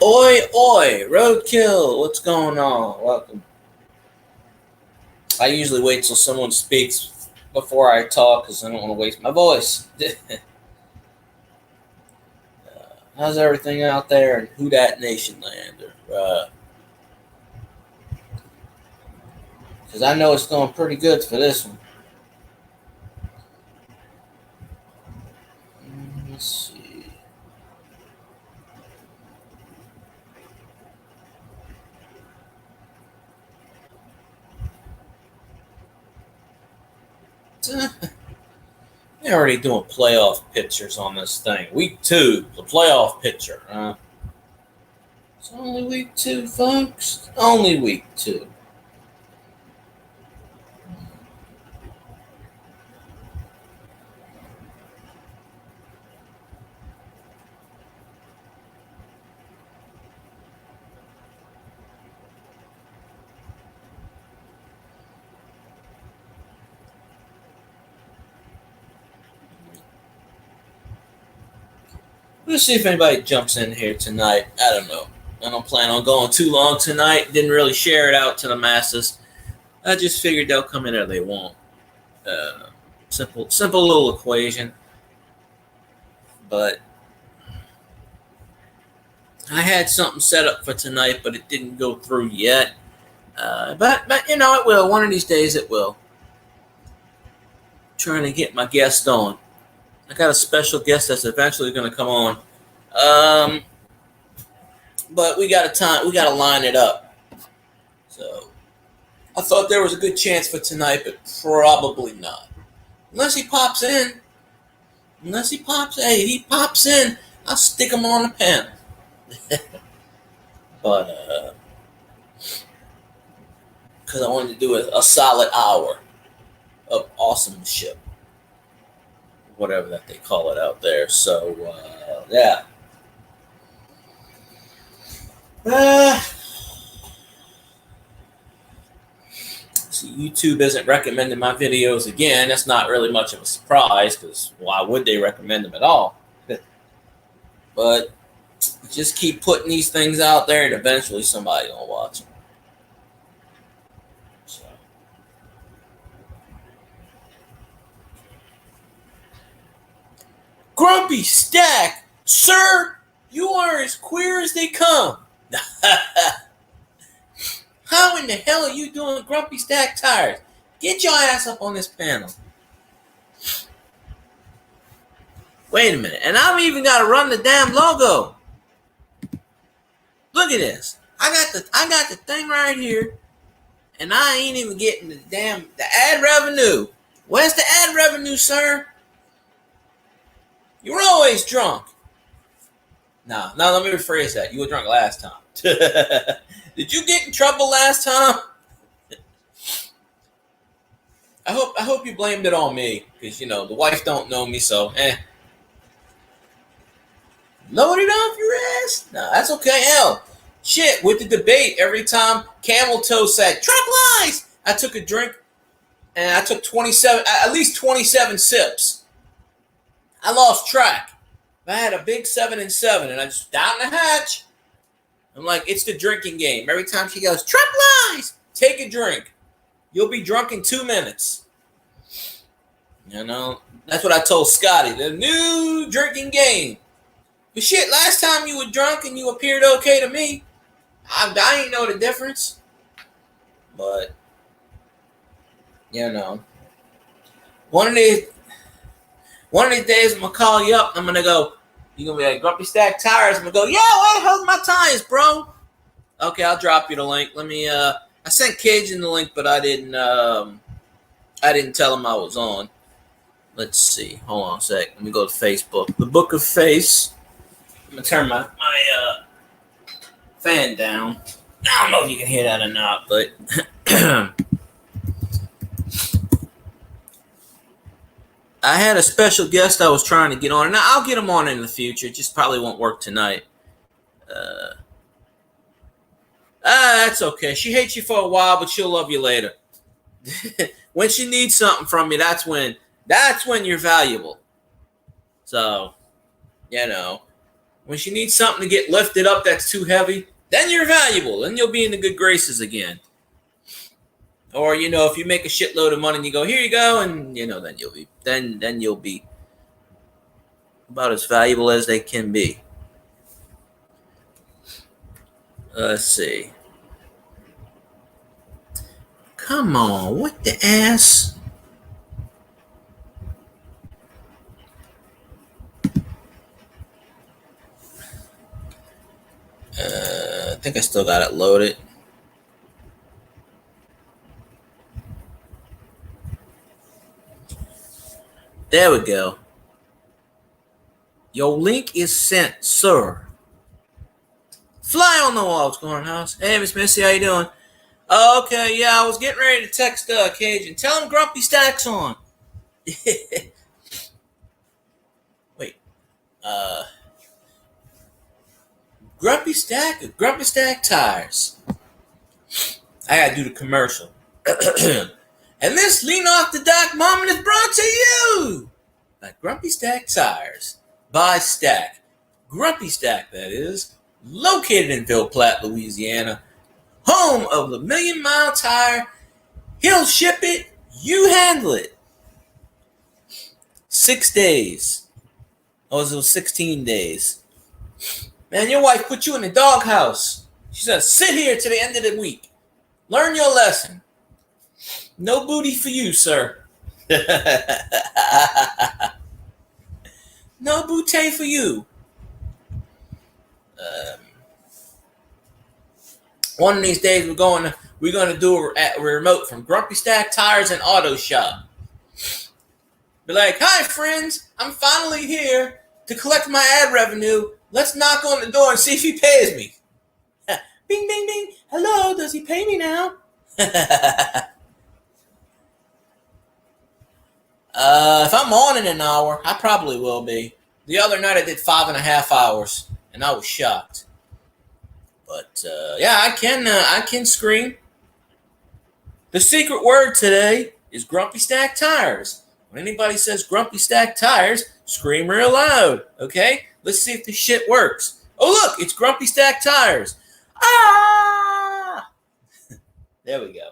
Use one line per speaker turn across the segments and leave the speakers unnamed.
Oi, oi, roadkill, what's going on? Welcome. I usually wait till someone speaks before I talk because I don't want to waste my voice. How's everything out there in Who Dat Nation land? Because I know it's going pretty good for this one. Let's see. They're already doing playoff pictures on this thing. Week 2, the playoff picture. It's only week 2, folks. Only week 2. Let's see if anybody jumps in here tonight. I don't know. I don't plan on going too long tonight. Didn't really share it out to the masses. I just figured they'll come in or they won't. Simple little equation. But I had something set up for tonight, but it didn't go through yet. But you know, it will. One of these days it will. Trying to get my guest on. I got a special guest that's eventually going to come on. But we got to line it up. So I thought there was a good chance for tonight, but probably not. Unless he pops in. Hey, he pops in, I'll stick him on the panel. But because I wanted to do a solid hour of awesomeness, whatever that they call it out there. So yeah. See, YouTube isn't recommending my videos again. That's not really much of a surprise because why would they recommend them at all? But just keep putting these things out there and eventually somebody will watch them. So. Grumpy Stack, sir, you are as queer as they come. How in the hell are you doing Grumpy Stack tires? Get your ass up on this panel. Wait a minute, and I've even got to run the damn logo. Look at this. I got the thing right here, and I ain't even getting the ad revenue. Where's the ad revenue, sir? You were always drunk. No, let me rephrase that. You were drunk last time. Did you get in trouble last time? I hope you blamed it on me, because, you know, the wife don't know me, so, Load it off your ass? No, that's okay. Hell, shit, with the debate, every time Camel Toe said, Trump lies, I took a drink, and I took at least 27 sips. I lost track. I had a big 7 and 7, and I just down the hatch. I'm like, it's the drinking game. Every time she goes, Trump lies, take a drink. You'll be drunk in 2 minutes. You know, that's what I told Scotty. The new drinking game. But shit, last time you were drunk and you appeared okay to me, I ain't know the difference. But, you know, one of these days I'm going to call you up. I'm going to go, you're going to be like, Grumpy Stack Tires. I'm going to go, yeah, where the hell's my tires, bro? Okay, I'll drop you the link. Let me, I sent Cajun the link, but I didn't tell him I was on. Let's see. Hold on a sec. Let me go to Facebook. The Book of Face. I'm going to turn my fan down. I don't know if you can hear that or not, but I had a special guest I was trying to get on, and I'll get him on in the future. It just probably won't work tonight. That's okay. She hates you for a while, but she'll love you later. When she needs something from you, that's when you're valuable. So, you know, When she needs something to get lifted up that's too heavy, then you're valuable. Then you'll be in the good graces again. Or, if you make a shitload of money and you go, here you go, and then you'll be about as valuable as they can be. Let's see. Come on, what the ass? I think I still got it loaded. There we go. Your link is sent, sir. Fly on the wall. What's going on, house? Hey, Miss Missy, how you doing? Okay, yeah, I was getting ready to text Cajun. Tell him Grumpy Stack's on. Wait. Grumpy Stack or Grumpy Stack Tires? I gotta do the commercial. And this Lean Off the Dock moment is brought to you by Grumpy Stack Tires. By Stack. Grumpy Stack, that is. Located in Ville Platte, Louisiana. Home of the Million Mile Tire. He'll ship it. You handle it. 6 days. Oh, it was 16 days. Man, your wife put you in the doghouse. She says, sit here to the end of the week. Learn your lesson. No booty for you, sir. No booty for you. One of these days we're going to do a remote from Grumpy Stack Tires and Auto Shop. Be like, hi friends, I'm finally here to collect my ad revenue. Let's knock on the door and see if he pays me. Bing, bing, bing. Hello, does he pay me now? If I'm on in an hour, I probably will be. The other night I did 5.5 hours, and I was shocked. But yeah, I can scream. The secret word today is Grumpy Stack Tires. When anybody says Grumpy Stack Tires, scream real loud. Okay, let's see if this shit works. Oh look, it's Grumpy Stack Tires. Ah! There we go.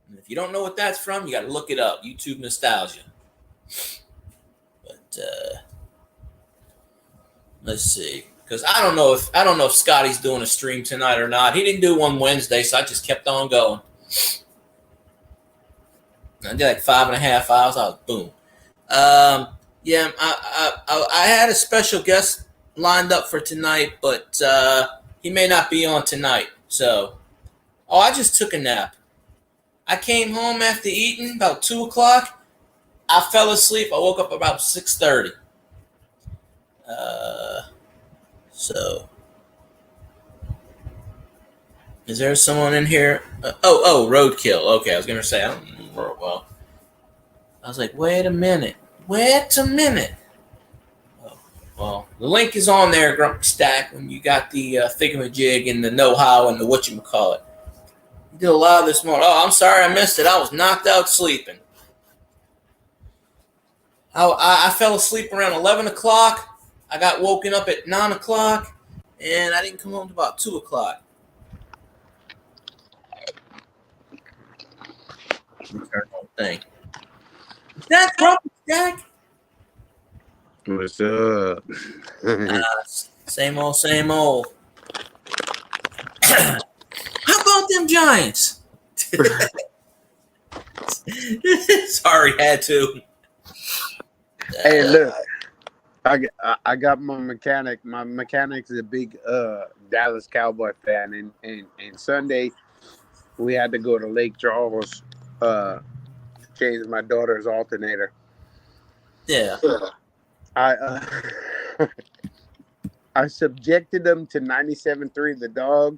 And if you don't know what that's from, you got to look it up. YouTube nostalgia. But let's see, because I don't know if Scotty's doing a stream tonight or not. He didn't do one Wednesday, so I just kept on going. I did like 5.5 hours. I was boom. Yeah, I had a special guest lined up for tonight, but he may not be on tonight. So, I just took a nap. I came home after eating about 2 o'clock. I fell asleep. I woke up about 6:30. So, is there someone in here? Roadkill. Okay, I was gonna say I don't remember well. I was like, wait a minute. Oh, well, the link is on there, Grumpy Stack, when you got the thingamajig and the know-how and the whatchamacallit. You did a lot of this morning. Oh, I'm sorry I missed it. I was knocked out sleeping. I fell asleep around 11 o'clock. I got woken up at 9 o'clock, and I didn't come home until about 2 o'clock. Turn on thing. Is that Grumpy Stack?
What's up?
Same old. How about them Giants? Sorry, had to.
Hey, look, I got my mechanic. My mechanic's a big Dallas Cowboy fan, and Sunday we had to go to Lake Charles to change my daughter's alternator.
Yeah.
I I subjected them to 97.3 The Dog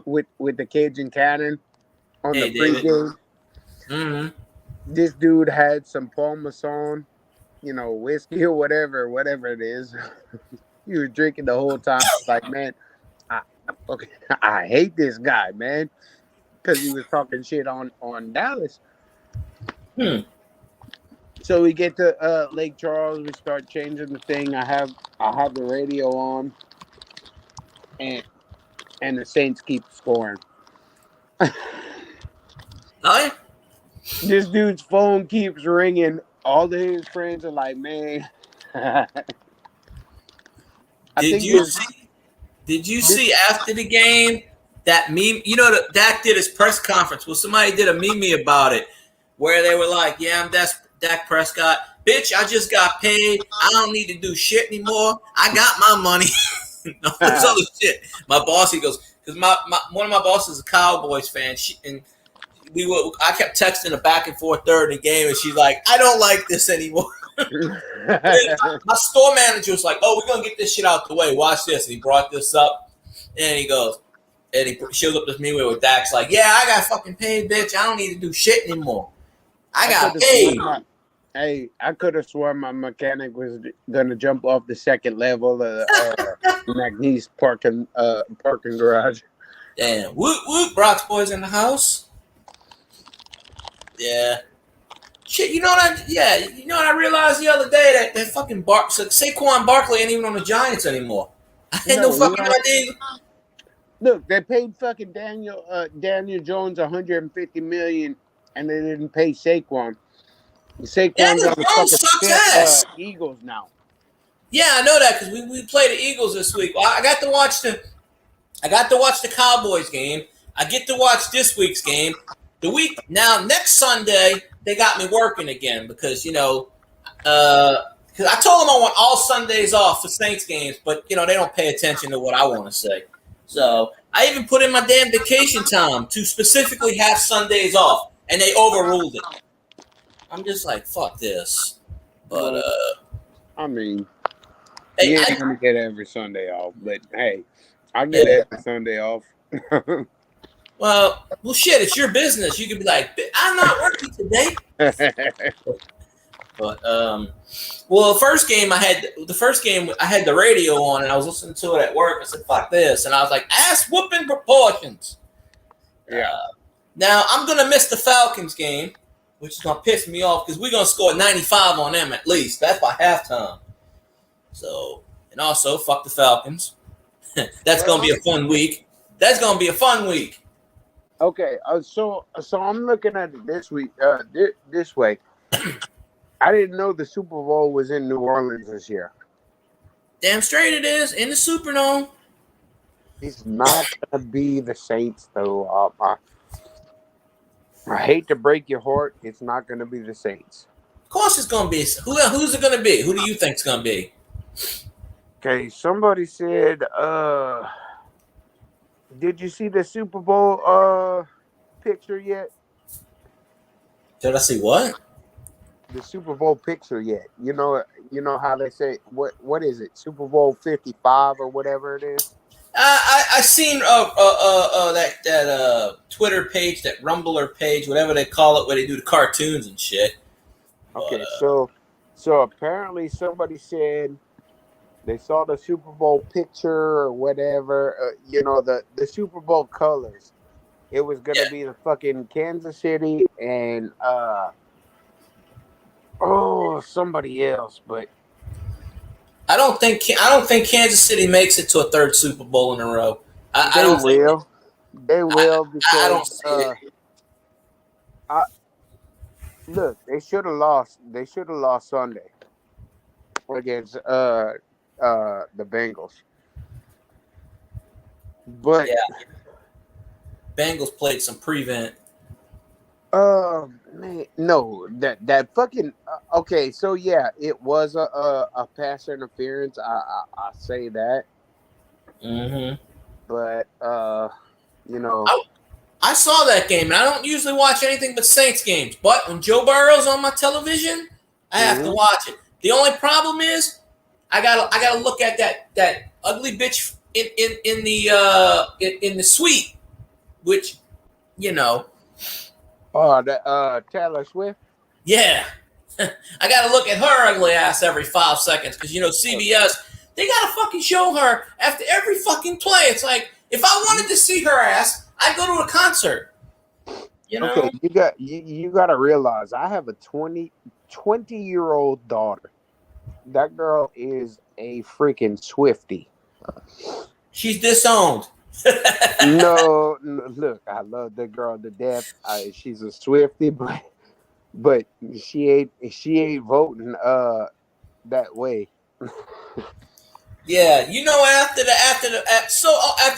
with the Cajun Cannon on the pregame.
Mm-hmm.
This dude had some Paul Masson, whiskey or whatever it is. He was drinking the whole time. I was like, man, I hate this guy, man, because he was talking shit on Dallas. So So we get to Lake Charles. We start changing the thing. I have the radio on, and the Saints keep scoring.
Oh yeah.
This dude's phone keeps ringing. All of his friends are like, "Man."
Did you see after the game that meme? You know, Dak did his press conference. Well, somebody did a meme about it where they were like, "Yeah, I'm Dak Prescott. Bitch, I just got paid. I don't need to do shit anymore. I got my money." No, this other shit. My boss, he goes, because one of my bosses is a Cowboys fan. I kept texting her back and forth during the game, and she's like, "I don't like this anymore." My store manager was like, "Oh, we're gonna get this shit out the way. Watch this." And he brought this up, and he goes, and he shows up this meme with Dak's like, "Yeah, I got fucking paid, bitch. I don't need to do shit anymore. I got paid."
Hey, I could have sworn my mechanic was gonna jump off the second level of McNeese parking garage.
Damn, woot, Brock's boys in the house. Yeah. Shit, you know what I realized the other day that fucking Saquon Barkley ain't even on the Giants anymore. I had no fucking idea.
Look, they paid fucking Daniel Jones $150 million, and they didn't pay Saquon. Saquon's on the fucking Eagles now. Yeah,
I know that because we played the Eagles this week. Well, I got to watch the Cowboys game. I get to watch this week's game. Next Sunday they got me working again because because I told them I want all Sundays off for Saints games, but they don't pay attention to what I want to say. So I even put in my damn vacation time to specifically have Sundays off, and they overruled it. I'm just like, fuck this. But
I mean, you ain't gonna get every Sunday off, but hey, I get every Sunday off.
Well, shit, it's your business. You could be like, I'm not working today. But the first game I had the radio on and I was listening to it at work. I said, fuck this, and I was like, ass whooping proportions.
Yeah.
Now I'm gonna miss the Falcons game, which is gonna piss me off because we're gonna score 95 on them at least. That's by halftime. So, and also fuck the Falcons. That's gonna be a fun week.
Okay, so I'm looking at it this week. This way, I didn't know the Super Bowl was in New Orleans this year.
Damn straight it is in the Superdome.
It's not gonna be the Saints though. I hate to break your heart. It's not gonna be the Saints.
Of course, it's gonna be. Who's it gonna be? Who do you think it's gonna be?
Okay, somebody said. Did you see the Super Bowl picture yet?
Did I see what?
The Super Bowl picture yet? You know how they say what is it? Super Bowl 55 or whatever it is.
I seen that Twitter page, that Rumbler page, whatever they call it, where they do the cartoons and shit.
Okay, so apparently somebody said they saw the Super Bowl picture or whatever, the Super Bowl colors. It was going to be the fucking Kansas City and somebody else, but
I don't think Kansas City makes it to a third Super Bowl in a row.
They will because
I don't see it.
Look, they should have lost. They should have lost Sunday against the Bengals. But
Bengals played some prevent.
Man, no, that fucking okay. So yeah, it was a pass interference. I say that.
Mm-hmm.
But
I saw that game, and I don't usually watch anything but Saints games. But when Joe Burrow's on my television, I have to watch it. The only problem is I gotta look at that ugly bitch in the suite, which
Taylor Swift.
Yeah, I gotta look at her ugly ass every 5 seconds because CBS, they gotta fucking show her after every fucking play. It's like if I wanted to see her ass, I'd go to a concert.
Okay, you got to realize I have a 20 20-year-old daughter. That girl is a freaking Swiftie.
She's disowned.
No, look, I love the girl to death. She's a Swiftie, but she ain't voting that way.
Yeah, you know, after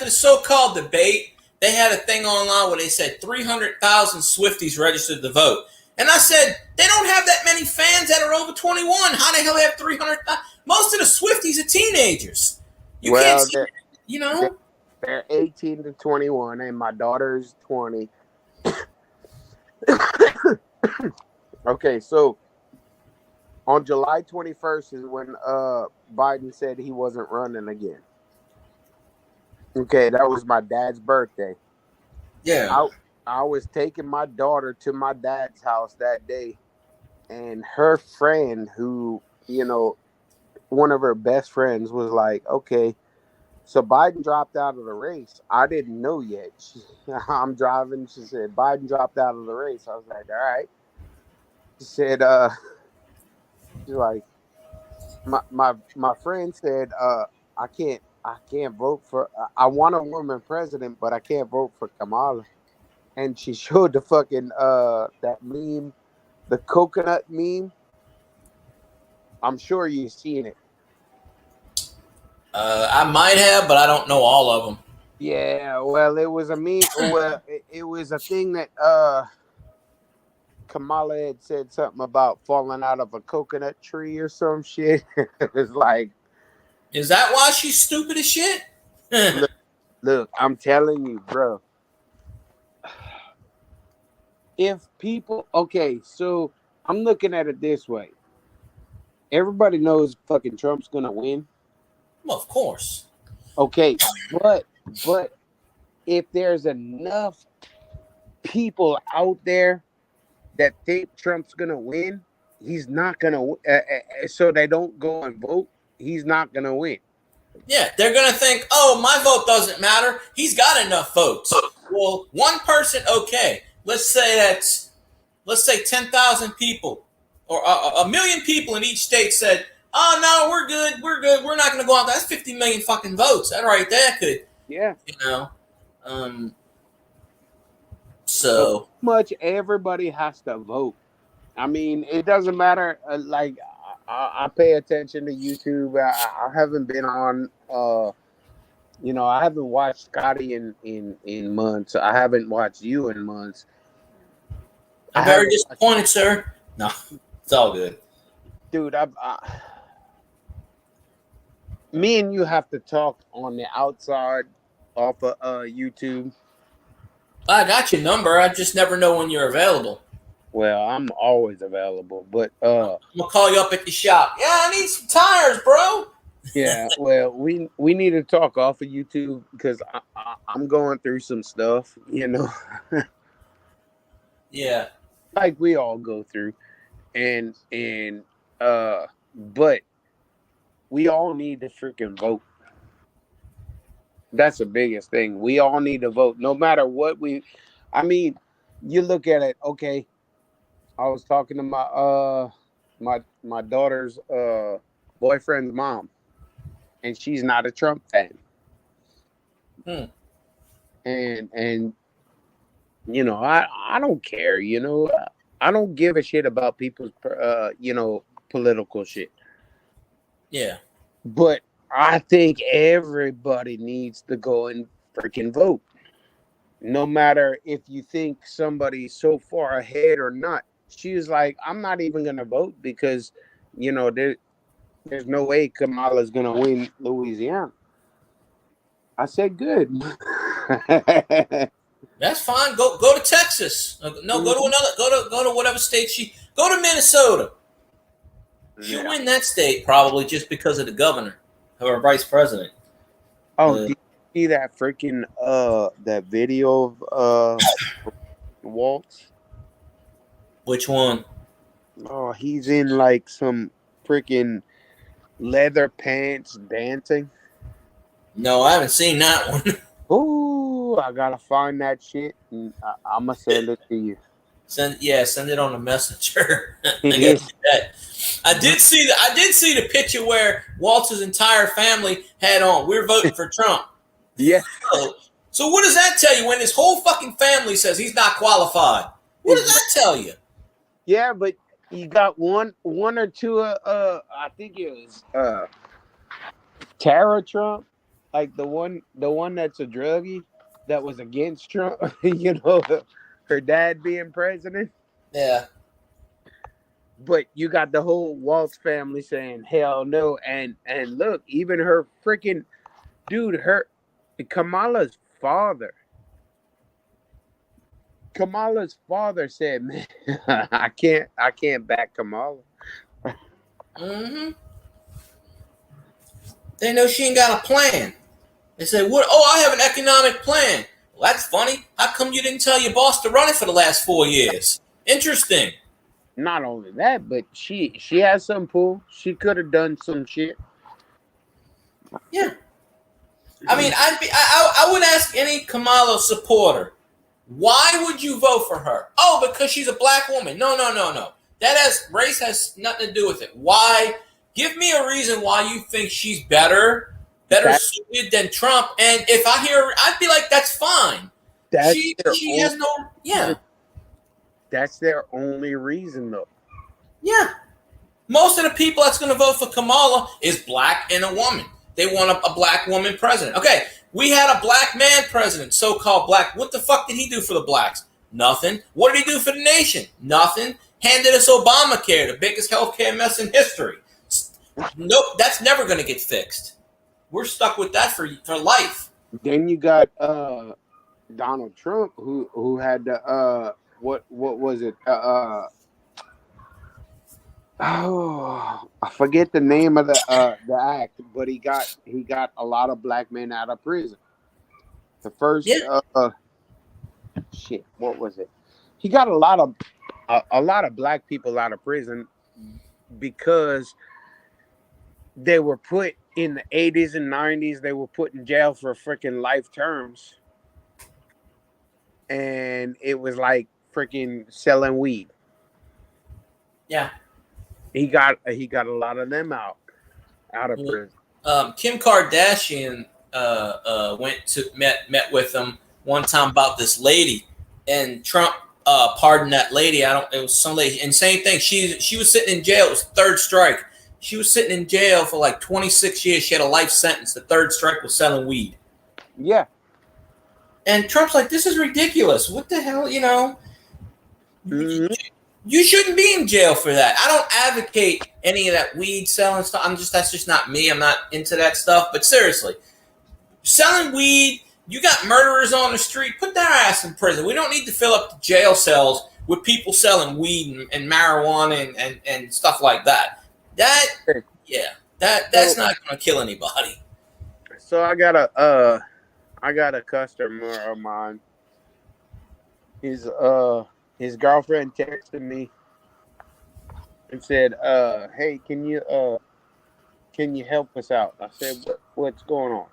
the so-called debate, they had a thing online where they said 300,000 Swifties registered to vote, and I said they don't have that many fans that are over 21. How the hell they have 300,000? Most of the Swifties are teenagers. You can't
Well,
see, you know.
they're 18 to 21, and my daughter's 20. Okay, so on July 21st is when Biden said he wasn't running again. Okay, that was my dad's birthday.
Yeah.
I was taking my daughter to my dad's house that day, and her friend, who, one of her best friends, was like, okay, so Biden dropped out of the race. I didn't know yet. I'm driving. She said, Biden dropped out of the race. I was like, all right. She said, she's like, my friend said, I can't vote for, I want a woman president, but I can't vote for Kamala. And she showed the fucking, that meme, the coconut meme. I'm sure you've seen it.
I might have, but I don't know all of them.
Yeah, well, it was a meme. Well, it was a thing that Kamala had said something about falling out of a coconut tree or some shit. It was like,
Is that why she's stupid as shit?
look, I'm telling you, bro. If people, okay, so I'm looking at it this way. Everybody knows fucking Trump's gonna win.
Well, of course.
Okay, but if there's enough people out there that think Trump's gonna win, he's not gonna. So they don't go and vote. He's not gonna win.
Yeah, they're gonna think, oh, my vote doesn't matter. He's got enough votes. Well, one person, okay. Let's say 10,000 people or a million people in each state said, oh no, we're good, we're not gonna go out. That's 50 million fucking votes. That right there could,
Yeah.
So
much everybody has to vote. I mean, it doesn't matter. Like, I pay attention to YouTube. I haven't been on. I haven't watched Scotty in months. I haven't watched you in months.
I'm very disappointed, sir. No, it's all good,
dude. Me and you have to talk on the outside off of YouTube.
I got your number. I just never know when you're available.
Well, I'm always available, but
I'm gonna call you up at the shop. Yeah, I need some tires, bro.
Yeah, well, we need to talk off of YouTube because I'm going through some stuff,
Yeah,
like we all go through, and but we all need to freaking vote. That's the biggest thing. We all need to vote, no matter what I mean, you look at it. Okay, I was talking to my daughter's boyfriend's mom, and she's not a Trump fan. And I don't care. I don't give a shit about people's political shit.
Yeah.
But I think everybody needs to go and freaking vote. No matter if you think somebody's so far ahead or not. She was like, I'm not even going to vote because, there's no way Kamala's going to win Louisiana. I said, good.
That's fine. Go to Texas. No, go to another. Go to whatever state go to Minnesota. She'll win that state probably just because of the governor or vice president.
Oh, did you see that freaking that video of Waltz?
Which one?
Oh, he's in like some freaking leather pants dancing.
No, I haven't seen that one.
Oh, I gotta find that shit and I'm gonna send it to you.
Send it on the messenger. I gotta
Yeah.
do that. I did see the picture where Walter's entire family had on. We're voting for Trump.
Yeah.
So what does that tell you when his whole fucking family says he's not qualified? What does that tell you?
Yeah, but you got one or two. I think it was Tara Trump, like the one that's a druggie that was against Trump. Her dad being president.
Yeah.
But you got the whole Waltz family saying hell no, and look, even her freaking dude, Kamala's father. Kamala's father said, "Man, I can't back Kamala."
Mm-hmm. They know she ain't got a plan. They say, "What? Oh, I have an economic plan." Well, that's funny. How come you didn't tell your boss to run it for the last 4 years? Interesting.
Not only that, but she has some pull. She could have done some shit.
Yeah. I mean, I would ask any Kamala supporter, why would you vote for her? Oh, because she's a black woman. No. Race has nothing to do with it. Why? Give me a reason why you think she's better suited than Trump. And if I hear her, I'd be like, that's fine. She has no. Yeah.
That's their only reason, though.
Yeah. Most of the people that's going to vote for Kamala is black and a woman. They want a black woman president. Okay, we had a black man president, so-called black. What the fuck did he do for the blacks? Nothing. What did he do for the nation? Nothing. Handed us Obamacare, the biggest healthcare mess in history. Nope, that's never going to get fixed. We're stuck with that for life.
Then you got Donald Trump, who had the what was it? Oh, I forget the name of the act, but he got a lot of black men out of prison. The first shit, what was it? He got a lot of black people out of prison because they were put in the 80s and 90s. They were put in jail for freaking life terms, and it was like freaking selling weed.
Yeah.
He got a lot of them out of prison.
Kim Kardashian met with him one time about this lady, and Trump pardoned that lady. It was some lady, and same thing. She was sitting in jail. It was third strike. She was sitting in jail for like 26 years. She had a life sentence. The third strike was selling weed.
Yeah.
And Trump's like, this is ridiculous. What the hell,
Mm-hmm.
You shouldn't be in jail for that. I don't advocate any of that weed selling stuff. That's just not me. I'm not into that stuff. But seriously, selling weed, you got murderers on the street, put their ass in prison. We don't need to fill up the jail cells with people selling weed and marijuana and stuff like that. That's not going to kill anybody.
So I got a customer of mine. His girlfriend texted me and said, "Hey, can you help us out?" I said, "What's going on?"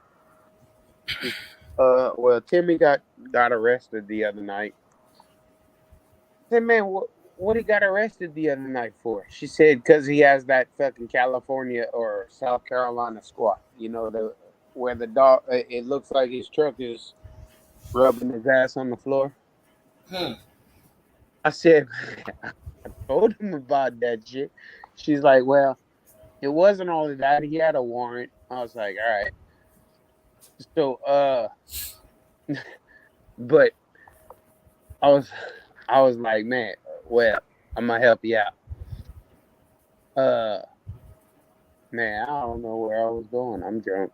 Well, Timmy got arrested the other night. I said, "Man, what he got arrested the other night for?" She said, "Because he has that fucking California or South Carolina squat. Where the dog, it looks like his truck is rubbing his ass on the floor." I said, I told him about that shit. She's like, "Well, it wasn't all of that. He had a warrant." I was like, "All right." So, but I was like, "Man, well, I'm gonna help you out." Man, I don't know where I was going. I'm drunk.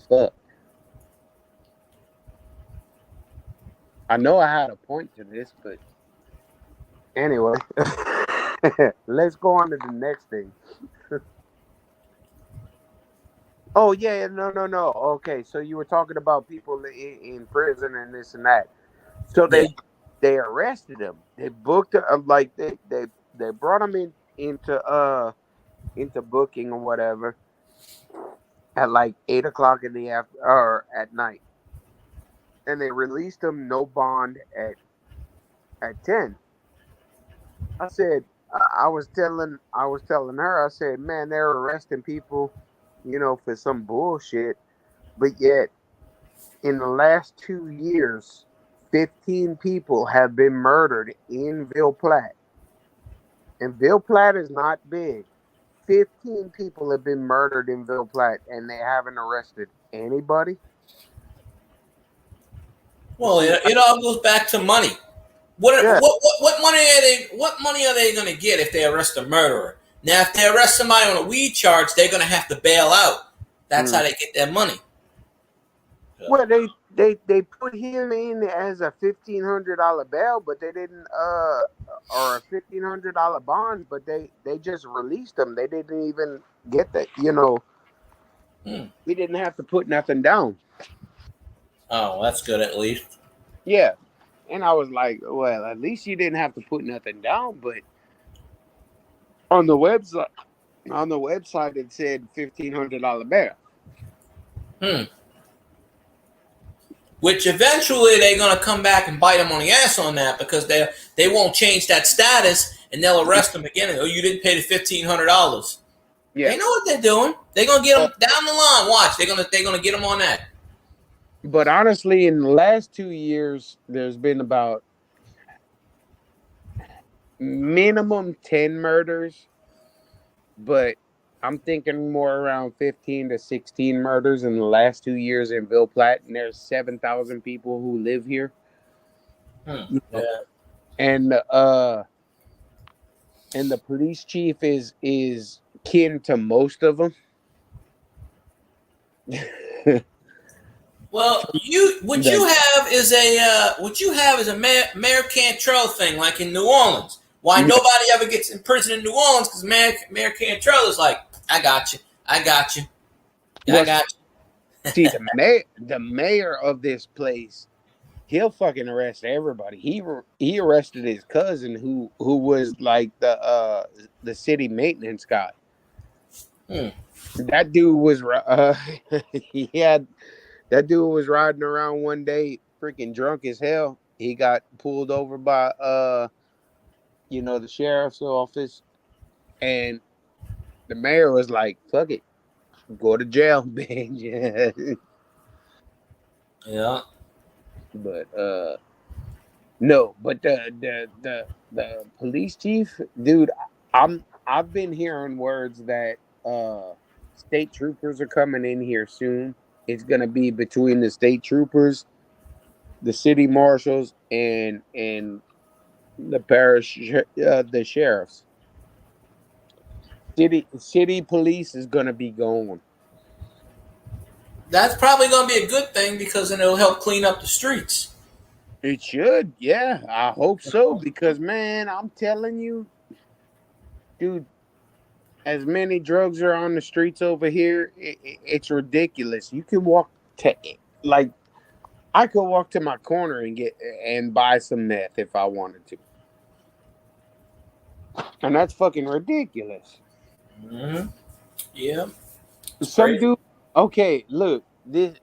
Fuck. I know I had a point to this, but anyway, let's go on to the next thing. Oh yeah, no. Okay, so you were talking about people in prison and this and that. So they arrested him. They booked like they brought him into booking or whatever at like 8:00 in the after or at night, and they released him no bond at 10. I said, I was telling her, I said, man, they're arresting people, for some bullshit, but yet in the last 2 years, 15 people have been murdered in Ville Platte, and Ville Platte is not big. 15 people have been murdered in Ville Platte, and they haven't arrested anybody.
Well,
See,
it all goes back to money. What
yeah,
what money are they? What money are they going to get if they arrest a murderer? Now, if they arrest somebody on a weed charge, they're going to have to bail out. That's how they get their money.
well, they put him in as a $1,500 bail, but they didn't or a $1,500 bond, but they just released him. They didn't even get that. He didn't have to put nothing down.
Oh, that's good at least.
Yeah, and I was like, well, at least you didn't have to put nothing down. But on the website, it said $1,500 bail.
Which eventually they're going to come back and bite them on the ass on that, because they won't change that status, and they'll arrest them again. Oh, you didn't pay the $1,500.
Yeah,
They know what they're doing. They're going to get them down the line. Watch, they're going to get them on that.
but honestly, in the last 2 years, there's been about minimum 10 murders, but I'm thinking more around 15 to 16 murders in the last 2 years in Ville Platte, and there's 7,000 people who live here.
Yeah.
And the police chief is kin to most of them.
Well, what you have is a Mayor Cantrell thing, like in New Orleans. Why nobody ever gets in prison in New Orleans? Because Mayor Cantrell is like, I got you.
See, the mayor of this place, he'll fucking arrest everybody. He arrested his cousin who was like the city maintenance guy. That dude was that dude was riding around one day freaking drunk as hell. He got pulled over by the sheriff's office, and the mayor was like, fuck it, go to jail, bitch.
Yeah.
But no, but the police chief, dude, I've been hearing words that state troopers are coming in here soon. It's gonna be between the state troopers, the city marshals, and the parish, the sheriffs. City police is gonna be gone.
That's probably going to be a good thing, because then it'll help clean up the streets.
It should, yeah. I hope so, because man, I'm telling you, dude, as many drugs are on the streets over here, it's ridiculous. You can walk I could walk to my corner and buy some meth if I wanted to, and that's fucking ridiculous.
Yeah.
Some dude. Okay, look. This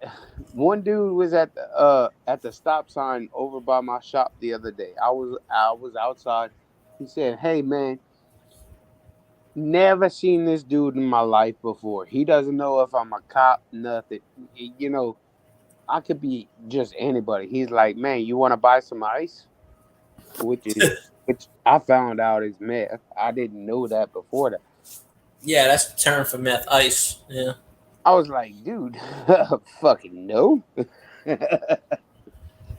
one dude was at the stop sign over by my shop the other day. I was outside. He said, "Hey man, never seen this dude in my life before. He doesn't know if I'm a cop, nothing. I could be just anybody." He's like, "Man, you want to buy some ice?" Which I found out is meth. I didn't know that before that.
Yeah, that's the term for meth, ice. Yeah.
I was like, dude, fucking no.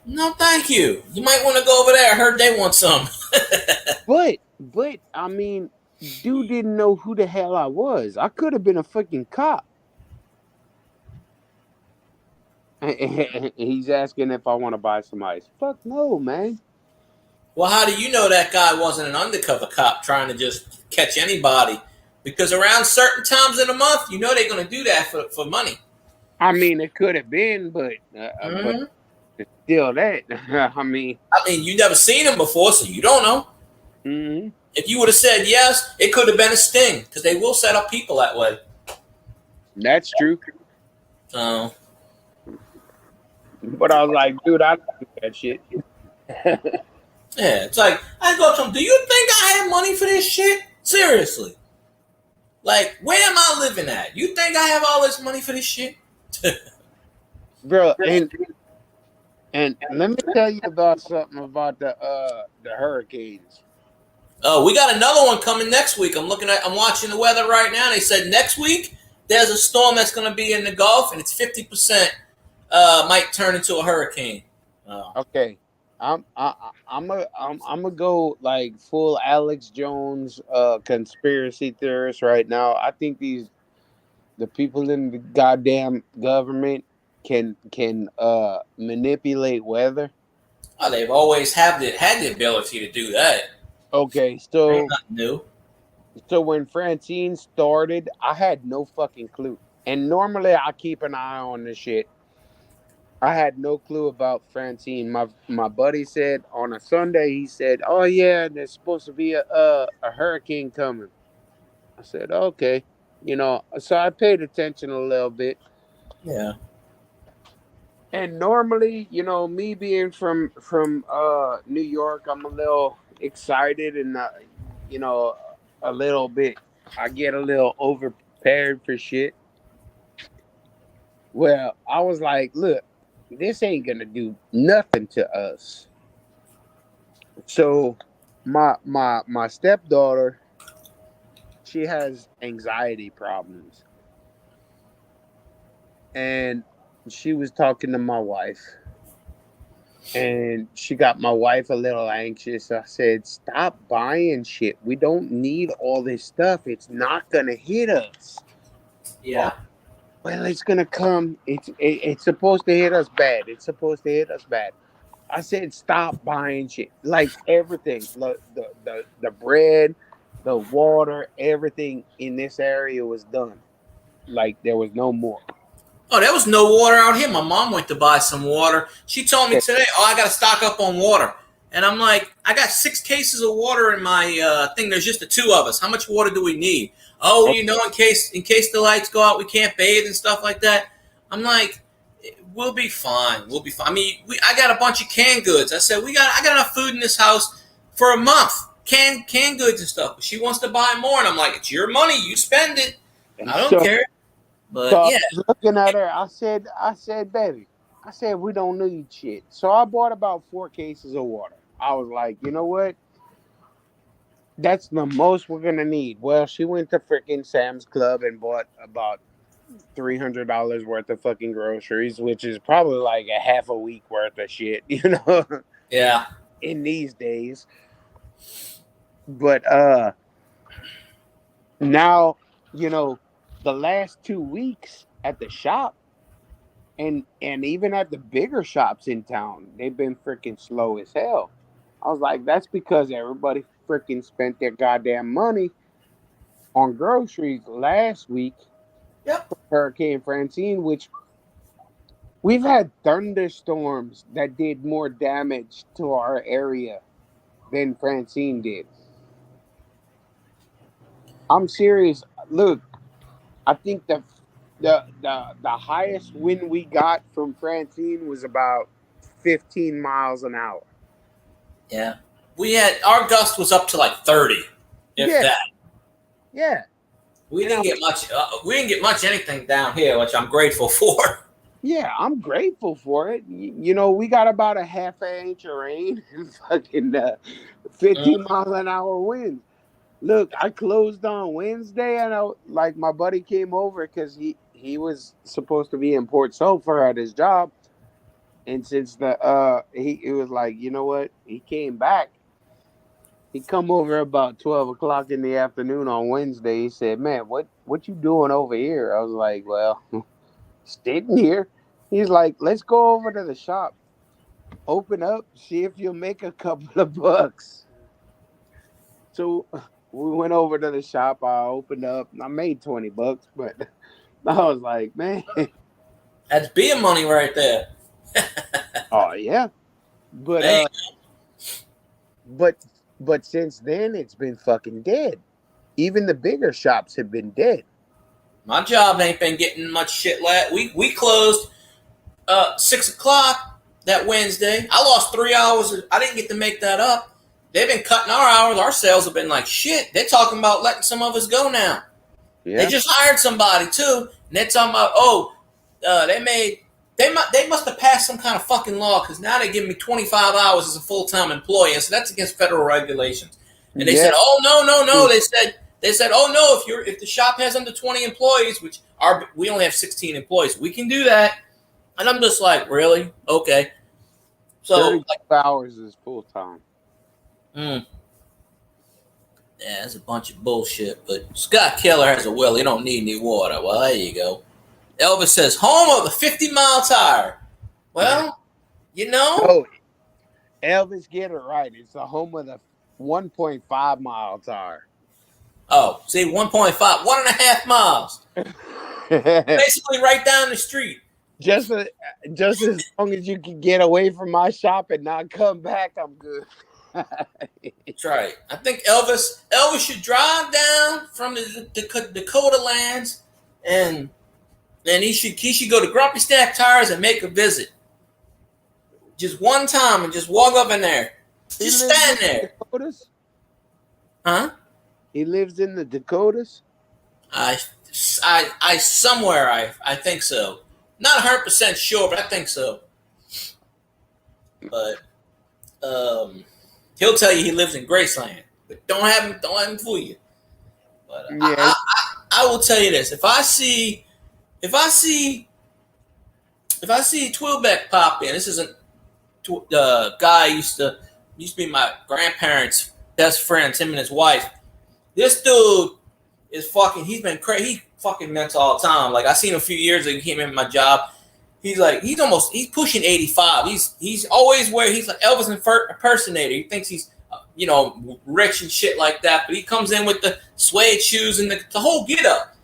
No, thank you. You might want to go over there. I heard they want some.
but I mean, dude didn't know who the hell I was. I could have been a fucking cop. He's asking if I want to buy some ice. Fuck no, man.
Well, how do you know that guy wasn't an undercover cop trying to just catch anybody? Because around certain times in the month, they're going to do that for money.
I mean, it could have been, but it's still that. I mean,
you never seen him before, so you don't know.
Mm-hmm.
If you would have said yes, it could have been a sting, because they will set up people that way.
That's true.
Oh.
But I was like, dude, I don't do that shit.
Yeah, it's like I go up to him. Do you think I have money for this shit? Seriously, like where am I living at? You think I have all this money for this shit?
bro. And let me tell you about something about the hurricanes.
Oh, we got another one coming next week. I'm watching the weather right now. They said next week there's a storm that's going to be in the Gulf, and it's 50% might turn into a hurricane. Oh.
Okay, I'm gonna go like full Alex Jones conspiracy theorist right now. I think the people in the goddamn government can manipulate weather.
Oh, they've always had the ability to do that.
Okay,
Ain't nothing new.
so when Francine started, I had no fucking clue. And normally I keep an eye on this shit. I had no clue about Francine. My buddy said on a Sunday, he said, "Oh yeah, there's supposed to be a hurricane coming." I said, "Okay," So I paid attention a little bit.
Yeah.
And normally, me being from New York, I'm a little excited and you know a little bit. I get a little over prepared for shit. Well, I was like, look, this ain't gonna do nothing to us. So my stepdaughter, she has anxiety problems. And she was talking to my wife. And she got my wife a little anxious. I said, stop buying shit. We don't need all this stuff. It's not gonna hit us.
Yeah.
Well, it's gonna come. It's supposed to hit us bad. It's supposed to hit us bad. I said, stop buying shit. Like everything, the bread, the water, everything in this area was done. Like there was no more.
Oh, there was no water out here. My mom went to buy some water. She told me today, "Oh, I got to stock up on water." And I'm like, "I got 6 cases of water in my thing. There's just the 2 of us. How much water do we need?" Oh, in case the lights go out, we can't bathe and stuff like that. I'm like, "We'll be fine. We'll be fine." I mean, I got a bunch of canned goods. I said, I got enough food in this house for a month. Canned goods and stuff. But she wants to buy more, and I'm like, "It's your money. You spend it. I don't care." But
So
yeah.
I was looking at her. I said, baby, I said we don't need shit. So I bought about 4 cases of water. I was like, you know what? That's the most we're gonna need. Well, she went to freaking Sam's Club and bought about $300 worth of fucking groceries, which is probably like a half a week worth of shit,
Yeah.
in these days. But now, the last 2 weeks at the shop and even at the bigger shops in town, they've been freaking slow as hell. I was like, that's because everybody freaking spent their goddamn money on groceries last week.
Yep.
Hurricane Francine, which we've had thunderstorms that did more damage to our area than Francine did. I'm serious. Look, I think the highest wind we got from Francine was about 15 miles an hour.
Yeah. Our gust was up to like 30, if
Yeah.
that.
Yeah.
We didn't get much. We didn't get much anything down here, which I'm grateful for.
Yeah, I'm grateful for it. We got about a half an inch of rain and fucking 15 mile an hour winds. Look, I closed on Wednesday, and my buddy came over because he was supposed to be in Port Sulphur at his job, and since he was like, you know what, he came back. He come over about 12 o'clock in the afternoon on Wednesday. He said, "Man, what you doing over here?" I was like, "Well, sitting here." He's like, "Let's go over to the shop, open up, see if you'll make a couple of bucks." So we went over to the shop. I opened up. I made $20, but I was like, man,
That's beer money right there.
oh yeah. But
Hey,
but since then it's been fucking dead. Even the bigger shops have been dead.
my job ain't been getting much shit. We closed 6 o'clock. that Wednesday. I lost 3 hours. I didn't get to make that up. They've been cutting our hours. Our sales have been like shit. They're talking about letting some of us go now.
Yeah.
They just hired somebody too, and they're talking about they must have passed some kind of fucking law because now they give me 25 hours as a full-time employee, and so that's against federal regulations. And they said, oh no. They said, oh no, if the shop has under 20 employees, which we only have 16 employees, we can do that. And I'm just like, really? Okay. So
35 hours is full time.
Yeah, that's a bunch of bullshit. But Scott Keller has a will. He don't need any water. Well, there you go. Elvis says, home of the 50-mile tire. Well, you know.
Oh, Elvis, get it right. It's the home of the 1.5 mile tire.
Oh, see, 1.5, 1.5 miles. Basically right down the street.
Just as long as you can get away from my shop and not come back, I'm good.
That's right. I think Elvis should drive down from the Dakota lands, and he should go to Grumpy Stack Tires and make a visit. Just one time and just walk up in there. Just stand there.
Dakotas?
Huh?
He lives in the Dakotas?
I somewhere I think so. Not 100% sure, but I think so. But he'll tell you he lives in Graceland. But don't have him fool you. But
yeah.
I will tell you this: if I see Twilbeck pop in, this isn't guy used to be my grandparents' best friends. Him and his wife. This dude is fucking. He's been crazy. He fucking mental all the time. Like I seen him a few years ago. He came in my job. He's pushing 85. He's always where he's like Elvis impersonator. He thinks he's rich and shit like that. But he comes in with the suede shoes and the whole get up.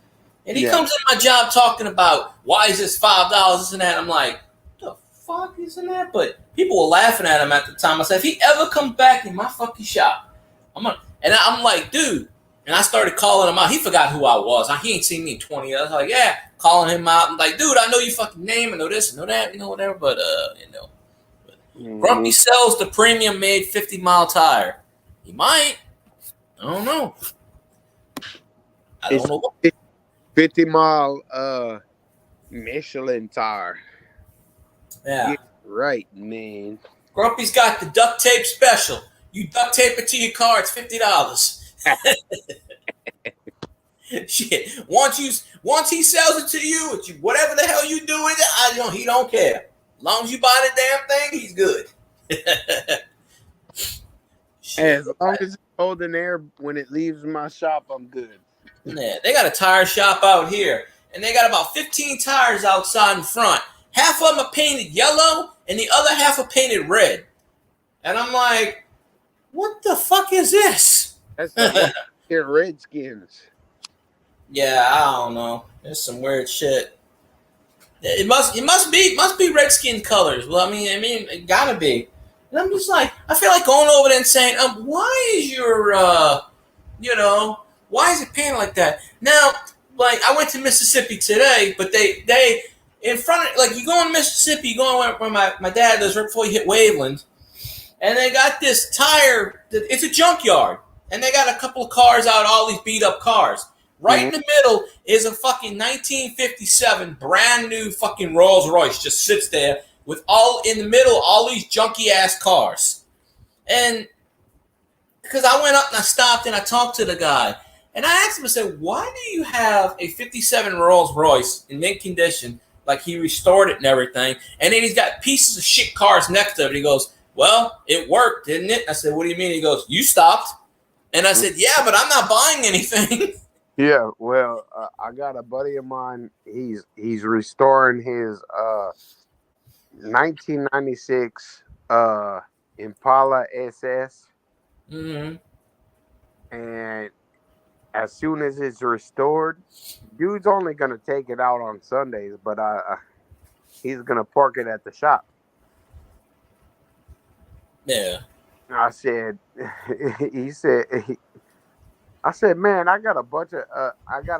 And he comes in my job talking about why is this $5, this and that. I'm like, what the fuck isn't that? But people were laughing at him at the time. I said, if he ever comes back in my fucking shop, I'm like, dude. And I started calling him out. He forgot who I was. He ain't seen me in 20 years. I was like, yeah, calling him out. I'm like, dude, I know your fucking name. I know this, I know that, whatever. But, Grumpy sells the premium made 50-mile tire. He might. I don't know. I don't know.
50-mile Michelin tire.
Yeah.
Get right, man.
Grumpy's got the duct tape special. You duct tape it to your car, it's $50. Shit. Once he sells it to you, whatever the hell you do with it, he don't care. As long as you buy the damn thing, he's good.
As long as it's holding air when it leaves my shop, I'm good.
Yeah, they got a tire shop out here, and they got about 15 tires outside in front. Half of them are painted yellow, and the other half are painted red. And I'm like, what the fuck is this?
That's the Redskins.
Yeah, I don't know. There's some weird shit. It must be Redskin colors. Well, I mean, it gotta be. And I'm just like, I feel like going over there and saying, why is your, why is it painted like that? Now, like, I went to Mississippi today, but they in front of, like, you go in Mississippi, you go where my dad lives right before you hit Waveland, and they got this tire. It's a junkyard, and they got a couple of cars out, all these beat up cars. Right in the middle is a fucking 1957 brand new fucking Rolls Royce just sits there with all in the middle all these junky ass cars. And because I went up and I stopped and I talked to the guy and I asked him, I said, why do you have a 57 Rolls Royce in mint condition, like he restored it and everything, and then he's got pieces of shit cars next to it? He goes, well, it worked, didn't it? I said, what do you mean? He goes, you stopped. And I said, yeah, but I'm not buying anything.
Yeah, well, I got a buddy of mine. He's restoring his 1996 Impala SS, and as soon as it's restored, dude's only gonna take it out on Sundays, but he's gonna park it at the shop.
Yeah,
I said, I said, man, I got a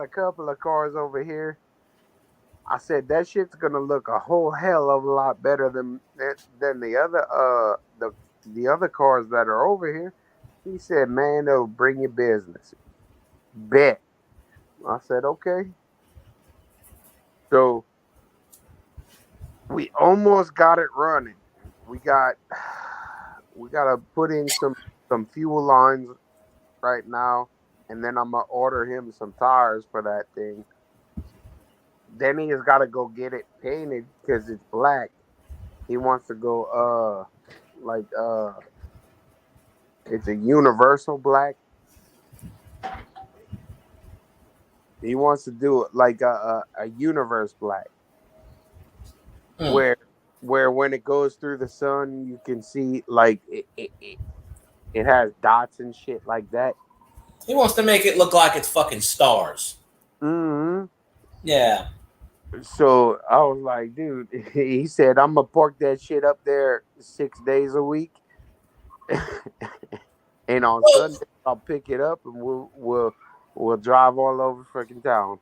couple of cars over here. I said that shit's gonna look a whole hell of a lot better than the other cars that are over here. He said, man, it'll bring you business. Bet. I said, okay. So we almost got it running. We got we gotta put in some fuel lines right now, and then I'm gonna order him some tires for that thing. Then he has got to go get it painted because it's black. He wants to go like it's a universal black. He wants to do it like a universe black, where when it goes through the sun, you can see like it has dots and shit like that.
He wants to make it look like it's fucking stars.
Mm-hmm.
Yeah.
So I was like, dude, he said, I'm gonna park that shit up there 6 days a week, and on Sunday I'll pick it up and we'll drive all over freaking town.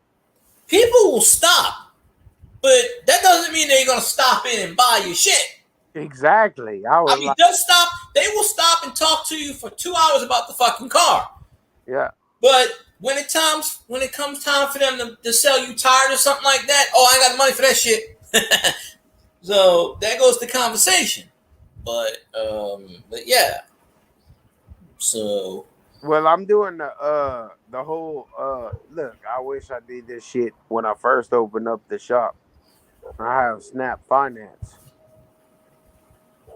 People will stop, but that doesn't mean they're gonna stop in and buy your shit.
Exactly. I mean, like,
they'll stop. They will stop and talk to you for 2 hours about the fucking car.
Yeah.
But when it comes time for them to sell you tires or something like that, oh, I ain't got the money for that shit. So there goes the conversation. But yeah. So.
Well, I'm doing the whole look. I wish I did this shit when I first opened up the shop. I have Snap Finance.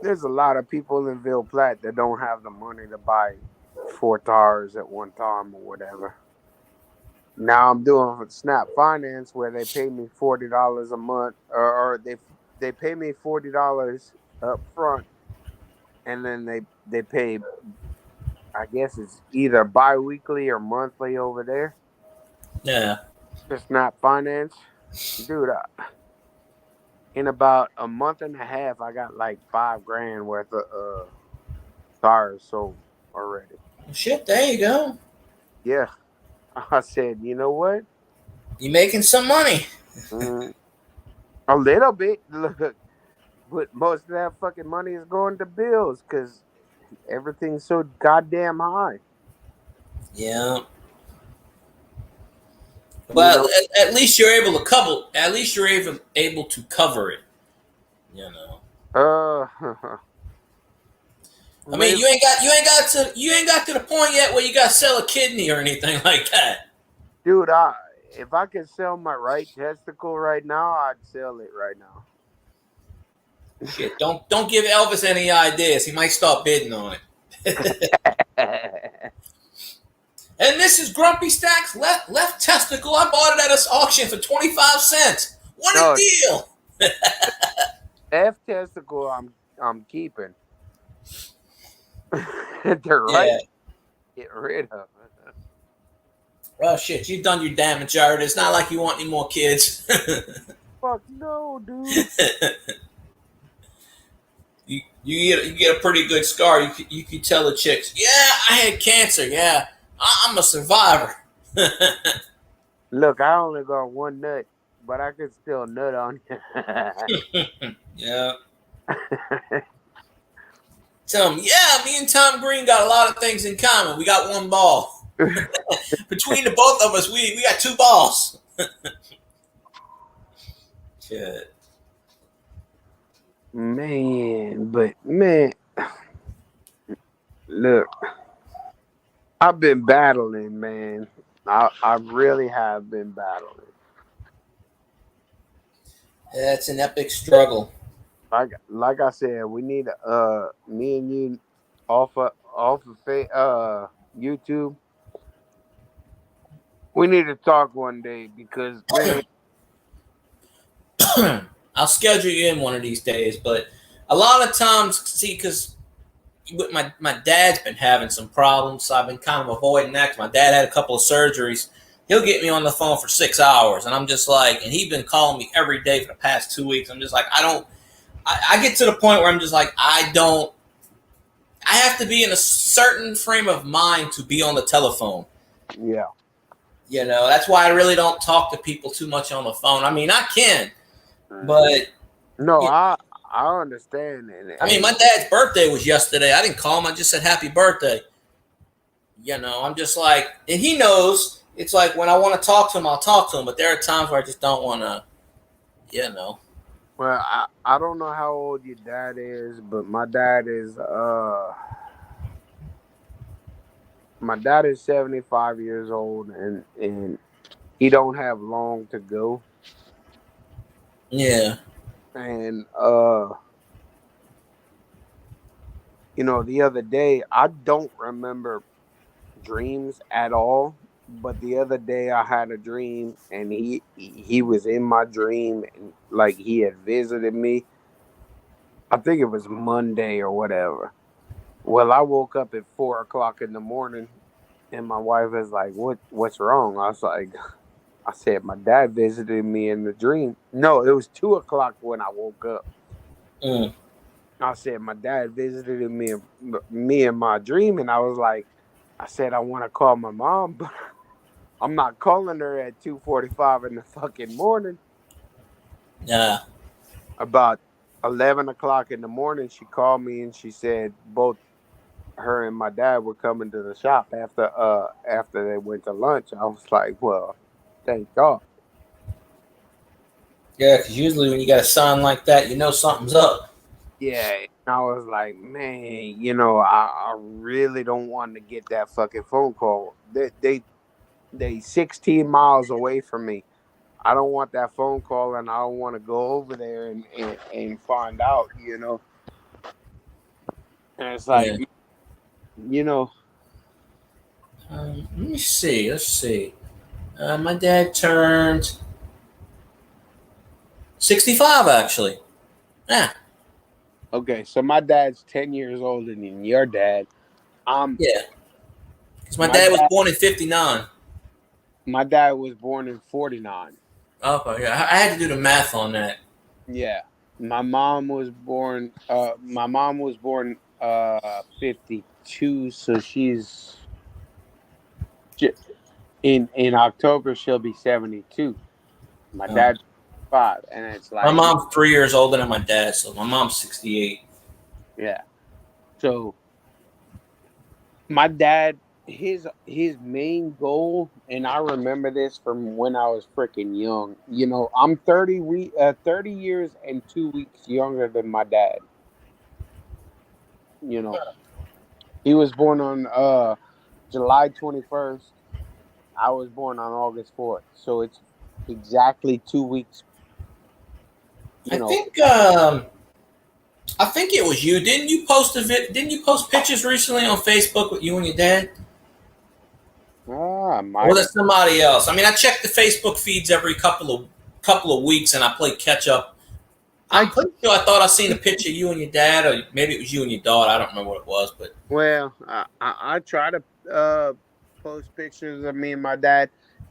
There's a lot of people in Ville Platte that don't have the money to buy 4 tires at one time or whatever. Now I'm doing Snap Finance where they pay me $40 a month, or they pay me $40 up front, and then they pay, I guess it's either bi-weekly or monthly over there.
Yeah.
The Snap Finance, dude. In about a month and a half, I got like $5,000 worth of tires sold already.
Shit, there you go.
Yeah. I said, you know what?
You making some money.
A little bit. Look, but most of that fucking money is going to bills because everything's so goddamn high.
Yeah. Well, at least you're able to cover. At least you're able to cover it. You know. I mean, you ain't got to the point yet where you got to sell a kidney or anything like that.
Dude, if I could sell my right testicle right now, I'd sell it right now.
Shit, don't give Elvis any ideas. He might start bidding on it. And this is Grumpy Stacks left testicle. I bought it at an auction for 25 cents. What a deal!
F testicle, I'm keeping. They're right. Yeah. Get rid of it.
Oh shit, you've done your damage, Jared. It's not like you want any more kids.
Fuck no, dude.
You get a pretty good scar. You can tell the chicks, yeah, I had cancer. Yeah, I'm a survivor.
Look, I only got one nut, but I could still nut on you.
Yeah. Tell him, yeah, me and Tom Green got a lot of things in common. We got one ball. Between the both of us, we got 2 balls. Shit.
Man, look, I've been battling, man. I really have been battling.
Yeah, it's an epic struggle.
Like I said, we need me and you off of YouTube. We need to talk one day because
I'll schedule you in one of these days. But a lot of times, see, because my dad's been having some problems, so I've been kind of avoiding that. 'Cause my dad had a couple of surgeries. He'll get me on the phone for 6 hours, and I'm just like, and he's been calling me every day for the past 2 weeks. I'm just like, I get to the point where I'm just like, I have to be in a certain frame of mind to be on the telephone.
Yeah.
You know, that's why I really don't talk to people too much on the phone. I mean, I can, but
no,
yeah.
I understand.
I mean, my dad's birthday was yesterday. I didn't call him. I just said happy birthday. You know, I'm just like, and he knows. It's like when I want to talk to him, I'll talk to him. But there are times where I just don't want to. You know.
Well, I don't know how old your dad is, but my dad is 75 years old, and he don't have long to go.
Yeah.
And you know, the other day I don't remember dreams at all, but the other day I had a dream, and he was in my dream, and like he had visited me. I think it was Monday or whatever. Well, I woke up at 4 o'clock in the morning, and my wife was like, What's wrong?" I was like, I said, "My dad visited me in the dream." No, it was 2 o'clock when I woke up.
Mm.
I said, "My dad visited me in my dream," and I was like, I said, "I want to call my mom, but I'm not calling her at 2:45 in the fucking morning."
Yeah.
About 11 o'clock in the morning, she called me and she said both her and my dad were coming to the shop after they went to lunch. I was like, "Well, thank God."
Yeah, because usually when you got a son like that, you know something's up.
Yeah, and I was like, "Man, you know, I really don't want to get that fucking phone call. They 16 miles away from me. I don't want that phone call, and I don't want to go over there and find out, you know." And it's like,
Yeah.
you know,
Let me see. Let's see. My dad turned 65, actually. Yeah.
okay, so my dad's 10 years older than your dad. Um,
Yeah. Because my
my
dad was
dad,
born in 59.
my dad was born in 49.
Okay, yeah. I had to do the math on that.
Yeah, my mom was born 52, so in October she'll be 72. My
Uh,
dad's 5, and it's
my
like,
mom's 3 years older than my dad, so my mom's 68.
yeah. So my dad, his main goal, and I remember this from when I was freaking young. You know, I'm 30 years and 2 weeks younger than my dad. You know, he was born on July 21st. I was born on August 4th, so it's exactly 2 weeks.
I
You know,
think I think it was you. Didn't you post pictures recently on Facebook with you and your dad?
I
Or
might
was
have.
it somebody else? I mean, I check the Facebook feeds every couple of weeks, and I play catch up.
I
I'm pretty sure I thought I seen a picture of you and your dad, or maybe it was you and your daughter. I don't remember what it was, but
Well, I try to post pictures of me and my dad,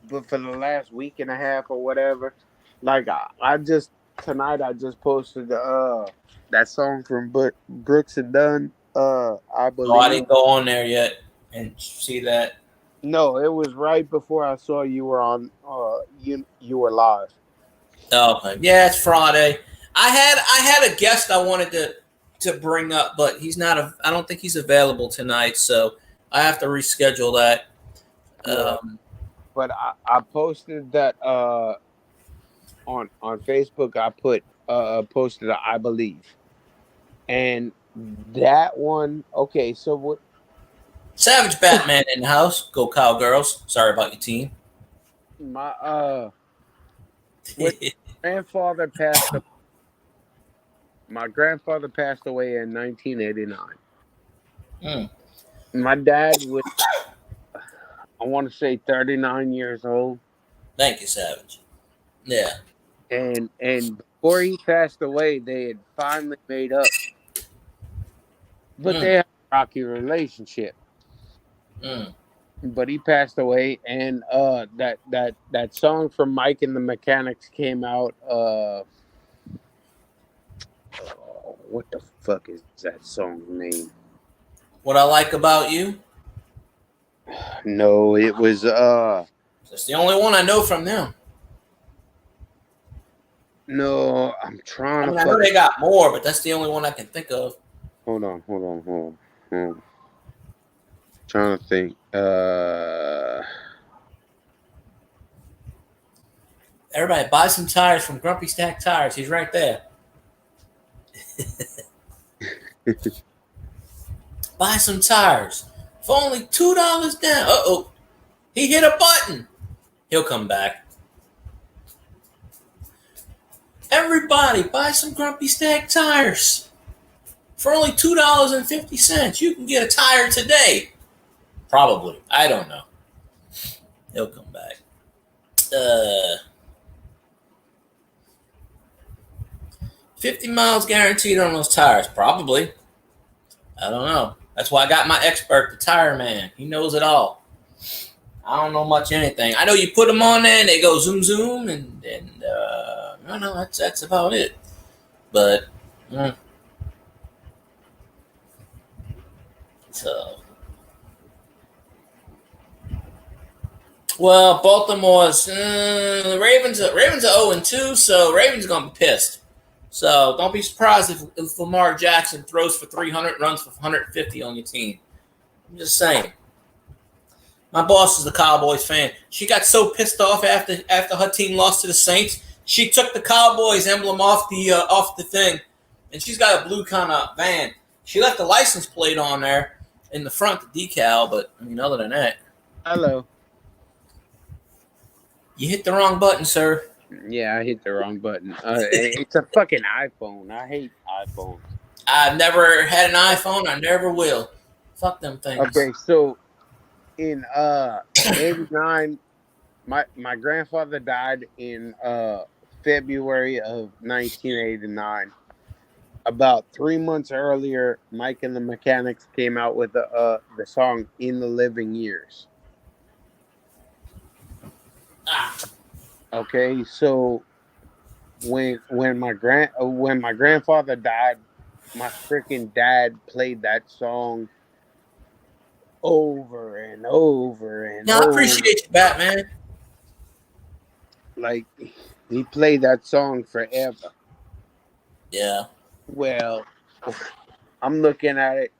but for the last week and a half or whatever, like I just tonight I just posted that song from Brooks and Dunn. I
oh, I
believe.
didn't go on there yet and see that.
No, it was right before I saw you were on. You were live.
Oh, okay. Yeah, it's Friday. I had a guest I wanted to bring up, but he's not. I don't think he's available tonight, so I have to reschedule that.
Yeah,
Um,
but I posted that on Facebook. I posted a I believe, and that one. Okay, so what?
Savage Batman in the house. Go Cowgirls. Sorry about your team.
My with grandfather passed my grandfather passed away in 1989.
Mm,
My dad was, I want to say, 39 years old,
thank you, Savage. Yeah.
and before he passed away they had finally made up, but
Mm,
they had a rocky relationship.
mm.
But he passed away, and that song from Mike and the Mechanics came out. What the fuck is that song's name?
What I like about you.
No, it was
That's the only one I know from them.
No, I'm trying to.
I know they got more, but that's the only one I can think of.
Hold on. Trying to think.
Everybody, buy some tires from Grumpy Stack Tires. He's right there. Buy some tires for only $2 down. Uh-oh. He hit a button. He'll come back. Everybody, buy some Grumpy Stack Tires. For only $2.50. You can get a tire today. Probably. I don't know. He'll come back. 50 miles guaranteed on those tires. Probably. I don't know. That's why I got my expert, the tire man. He knows it all. I don't know much anything. I know you put them on there and they go zoom zoom and I don't know. That's about it. But so well, Baltimore's the Ravens are 0-2, so Ravens are gonna be pissed. So don't be surprised if Lamar Jackson throws for 300, runs for 150 on your team. I'm just saying. My boss is a Cowboys fan. She got so pissed off after her team lost to the Saints. She took the Cowboys emblem off the thing, and she's got a blue kind of van. She left the license plate on there in the front, the decal. But I mean, other than that,
hello.
You hit the wrong button, sir.
Yeah, I hit the wrong button. It's a fucking iPhone. I hate iPhones.
I've never had an iPhone. I never will. Fuck them things.
Okay, so in 89, my grandfather died in February of 1989. About 3 months earlier, Mike and the Mechanics came out with the song "In the Living Years." Okay, so when my grandfather died, my freaking dad played that song over and over and
No,
over.
I appreciate you, Batman.
Like, he played that song forever.
Yeah.
Well, I'm looking at it.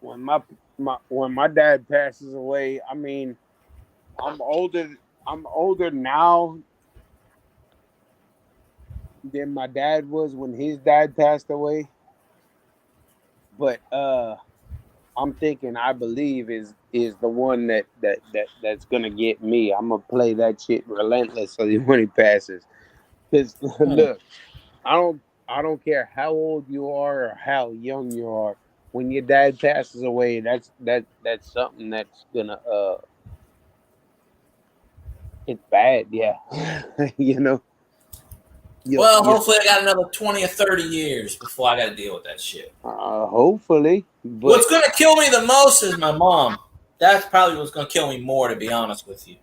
When my dad passes away, I mean, I'm older now than my dad was when his dad passed away. But I'm thinking I Believe is the one that's gonna get me. I'm gonna play that shit relentlessly when he passes. Cause look, I don't care how old you are or how young you are. When your dad passes away, that's something that's gonna it's bad, yeah. You know.
Hopefully I got another 20 or 30 years before I got to deal with that shit.
Hopefully. But
what's going to kill me the most is my mom. That's probably what's going to kill me more, to be honest with you.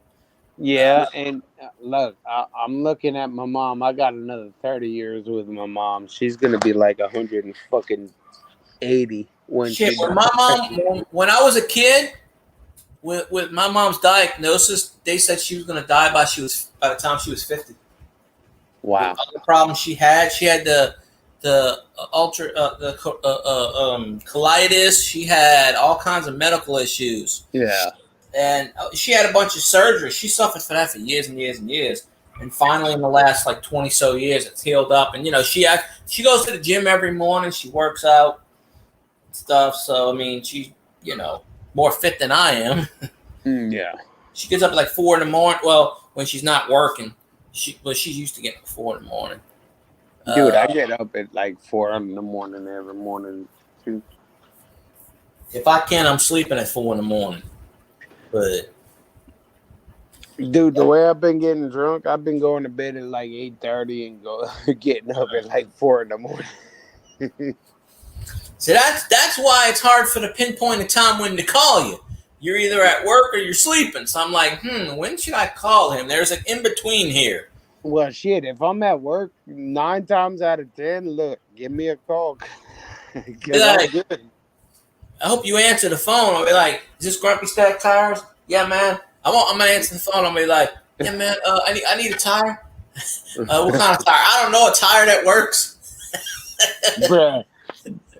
Yeah, and look, I'm looking at my mom. I got another 30 years with my mom. She's going to be like 180 when
shit, when my mom, when I was a kid, with my mom's diagnosis, they said she was going to die by the time she was 50.
Wow.
The problem she had the colitis. She had all kinds of medical issues.
Yeah.
And she had a bunch of surgery. She suffered for that for years and years and years. And finally, in the last 20 so years, it's healed up. And she goes to the gym every morning. She works out and stuff. So I mean, she's more fit than I am.
Yeah.
She gets up at 4 in the morning. Well, when she's not working. She's used to getting up at 4 in the morning.
Dude, I get up at 4 in the morning every morning too.
If I can, I'm sleeping at 4 in the morning. But
dude, the way I've been getting drunk, I've been going to bed at 8:30 and getting up at 4 in the morning.
See, that's why it's hard for the pinpoint of time when to call you. You're either at work or you're sleeping. So I'm like, when should I call him? There's an in-between here.
Well, shit, if I'm at work, 9 times out of 10, look, give me a call.
I hope you answer the phone. I'll be like, is this Grumpy Stack Tires? Yeah, man. I'm gonna answer the phone. I'm gonna be like, yeah, man, I need a tire. What kind of tire? I don't know, a tire that works.
Bruh,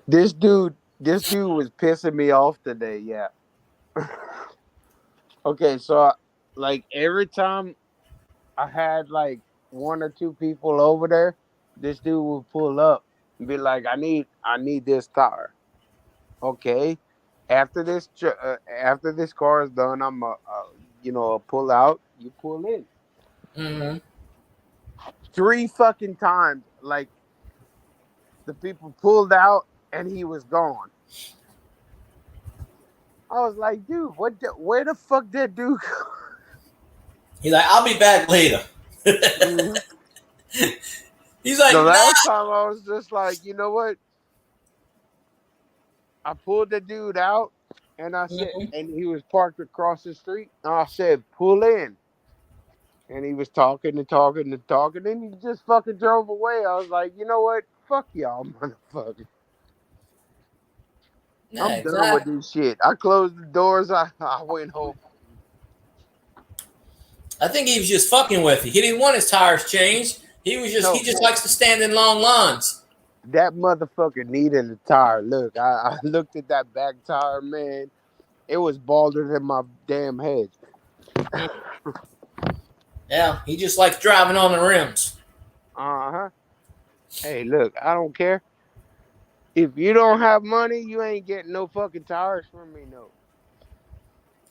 this dude was pissing me off today. Yeah. Okay, so like every time I had like one or two people over there, this dude would pull up and be like, I need this tire." Okay. After this car is done, pull out. You pull in
Mm-hmm.
3 fucking times. Like the people pulled out and he was gone. I was like, dude, where the fuck that dude go?
He's like, I'll be back later.
Mhm.
He's like,
The
nah.
last time I was just like, you know what? I pulled the dude out and I said,
Mhm.
and he was parked across the street. And I said, pull in. And he was talking and talking and talking. And he just fucking drove away. I was like, you know what? Fuck y'all, motherfucker.
Yeah,
I'm done with
exactly.
this shit. I closed the doors. I went home.
I think he was just fucking with you. He didn't want his tires changed. He
No,
just likes to stand in long lines.
that motherfucker needed a tire. Look, I looked at that back tire, man. It was balder than my damn head.
Mm. Yeah, he just likes driving on the rims.
Uh-huh. Hey, look, I don't care. If you don't have money, you ain't getting no fucking tires from me, no.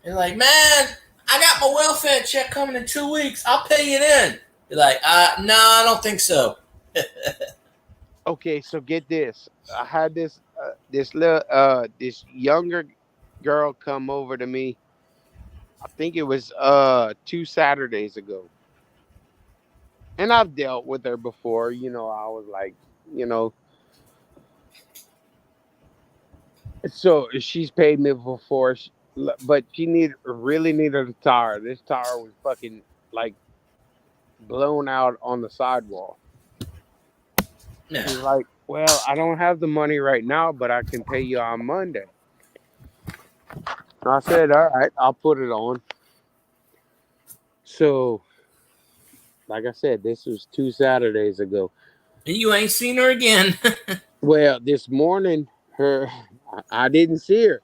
He's like, man, I got my welfare check coming in 2 weeks. I'll pay it in. You're like, no, I don't think so.
Okay, so get this. I had this younger girl come over to me. I think it was 2 Saturdays ago. And I've dealt with her before, I was like, you know, so she's paid me before, but she really needed a tire. This tire was fucking like blown out on the sidewall.
Yeah.
She's like, "Well, I don't have the money right now, but I can pay you on Monday." I said, "All right, I'll put it on." So, like I said, this was 2 Saturdays ago.
You ain't seen her again.
Well, this morning, I didn't see her.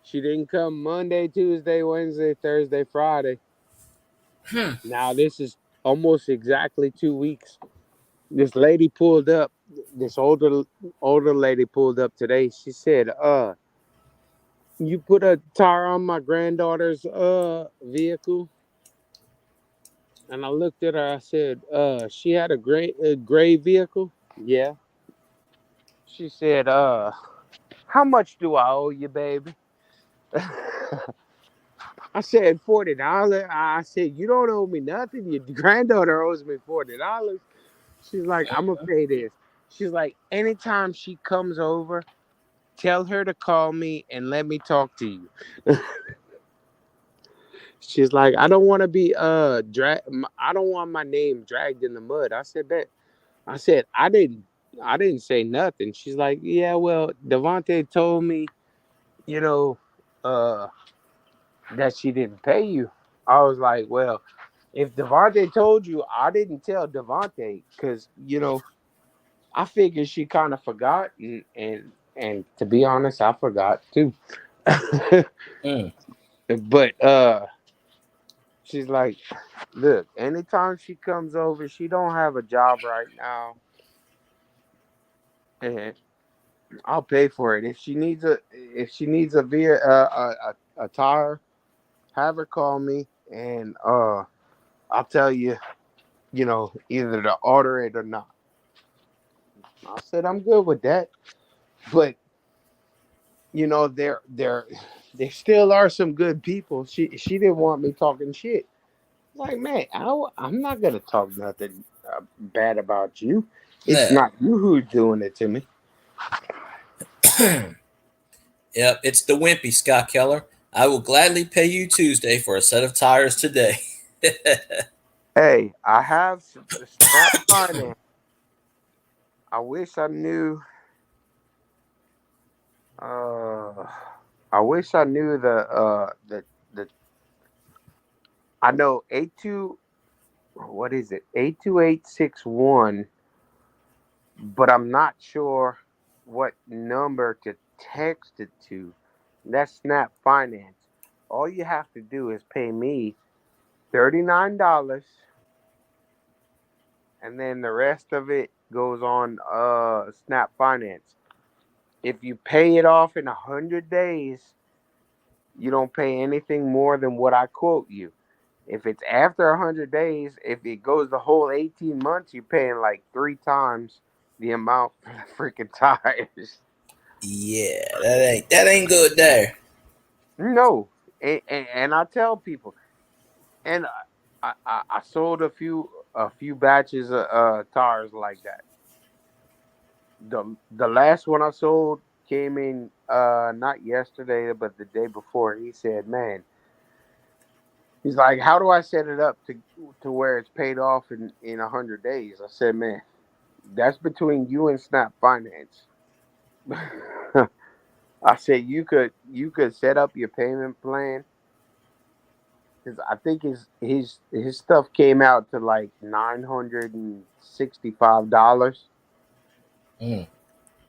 She didn't come Monday, Tuesday, Wednesday, Thursday, Friday.
Hmm.
Now this is almost exactly 2 weeks. This lady pulled up. This older lady pulled up today. She said, you put a tire on my granddaughter's vehicle." And I looked at her. I said, she had a gray vehicle. Yeah. She said, how much do I owe you, baby? I said $40. I said, you don't owe me nothing. Your granddaughter owes me $40. She's like, I'm gonna pay this. She's like, anytime she comes over, tell her to call me and let me talk to you. She's like, I don't want to be I don't want my name dragged in the mud. I said that. I said I didn't say nothing. She's like, yeah, well, Devontae told me, you know, uh, that she didn't pay you. I was like, well, if Devontae told you, I didn't tell Devontae because I figured she kind of forgot, and to be honest, I forgot too.
Mm.
But she's like, look, anytime she comes over, she don't have a job right now, and I'll pay for it. If she needs a tire, have her call me, and I'll tell you, either to order it or not. I said I'm good with that, but there still are some good people. She didn't want me talking shit. Like, man, I'm not gonna talk nothing bad about you. It's
Yeah.
not you who's doing it to me.
Yep, it's the wimpy, Scott Keller. I will gladly pay you Tuesday for a set of tires today.
Hey, I have Snap Finance. I wish I knew. Uh, I wish I knew the I know 82. What is it? 82861. But I'm not sure what number to text it to. That's Snap Finance. All you have to do is pay me $39, and then the rest of it goes on Snap Finance. If you pay it off in 100 days, you don't pay anything more than what I quote you. If it's after 100 days, if it goes the whole 18 months, you're paying like 3 times the amount for the freaking tires.
Yeah, that ain't good there.
No, and I tell people, and I sold a few batches of tires like that. The last one I sold came in not yesterday but the day before. He said, "Man," he's like, "How do I set it up to where it's paid off in 100 days?" I said, "Man, that's between you and Snap Finance." I said, "You could set up your payment plan." Because I think his stuff came out to like $965.
Mm.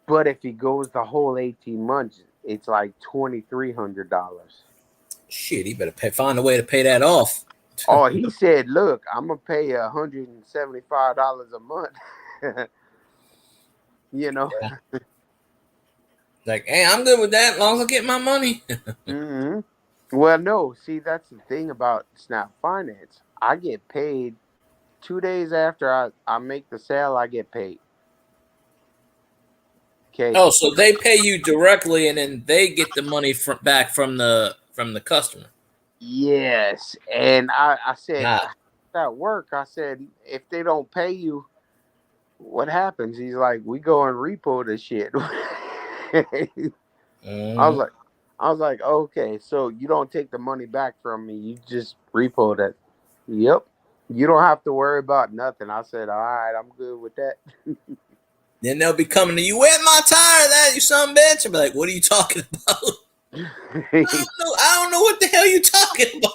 But if he goes the whole 18 months, it's like $2,300.
Shit, he better find a way to pay that off.
Oh, he said, "Look, I'm gonna pay $175 a month." you know.
Yeah. Like, hey, I'm good with that as long as I get my money.
hmm Well, no. See, that's the thing about Snap Finance. I get paid 2 days after I make the sale. I get paid. Okay.
Oh, so they pay you directly, and then they get the money back from the customer.
Yes, and I said,
Ah.
"How does that work?" I said, "If they don't pay you, what happens?" He's like, "We go and repo the shit." I was
Mm.
like, "Okay, so you don't take the money back from me, you just repo that." Yep, you don't have to worry about nothing. I said, "All right, I'm good with that."
Then they'll be coming to you. Where's my tire? That you son of a bitch. I'll be like, what are you talking about? I don't know what the hell you talking about.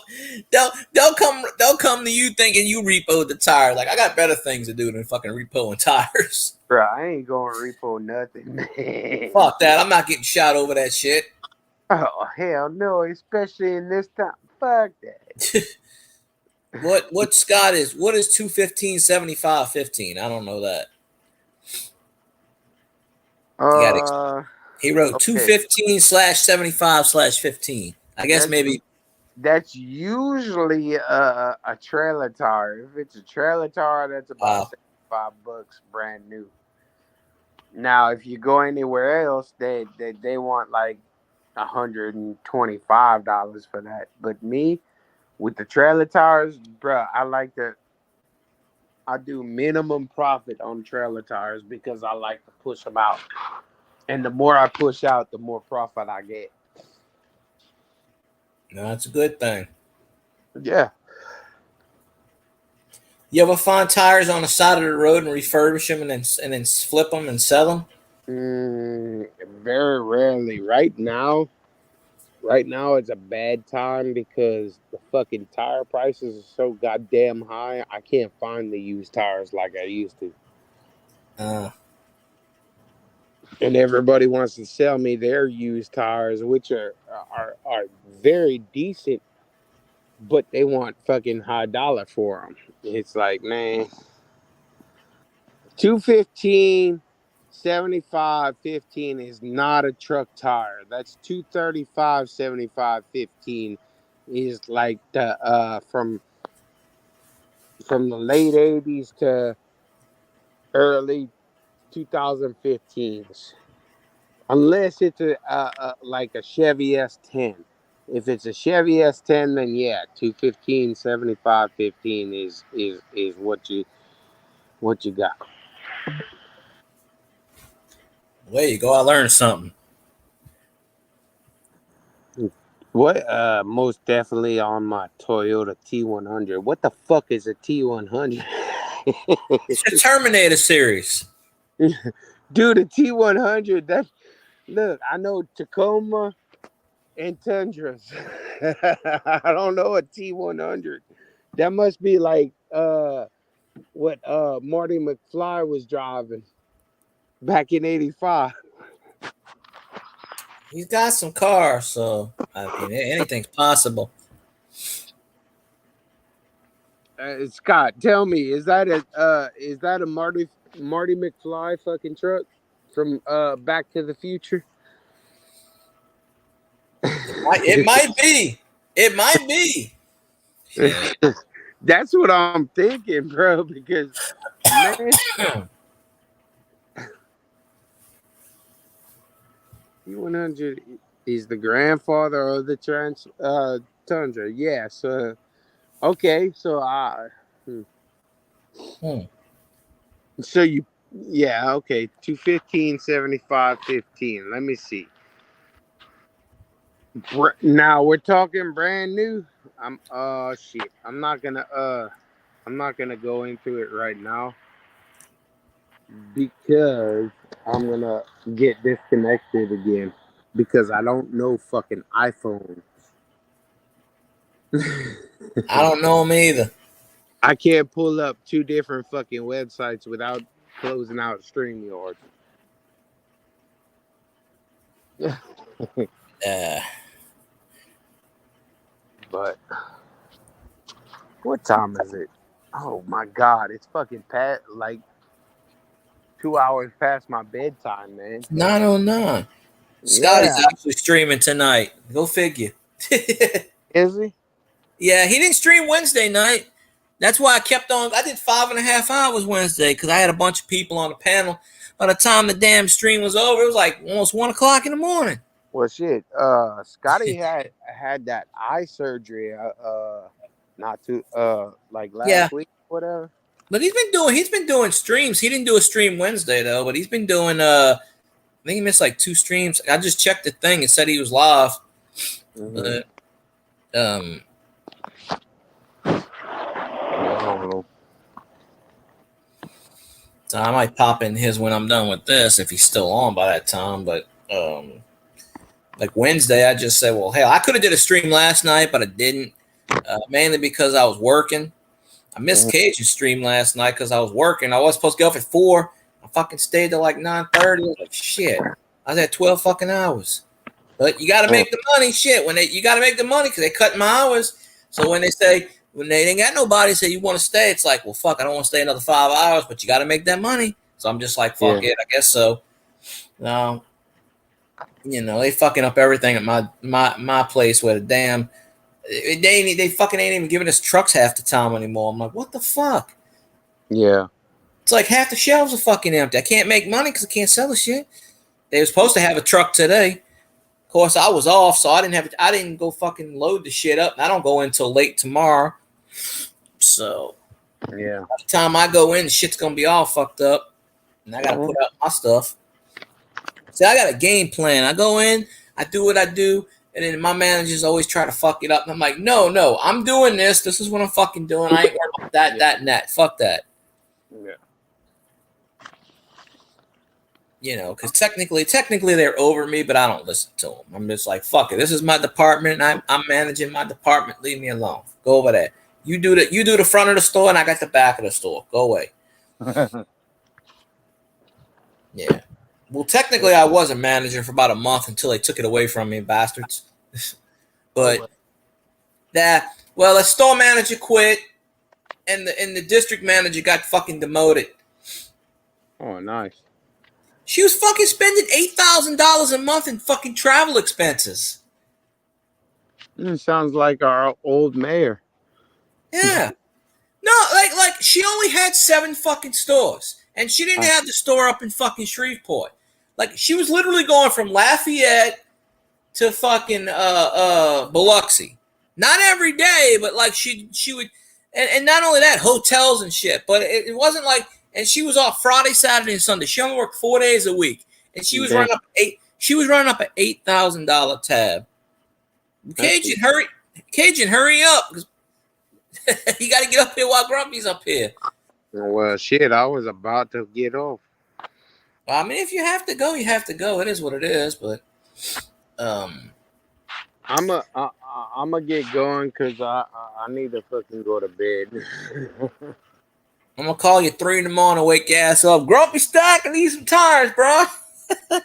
They'll come to you thinking you repoed the tire. Like, I got better things to do than fucking repoing tires.
Bro, I ain't going to repo nothing, man.
Fuck that. I'm not getting shot over that shit.
Oh hell no, especially in this time. Fuck that.
What Scott is? What is 215-75-15? I don't know that. He wrote
Okay.
215/75/15. I guess
That's
maybe.
that's usually a trailer tire. If it's a trailer tire, that's about $75 brand new. Now, if you go anywhere else, they want like $125 for that. But me, with the trailer tires, bro, I do minimum profit on trailer tires because I like to push them out. And the more I push out, the more profit I get.
No, that's a good thing.
Yeah.
You ever find tires on the side of the road and refurbish them and then flip them and sell them?
Very rarely. Right now it's a bad time because the fucking tire prices are so goddamn high. I can't find the used tires like I used to. And everybody wants to sell me their used tires, which are very decent, but they want fucking high dollar for them. It's like, man, 215 75/15 is not a truck tire. That's 235 75/15 is like the from the late 80s to early 2015s. Unless it's like a Chevy S10. If it's a Chevy S10, then yeah, 215 75/15 is what you got.
There you go. I learned something.
What? Most definitely on my Toyota T100. What the fuck is a T100?
It's the Terminator series.
Dude, a T100. Look. I know Tacoma and Tundras. I don't know a T100. That must be like what Marty McFly was driving back in '85.
He's got some cars, so I mean anything's possible.
Scott, tell me, is that a Marty McFly fucking truck from Back to the Future?
It might be. It might be. Yeah.
That's what I'm thinking, bro. Because man, E100 is the grandfather of the Tundra. Yeah. So okay. So
Hmm.
so you yeah okay 215 75 15. Let me see. Now we're talking brand new. I'm shit. I'm not gonna go into it right now because I'm gonna get disconnected again because I don't know fucking iPhone.
I don't know him either.
I can't pull up two different fucking websites without closing out StreamYard.
Uh,
But what time is it? Oh my god, it's fucking like 2 hours past my bedtime, man.
909. Scotty's
Yeah,
actually streaming tonight. Go figure.
is he?
Yeah, he didn't stream Wednesday night. That's why I kept on. I did 5.5 hours Wednesday because I had a bunch of people on the panel. By the time the damn stream was over, it was like almost 1 o'clock in the morning.
Well, shit. Scotty had that eye surgery. Not too like
Yeah,
last week, whatever.
but he's been doing streams. He didn't do a stream Wednesday though, but he's been doing I think he missed like 2 streams. I just checked the thing and said he was live.
Mm-hmm.
But
I don't know.
so I might pop in his when I'm done with this if he's still on by that time. But like Wednesday, I just said, well, hell, I could have did a stream last night, but I didn't. Mainly because I was working. I missed Cage's stream last night because I was working. I was supposed to get off at 4. I fucking stayed till like 9:30. I was like, shit. I was at 12 fucking hours. But you got to make the money. Shit, you got to make the money because they cut my hours. So when they ain't got nobody say you want to stay, it's like, well, fuck, I don't want to stay another 5 hours, but you got to make that money. So I'm just like, fuck it, I guess so. No, they fucking up everything at my place where the damn they fucking ain't even giving us trucks half the time anymore. I'm like, what the fuck?
Yeah.
It's like half the shelves are fucking empty. I can't make money because I can't sell the shit. They were supposed to have a truck today. Of course, I was off, so I didn't go fucking load the shit up. I don't go in until late tomorrow. So
yeah,
by the time I go in, the shit's gonna be all fucked up, and I gotta put out my stuff. See, I got a game plan. I go in, I do what I do, and then my managers always try to fuck it up. And I'm like, no, I'm doing this. This is what I'm fucking doing. I ain't worried about that, and that. Fuck that.
Yeah.
Because technically they're over me, but I don't listen to them. I'm just like, fuck it. This is my department. I'm managing my department. Leave me alone. Go over there. You do the front of the store, and I got the back of the store. Go away. Yeah. Well, technically, I was a manager for about a month until they took it away from me, bastards. But the store manager quit, and the district manager got fucking demoted.
Oh, nice.
She was fucking spending $8,000 a month in fucking travel expenses.
Sounds like our old mayor.
Yeah. No, like she only had 7 fucking stores, and she didn't have the store up in fucking Shreveport. Like she was literally going from Lafayette to fucking Biloxi. Not every day, but like she would, and not only that, hotels and shit. But it wasn't like. And she was off Friday, Saturday, and Sunday. She only worked 4 days a week, and she was running up an $8,000 tab. Cajun, hurry up! You got to get up here while Grumpy's up here.
Well, shit, I was about to get off.
Well, I mean, if you have to go, you have to go. It is what it is. But,
I'm gonna get going because I need to fucking go to bed.
I'm gonna call you 3 in the morning, wake your ass up. Grumpy Stack, I need some tires, bro.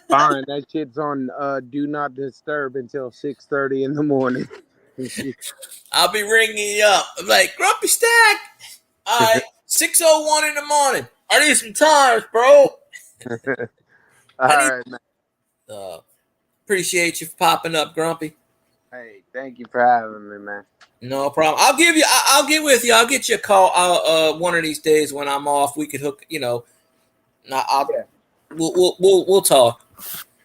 Fine, that shit's on do not disturb until 6:30 in the morning.
I'll be ringing you up. I'm like, Grumpy Stack. All right, 6:01 in the morning. I need some tires, bro.
All
I need.
right, man.
Appreciate you for popping up, Grumpy.
Hey, thank you for having me, man.
No problem. I'll give you. I'll get with you. I'll get you a call. One of these days when I'm off, we could hook.
Yeah.
We'll talk.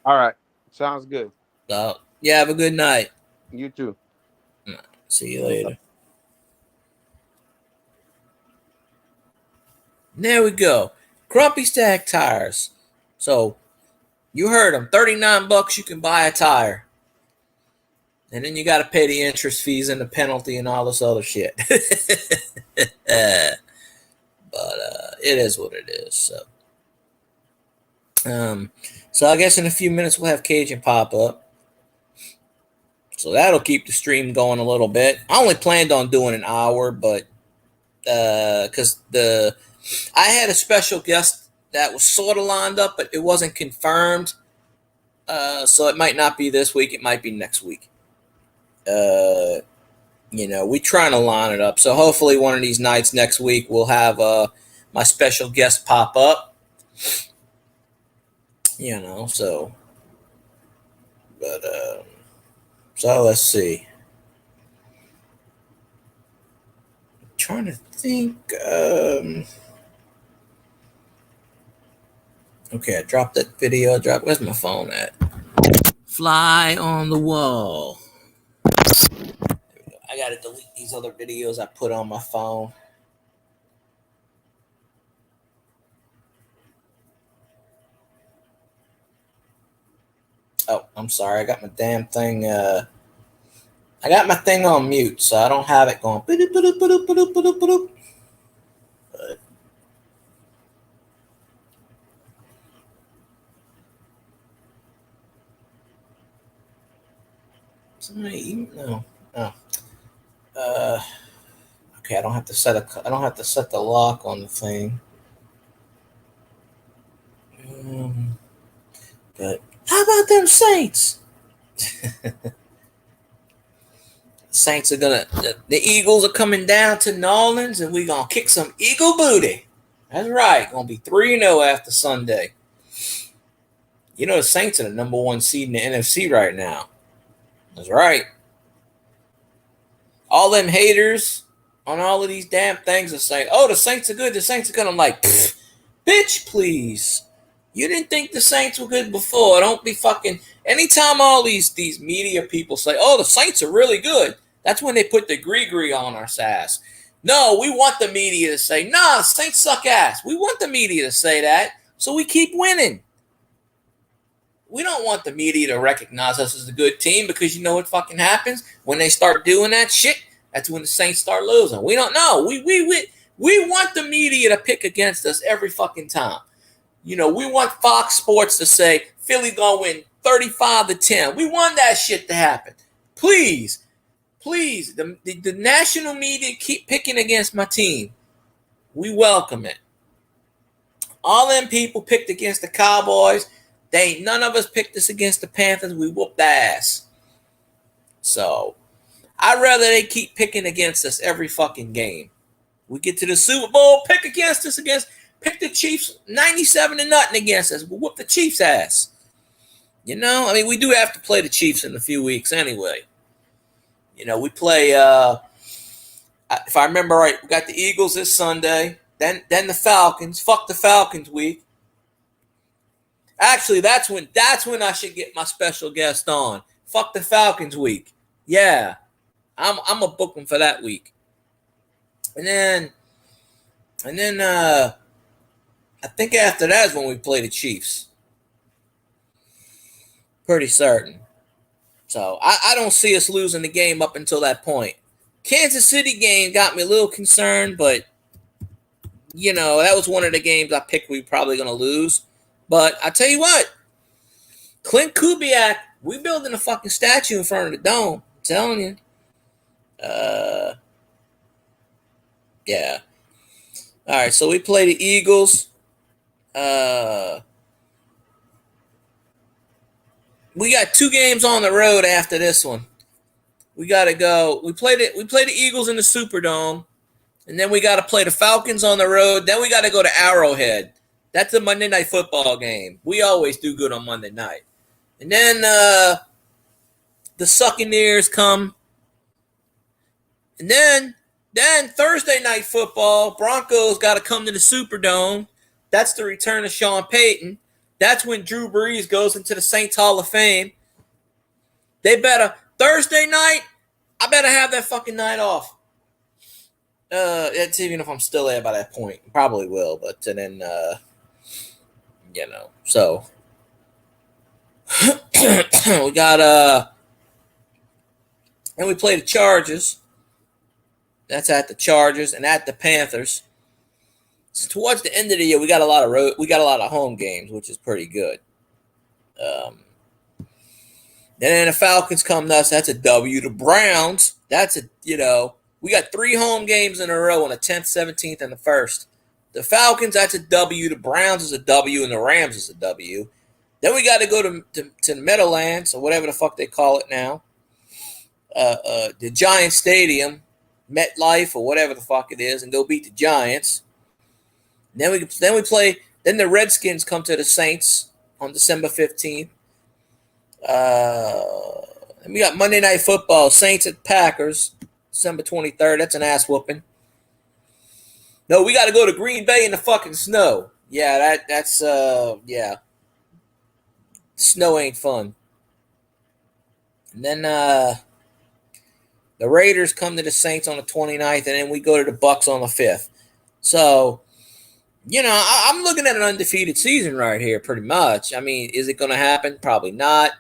All right, sounds good.
Yeah. Have a good night.
You too.
See you later. There we go. Grumpy Stack tires. So you heard them. $39 you can buy a tire. And then you got to pay the interest fees and the penalty and all this other shit. But it is what it is. So I guess in a few minutes we'll have Cajun pop up. So that'll keep the stream going a little bit. I only planned on doing an hour, but because I had a special guest that was sort of lined up, but it wasn't confirmed. So it might not be this week. It might be next week. We're trying to line it up. So hopefully one of these nights next week we'll have my special guest pop up. So let's see. I'm trying to think. Okay, I dropped that video. Where's my phone at? Fly on the wall. I gotta delete these other videos I put on my phone. Oh, I'm sorry. I got my damn thing. I got my thing on mute, so I don't have it going. But no. Okay, I don't have to set the lock on the thing. But how about them Saints? Saints are the Eagles are coming down to New Orleans, and we're gonna kick some Eagle booty. That's right. Gonna be 3-0 after Sunday. The Saints are the number 1 seed in the NFC right now. That's right. All them haters on all of these damn things are saying, "Oh, the Saints are good. The Saints are good." I'm like, bitch, please. You didn't think the Saints were good before. Don't be fucking. Anytime all these media people say, "Oh, the Saints are really good," that's when they put the gree on our ass. No, we want the media to say, "Nah, the Saints suck ass." We want the media to say that, so we keep winning. We don't want the media to recognize us as a good team, because you know what fucking happens when they start doing that shit? That's when the Saints start losing. We don't know. We want the media to pick against us every fucking time. We want Fox Sports to say Philly gonna win 35-10. We want that shit to happen. Please, the national media keep picking against my team. We welcome it. All them people picked against the Cowboys. None of us picked us against the Panthers. We whooped ass. So I'd rather they keep picking against us every fucking game. We get to the Super Bowl, pick the Chiefs 97-0 against us. We'll whoop the Chiefs' ass. We do have to play the Chiefs in a few weeks anyway. We play, if I remember right, we got the Eagles this Sunday, then the Falcons. Fuck the Falcons week. Actually, that's when I should get my special guest on. Fuck the Falcons week. Yeah. I'm gonna book them for that week. And then I think after that is when we play the Chiefs. Pretty certain. So I don't see us losing the game up until that point. Kansas City game got me a little concerned, but that was one of the games I picked we were probably gonna lose. But I tell you what, Clint Kubiak, we building a fucking statue in front of the dome. telling you. Yeah. All right, so we play the Eagles. We got 2 games on the road after this one. We got to go. We play the Eagles in the Superdome, and then we got to play the Falcons on the road. Then we got to go to Arrowhead. That's a Monday Night Football game. We always do good on Monday night. And then the Succaneers come. And then Thursday Night Football, Broncos got to come to the Superdome. That's the return of Sean Payton. That's when Drew Brees goes into the Saints Hall of Fame. They better, Thursday night, I better have that fucking night off. It's even if I'm still there by that point. Probably will, but then, so. We got, and we play the Chargers. That's at the Chargers and at the Panthers. So towards the end of the year, we got a lot of home games, which is pretty good. Then the Falcons come to us. That's a W. The Browns, we got 3 home games in a row on the 10th, 17th, and the 1st. The Falcons, that's a W. The Browns is a W, and the Rams is a W. Then we got to go to the Meadowlands, or whatever the fuck they call it now. The Giants Stadium, MetLife, or whatever the fuck it is, and go beat the Giants. Then the Redskins come to the Saints on December 15th. And we got Monday Night Football, Saints at Packers, December 23rd. That's an ass whooping. No, we got to go to Green Bay in the fucking snow. Yeah, that's snow ain't fun. And then the Raiders come to the Saints on the 29th, and then we go to the Bucs on the 5th. So, I'm looking at an undefeated season right here, pretty much. I mean, is it going to happen? Probably not.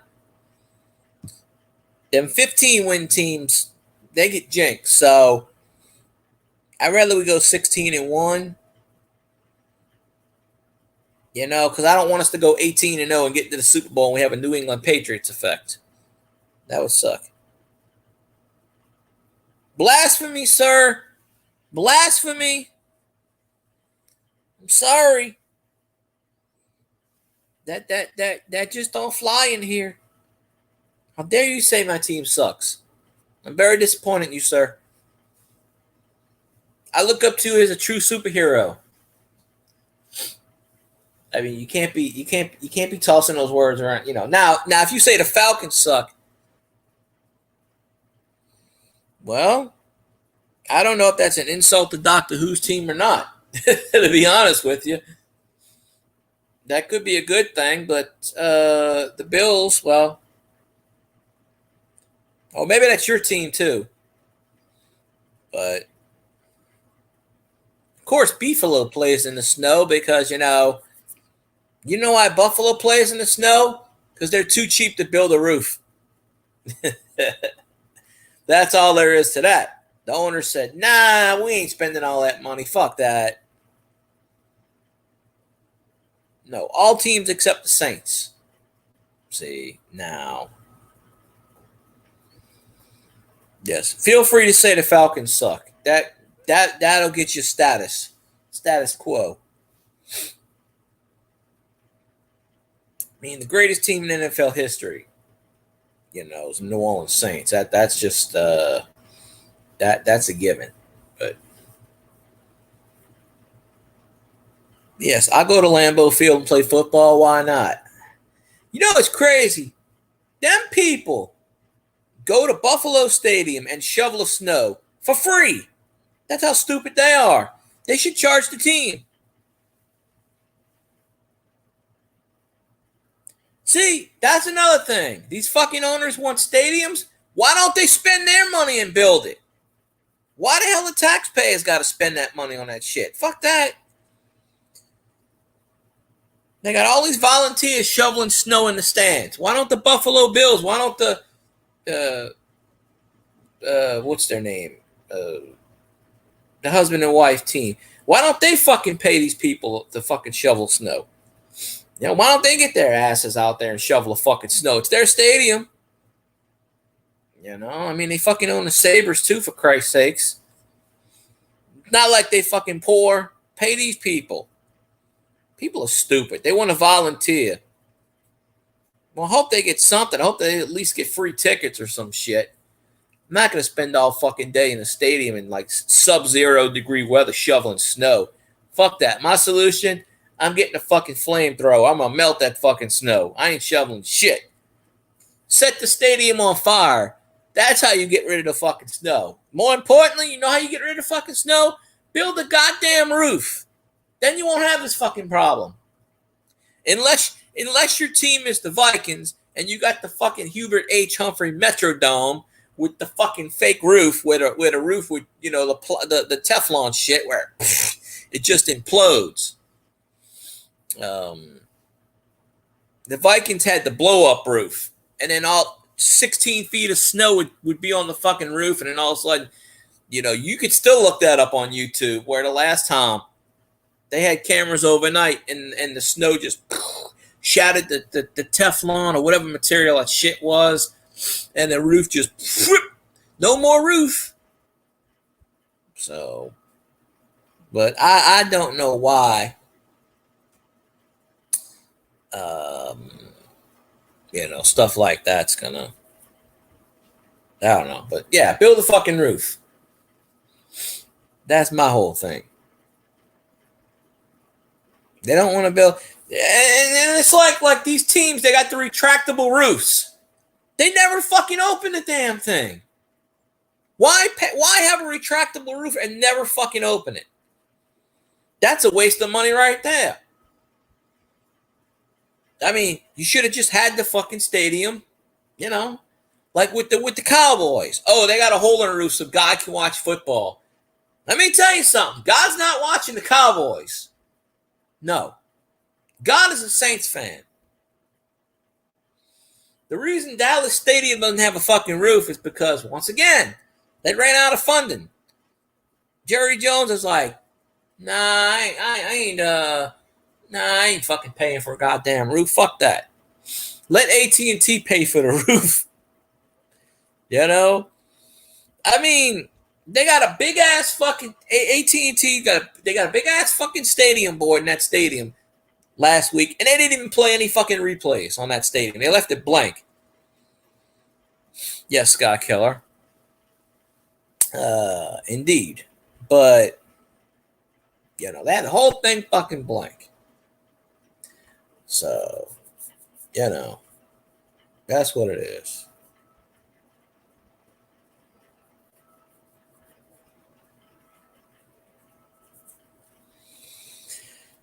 Them 15-win teams, they get jinxed. So, I'd rather we go 16-1. Because I don't want us to go 18-0 and get to the Super Bowl and we have a New England Patriots effect. That would suck. Blasphemy, sir. Blasphemy. I'm sorry. That just don't fly in here. How dare you say my team sucks? I'm very disappointed in you, sir. I look up to you as a true superhero. I mean, you can't be tossing those words around. Now if you say the Falcons suck, well, I don't know if that's an insult to Doctor Who's team or not. To be honest with you, that could be a good thing. But the Bills, well, maybe that's your team too. But of course, Buffalo plays in the snow because you know why Buffalo plays in the snow? Because they're too cheap to build a roof. That's all there is to that. The owner said, nah, we ain't spending all that money. Fuck that. No, all teams except the Saints. See, now. Yes, feel free to say the Falcons suck. That'll get you status quo. I mean, the greatest team in NFL history, is New Orleans Saints. That's just that's a given. But yes, I go to Lambeau Field and play football. Why not? It's crazy. Them people go to Buffalo Stadium and shovel snow for free. That's how stupid they are. They should charge the team. See, that's another thing. These fucking owners want stadiums. Why don't they spend their money and build it? Why the hell the taxpayers got to spend that money on that shit? Fuck that. They got all these volunteers shoveling snow in the stands. Why don't the Buffalo Bills? Why don't the what's their name? The husband and wife team. Why don't they fucking pay these people to fucking shovel snow? Why don't they get their asses out there and shovel a fucking snow? It's their stadium. You know, I mean, they fucking own the Sabres too, for Christ's sakes. Not like they fucking poor. Pay these people. People are stupid. They want to volunteer. Well, I hope they get something. I hope they at least get free tickets or some shit. I'm not going to spend all fucking day in the stadium in like sub-0 degree weather shoveling snow. Fuck that. My solution, I'm getting a fucking flamethrower. I'm going to melt that fucking snow. I ain't shoveling shit. Set the stadium on fire. That's how you get rid of the fucking snow. More importantly, you know how you get rid of fucking snow? Build a goddamn roof. Then you won't have this fucking problem. Unless your team is the Vikings and you got the fucking Hubert H. Humphrey Metrodome with the fucking fake roof, with a roof with, you know, the Teflon shit where it just implodes. The Vikings had the blow up roof, and then all 16 feet of snow would be on the fucking roof, and then all of a sudden, you know, you could still look that up on YouTube, where the last time they had cameras overnight and the snow just shattered the Teflon or whatever material that shit was, and the roof just no more roof. So, but I don't know why. You know, stuff like that's gonna, I don't know, but yeah, build a fucking roof. That's my whole thing. They don't want to build, and it's like these teams, they got the retractable roofs. They never fucking open the damn thing. Why have a retractable roof and never fucking open it? That's a waste of money right there. I mean, you should have just had the fucking stadium, you know, like with the Cowboys. Oh, they got a hole in the roof so God can watch football. Let me tell you something. God's not watching the Cowboys. No. God is a Saints fan. The reason Dallas Stadium doesn't have a fucking roof is because, once again, they ran out of funding. Jerry Jones is like, nah, I ain't fucking paying for a goddamn roof. Fuck that. Let AT&T pay for the roof. You know? I mean, they got a big ass fucking AT&T they got a big ass fucking stadium board in that stadium last week, and they didn't even play any fucking replays on that stadium. They left it blank. Yes, Scott Keller. Indeed. But, you know, that whole thing fucking blank. So, you know, that's what it is.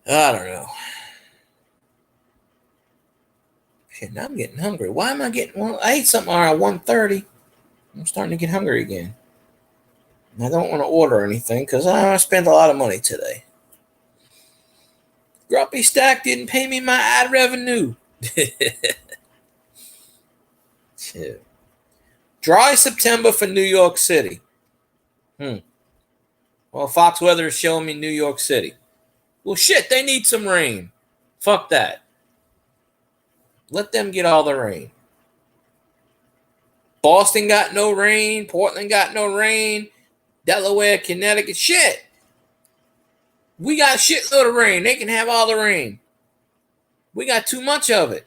I don't know. Shit, now I'm getting hungry. Why am I getting? Well, I ate something around 1:30. I'm starting to get hungry again. And I don't want to order anything because I spent a lot of money today. Grumpy Stack didn't pay me my ad revenue. Shit. Dry September for New York City. Well, Fox Weather is showing me New York City. Well, shit, they need some rain. Fuck that. Let them get all the rain. Boston got no rain. Portland got no rain. Delaware, Connecticut, shit. We got a shitload of rain. They can have all the rain. We got too much of it.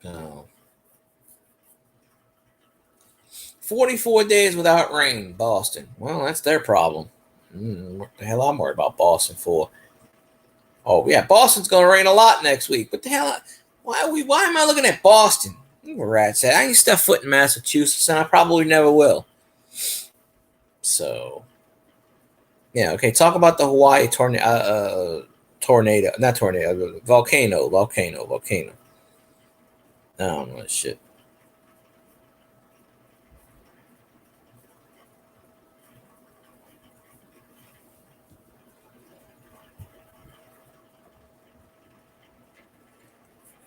No. 44 days without rain, Boston. Well, that's their problem. What the hell I'm worried about Boston for? Oh, yeah, Boston's going to rain a lot next week. What the hell? Why am I looking at Boston? Rat said, I ain't step foot in Massachusetts, and I probably never will. So, yeah, okay, talk about the Hawaii tornado. Not tornado, volcano. I don't know that shit.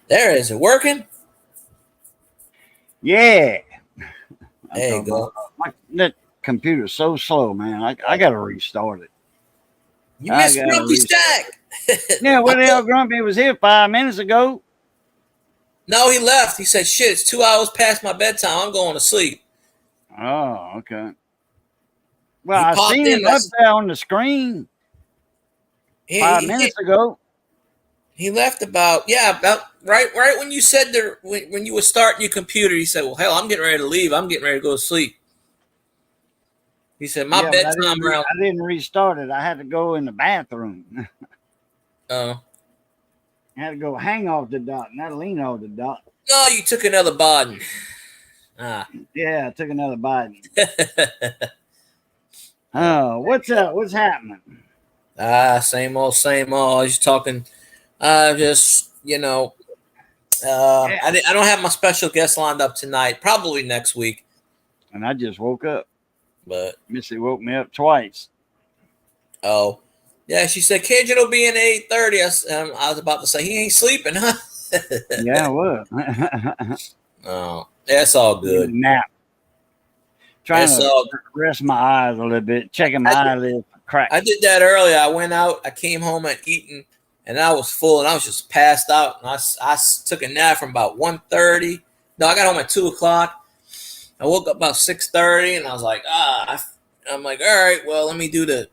There, is it working?
Yeah.
There you go.
That computer's so slow, man. I got to restart it.
You missed Grumpy Stack.
Yeah, what the hell, Grumpy was here 5 minutes ago.
No, he left. He said, "Shit, it's 2 hours past my bedtime. I'm going to sleep."
Oh, okay. Well,
He
I
popped
seen
in.
him up there on the screen
He,
5 minutes ago.
he left about right when you said when you were starting your computer. He said, "Well, hell, I'm getting ready to leave. I'm getting ready to go to sleep." He said, "My
Yeah, but
bedtime around."
I didn't restart it. I had to go in the bathroom.
Oh,
I had to go hang off the dot, not lean off the dot.
no, you took another Baden. Ah.
Yeah, I took another bite. Oh, what's up? What's happening?
Same old, same old. I was just talking. Just
Yeah.
I don't have my special guest lined up tonight. Probably next week.
And I just woke up.
But
Missy woke me up twice.
oh, yeah. She said, "Kid, it'll be in 8:30." I was about to say he ain't sleeping, huh?
Yeah, I was.
Oh, that's all good.
Nap. Trying
That's
to
all.
rest my eyes a little bit, checking my eyelids for cracks.
I did that earlier. I went out. I came home and eaten, and I was full, and I was just passed out. And I took a nap from about 1:30. No, I got home at 2:00. I woke up about 6:30, and I was like, I'm like, all right, well, let me do Then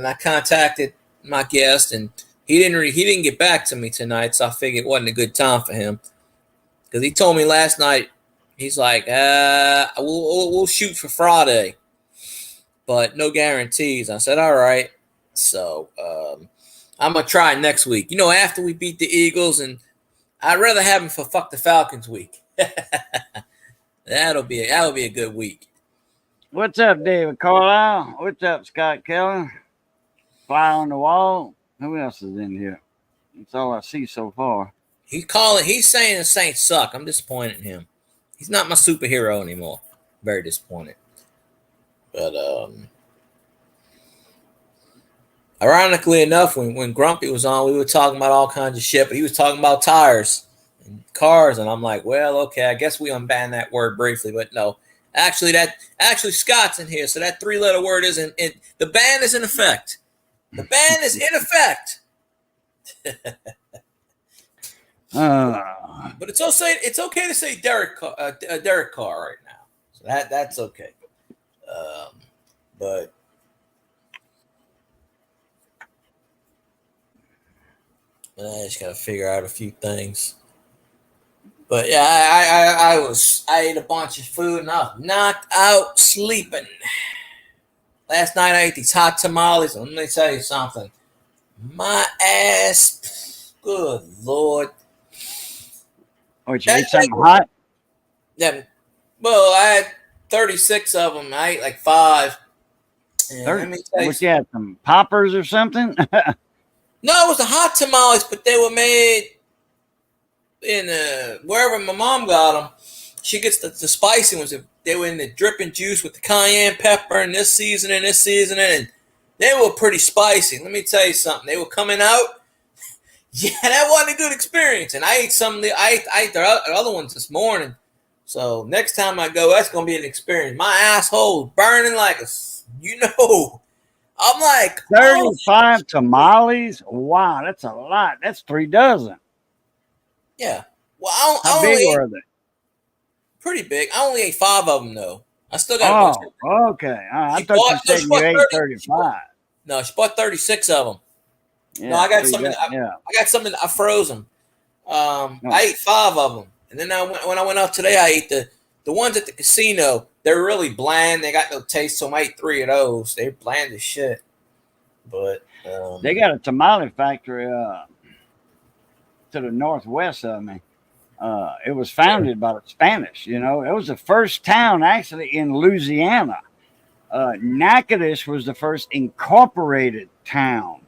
I contacted my guest, and he didn't get back to me tonight, so I figured it wasn't a good time for him because he told me last night. He's like, we'll shoot for Friday, but no guarantees. I said, all right. So I'm gonna try next week. After we beat the Eagles, and I'd rather have him for Fuck the Falcons week. That'll be a good week.
What's up, David Carlisle? What's up, Scott Keller? Fly on the wall. Who else is in here? That's all I see so far.
He's saying the Saints suck. I'm disappointed in him. He's not my superhero anymore. Very disappointed. But ironically enough, when Grumpy was on, we were talking about all kinds of shit, but he was talking about tires and cars, and I'm like, well, okay, I guess we unbanned that word briefly, but no. Actually, Scott's in here, so that 3-letter word isn't. The ban is in effect. The ban is in effect. But it's okay to say Derek Carr right now. So that's okay. But I just gotta figure out a few things. But yeah, I ate a bunch of food and I was knocked out sleeping. Last night I ate these hot tamales, and let me tell you something. My ass, good Lord.
Oh, you ate something hot?
Yeah, well, I had 36 of them. I ate like 5.
What, you had some poppers or something?
No, it was the hot tamales, but they were made in wherever my mom got them. She gets the spicy ones. They were in the dripping juice with the cayenne pepper and this seasoning, and they were pretty spicy. Let me tell you something. They were coming out. Yeah, that wasn't a good experience. And I ate some. I ate the other ones this morning. So next time I go, that's gonna be an experience. My asshole is burning like I'm like
35 tamales. Wow, that's a lot. That's 3 dozen.
Yeah. Well,
How big were they?
Pretty big. I only ate 5 of them though. I still got a bunch.
Okay. I thought you said you ate 35.
No, she bought 36 of them.
Yeah,
no, I got something.
Yeah.
I got something. I froze them. I ate 5 of them, and then when I went out today, I ate the ones at the casino. They're really bland. They got no taste, so I ate 3 of those. They're bland as shit. But
they got a tamale factory to the northwest of me. It was founded by the Spanish. It was the first town actually in Louisiana. Natchitoches was the first incorporated town.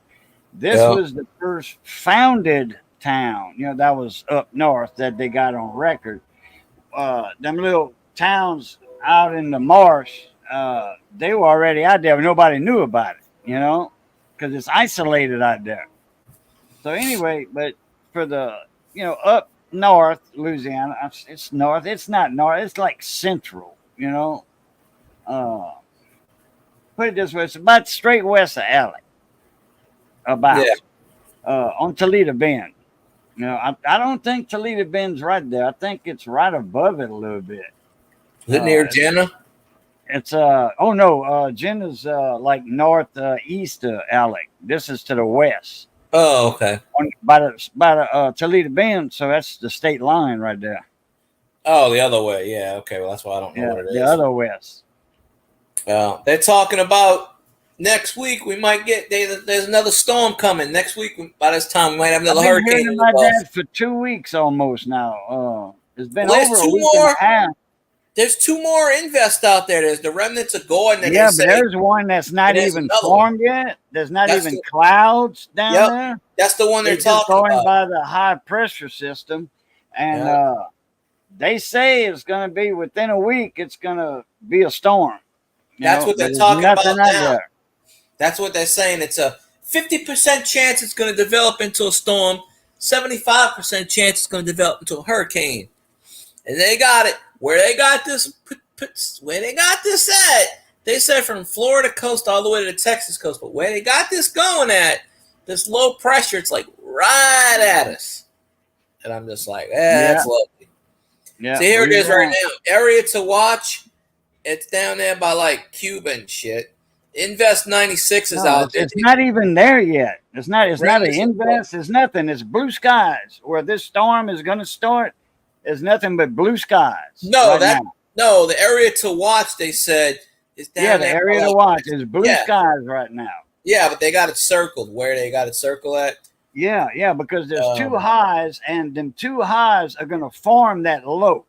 This was the first founded town, that was up north that they got on record. Them little towns out in the marsh, they were already out there, but nobody knew about it, because it's isolated out there. So anyway, but for the, up north, Louisiana, it's north. It's not north. It's like central, Put it this way, it's about straight west of LA. On Toledo Bend. I don't think Toledo Bend's right there. I think it's right above it a little bit.
Is it near Jenna?
It's Jenna's like northeast of Alec. This is to the west.
Oh, okay.
By the Toledo Bend, so that's the state line right there.
Oh, the other way. Yeah. Okay. Well, that's why I don't know what it is.
The other west.
They're talking about next week. We might get there's another storm coming next week. By this time, we might have another hurricane.
I've been hearing about that for 2 weeks almost now. It's been over a week and a half.
There's 2 more invest out there. There's the remnants of Gordon.
Yeah, but there's one that's not even formed yet. There's not even clouds down there.
That's the one they're talking
going
about.
By the high pressure system, and they say it's going to be within a week. It's going to be a storm.
That's what they're talking about now. That's what they're saying. It's a 50% chance it's going to develop into a storm, 75% chance it's going to develop into a hurricane, and they got it. Where they got this at, they said from Florida coast all the way to the Texas coast. But where they got this going at, this low pressure, it's like right at us. And I'm just like, that's lovely. Yeah, so here it is right now. Area to watch. It's down there by like Cuba and shit. Invest 96 is out there.
It's not even there yet. It's not an invest. It's nothing. It's blue skies. Where this storm is going to start. There's nothing but blue skies.
No, the area to watch, they said, is down there.
The area to watch is blue skies right now.
Yeah, but they got it circled. Where they got it circled at?
Yeah, because there's 2 highs, and them 2 highs are going to form that low.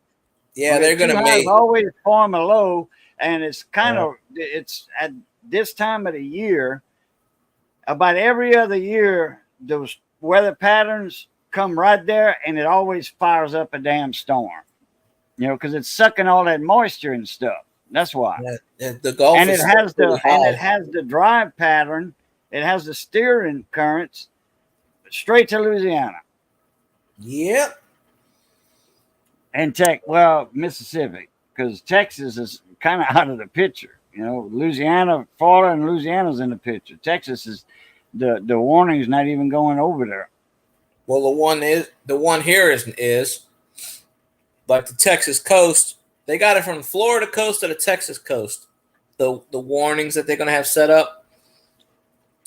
Yeah, they're going to
always form a low, and it's kind of it's at this time of the year. About every other year, those weather patterns come right there, and it always fires up a damn storm, because it's sucking all that moisture and stuff. That's why.
The Gulf
and it has the drive pattern. It has the steering currents straight to Louisiana.
Yep.
And Mississippi, because Texas is kind of out of the picture. Louisiana, Florida, and Louisiana's in the picture. Texas is the warning's not even going over there.
Well, the one here is like the Texas coast. They got it from the Florida coast to the Texas coast. The warnings that they're going to have set up.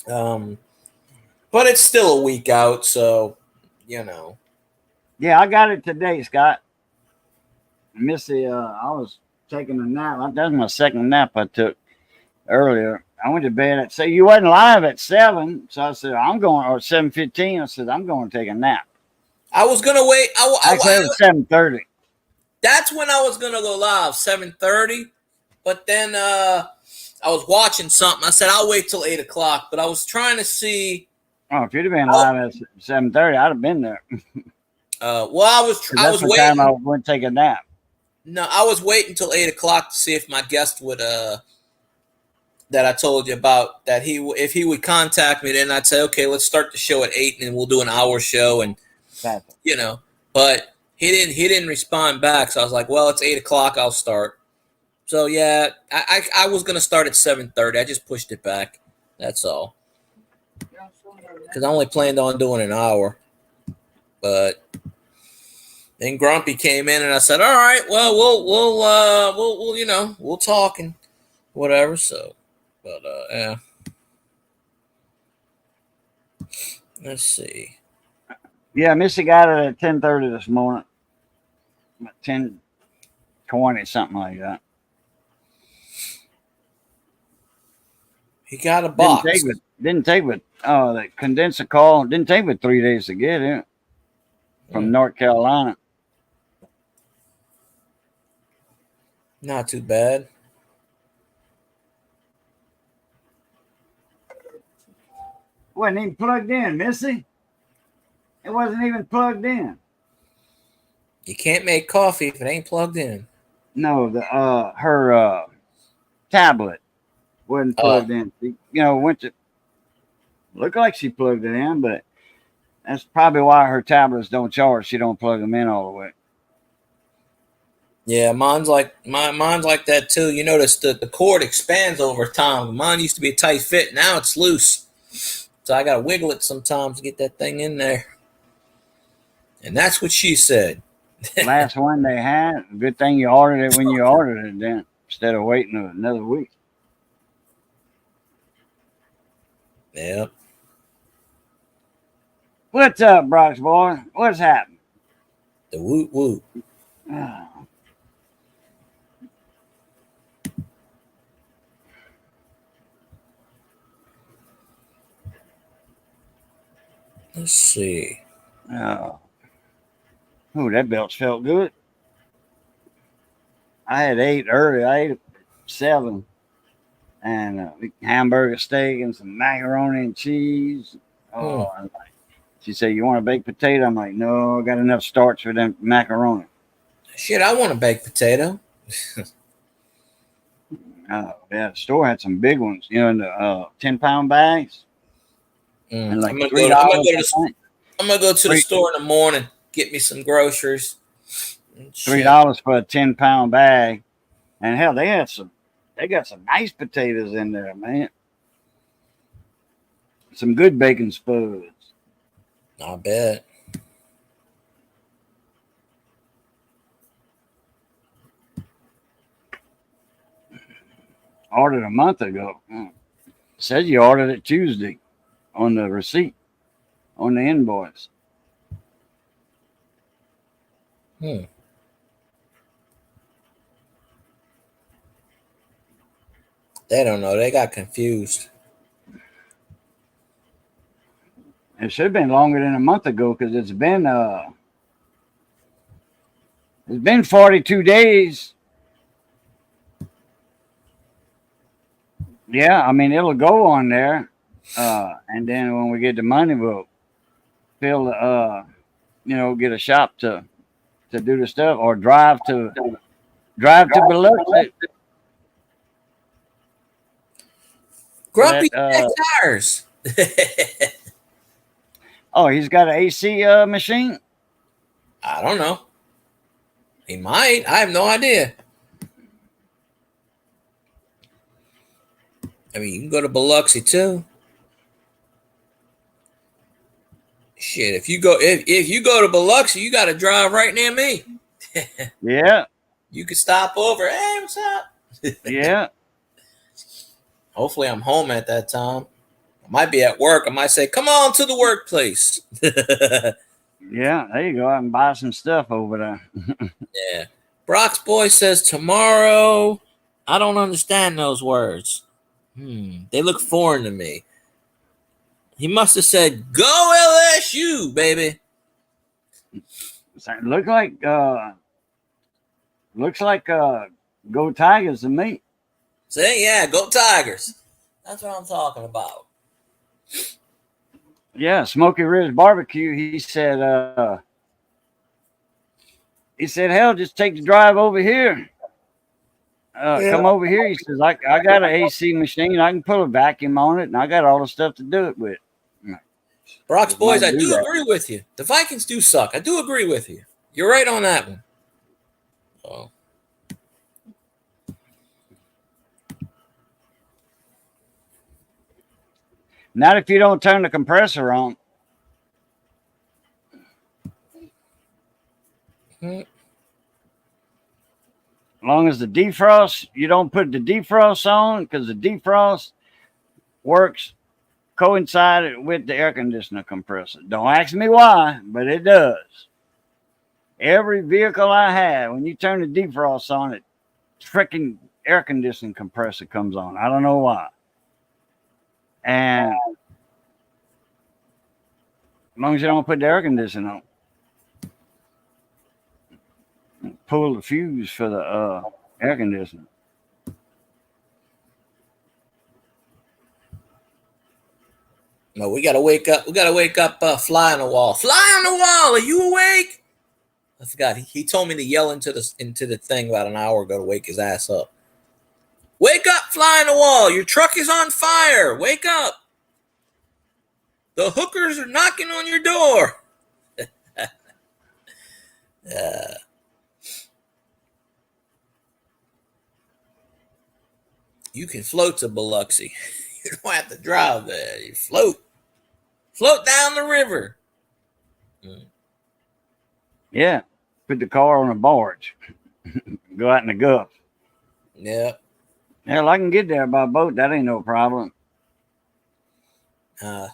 But it's still a week out, so
Yeah, I got it today, Scott. Missy, I was taking a nap. That was my second nap I took earlier. I went to bed at you wasn't live at 7, so I said I'm going, or 7:15. I said I'm going to take a nap.
I was gonna wait.
Actually, it was 7:30.
That's when I was gonna go live, 7:30. But then I was watching something. I said I'll wait till 8 o'clock. But I was trying to see.
Oh, if you'd have been live at 7:30, I'd have been there.
I was waiting.
Time I went to take a nap.
No, I was waiting till 8 o'clock to see if my guest would that I told you about, that if he would contact me, then I'd say, okay, let's start the show at 8 and we'll do an hour show. And, but he didn't respond back. So I was like, well, it's 8 o'clock. I'll start. So yeah, I was going to start at 7:30. I just pushed it back. That's all. Cause I only planned on doing an hour, but then Grumpy came in and I said, all right, well, we'll talk and whatever. So, but, yeah. Let's see.
Yeah, Missy got it at 10:30 this morning. 10:20, something like that.
He got a box.
Didn't take the condenser call. Didn't take but 3 days to get it from North Carolina.
Not too bad.
Wasn't even plugged in, Missy. It wasn't even plugged in.
You can't make coffee if it ain't plugged in.
No, her tablet wasn't plugged in. Went to look like she plugged it in, but that's probably why her tablets don't charge. She don't plug them in all the way.
Yeah, mine's like that too. You notice the cord expands over time. Mine used to be a tight fit. Now it's loose. So I got to wiggle it sometimes to get that thing in there. And that's what she said.
Last one they had. Good thing you ordered it when you ordered it then, instead of waiting another week.
Yep.
What's up, Brock's boy? What's happening?
The woot woot. Let's see.
Oh, that belch felt good. I had 8 early. I ate 7. And hamburger steak and some macaroni and cheese. Oh, she said, "You want a baked potato?" I'm like, "No, I got enough starch for them macaroni."
Shit, I want a baked potato.
Yeah, the store had some big ones, in the 10-pound bags. And like
I'm gonna
$3.
go to the store in the morning, get me some groceries.
$3 for a 10-pound bag, and hell, they got some nice potatoes in there, man. Some good bacon spuds.
I bet.
Ordered a month ago. Said you ordered it Tuesday on the receipt, on the invoice.
They don't know. They got confused.
It should have been longer than a month ago because it's been 42 days. Yeah, I mean it'll go on there, and then when we get the money, we'll fill the get a shop to do the stuff or drive to Biloxi.
Grumpy tires.
Oh, he's got an AC machine?
I don't know. He might. I have no idea. I mean, you can go to Biloxi too. Shit, if you go to Biloxi, you got to drive right near me.
Yeah.
You could stop over. Hey, what's up?
Yeah.
Hopefully, I'm home at that time. I might be at work. I might say, "Come on to the workplace."
Yeah, there you go. I can buy some stuff over there.
Yeah. Brock's boy says tomorrow. I don't understand those words. They look foreign to me. He must have said, "Go LSU, baby."
Looks like go Tigers to me.
Say, yeah, go Tigers. That's what I'm talking about.
Yeah, Smoky Ribs Barbecue. He said, hell, just take the drive over here. Come over here. He says, I got an AC machine. I can put a vacuum on it, and I got all the stuff to do it with.
Brock's boys, I do agree with you. The Vikings do suck. I do agree with you. You're right on that one. Oh.
Not if you don't turn the compressor on. As long as the defrost, you don't put the defrost on because the defrost works coincided with the air conditioner compressor. Don't ask me why, but it does. Every vehicle I have, when you turn the defrost on, it freaking air conditioning compressor comes on. I don't know why. And as long as you don't put the air conditioner on, pull the fuse for the air conditioner.
No, we gotta wake up. We gotta wake up. Fly on the wall. Fly on the wall. Are you awake? I forgot. He told me to yell into the thing about an hour ago to wake his ass up. Wake up, fly on the wall. Your truck is on fire. Wake up. The hookers are knocking on your door. You can float to Biloxi. You don't have to drive there. You float. Float down the river.
Yeah. Put the car on a barge. Go out in the Gulf.
Yeah.
Hell, I can get there by boat. That ain't no problem.
Uh,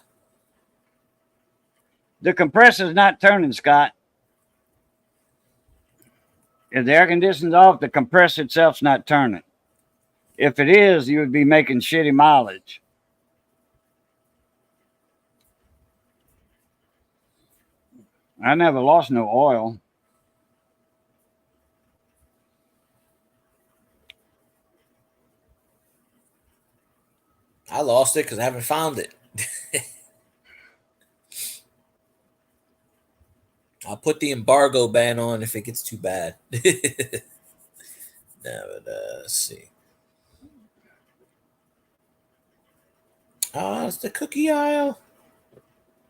The compressor's not turning, Scott. If the air conditioning's off, the compressor itself's not turning. If it is, you would be making shitty mileage. I never lost no oil.
I lost it because I haven't found it. I'll put the embargo ban on if it gets too bad. Let's see. Oh, it's the cookie aisle.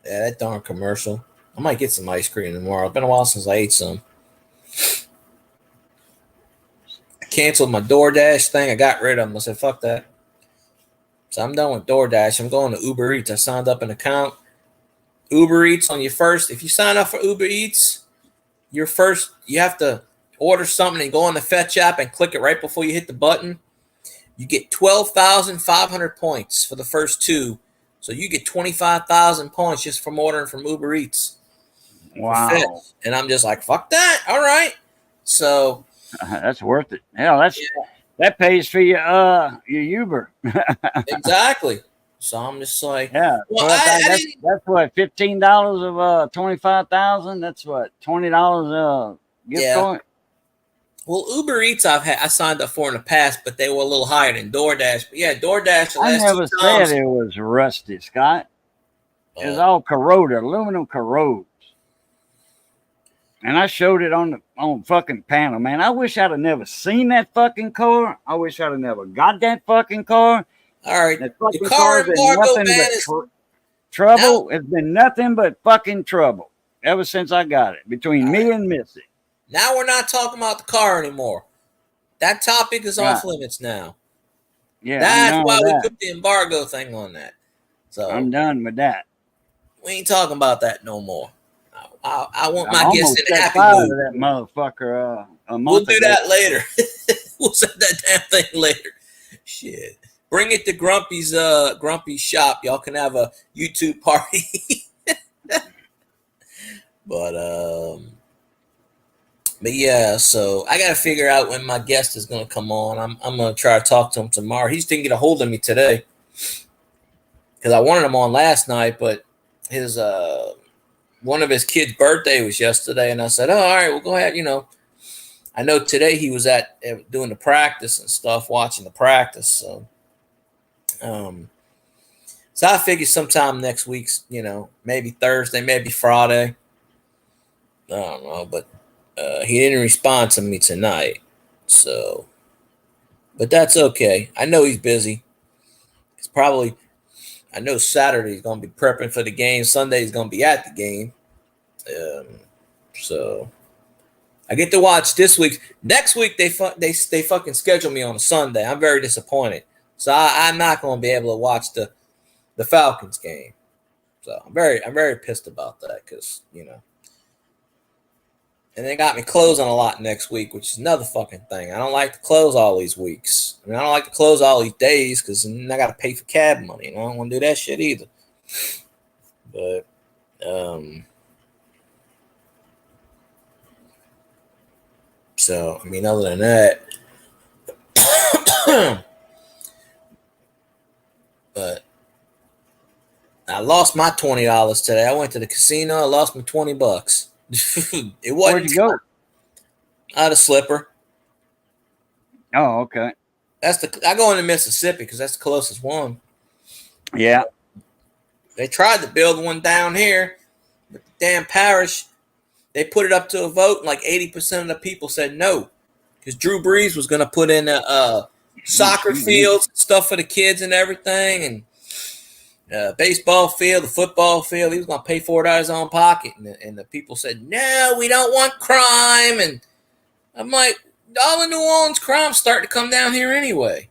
Yeah, that darn commercial. I might get some ice cream tomorrow. It's been a while since I ate some. I canceled my DoorDash thing. I got rid of them. I said, fuck that. So I'm done with DoorDash. I'm going to Uber Eats. I signed up an account. Uber Eats on your first. If you sign up for Uber Eats, you have to order something and go on the Fetch app and click it right before you hit the button. You get 12,500 points for the first two. So you get 25,000 points just from ordering from Uber Eats.
Wow.
And I'm just like, fuck that. All right. So
that's worth it. Hell, that pays for your Uber.
Exactly. So I'm just like,
yeah.
Well,
that's what, $15 of 25,000. That's what, $20 gift card.
Well, Uber Eats I signed up for in the past, but they were a little higher than DoorDash. But yeah, DoorDash.
I never said it was rusty, Scott. It was all corroded, aluminum corrodes. And I showed it on fucking panel, man. I wish I'd have never seen that fucking car. I wish I'd have never got that fucking car.
All right,
that fucking car's been nothing but trouble. It's been nothing but fucking trouble ever since I got it. Between me and Missy.
Now we're not talking about the car anymore. That topic is off limits now.
Yeah,
that's why we put the embargo thing on that. So
I'm done with that.
We ain't talking about that no more. I want my guests in a happy mood.
That motherfucker.
We'll do that later. We'll set that damn thing later. Shit. Bring it to Grumpy's shop. Y'all can have a YouTube party. But yeah, so I gotta figure out when my guest is gonna come on. I'm gonna try to talk to him tomorrow. He just didn't get a hold of me today because I wanted him on last night, but his one of his kids' birthday was yesterday, and I said, "Oh, all right, well, go ahead." I know today he was at doing the practice and stuff, watching the practice. So, so I figured sometime next week, maybe Thursday, maybe Friday. I don't know, but he didn't respond to me tonight. So, but that's okay. I know he's busy. It's probably. I know Saturday he's going to be prepping for the game. Sunday he's going to be at the game. So I get to watch this week. Next week they fucking schedule me on a Sunday. I'm very disappointed. So I'm not going to be able to watch the Falcons game. So I'm very pissed about that because and they got me closing a lot next week, which is another fucking thing. I don't like to close all these weeks. I don't like to close all these days because then I got to pay for cab money. And I don't want to do that shit either. But, so, other than that, but I lost my $20 today. I went to the casino. I lost my $20. It wasn't.
Where'd you go?
Out of Slipper.
Oh, okay.
I go into Mississippi because that's the closest one.
Yeah.
They tried to build one down here, but the damn parish, they put it up to a vote, and like 80% of the people said no, because Drew Brees was going to put in a soccer fields, stuff for the kids and everything, and baseball field, the football field. He was going to pay for it out of his own pocket. And the people said, no, we don't want crime. And I'm like, all the New Orleans crime's starting to come down here anyway.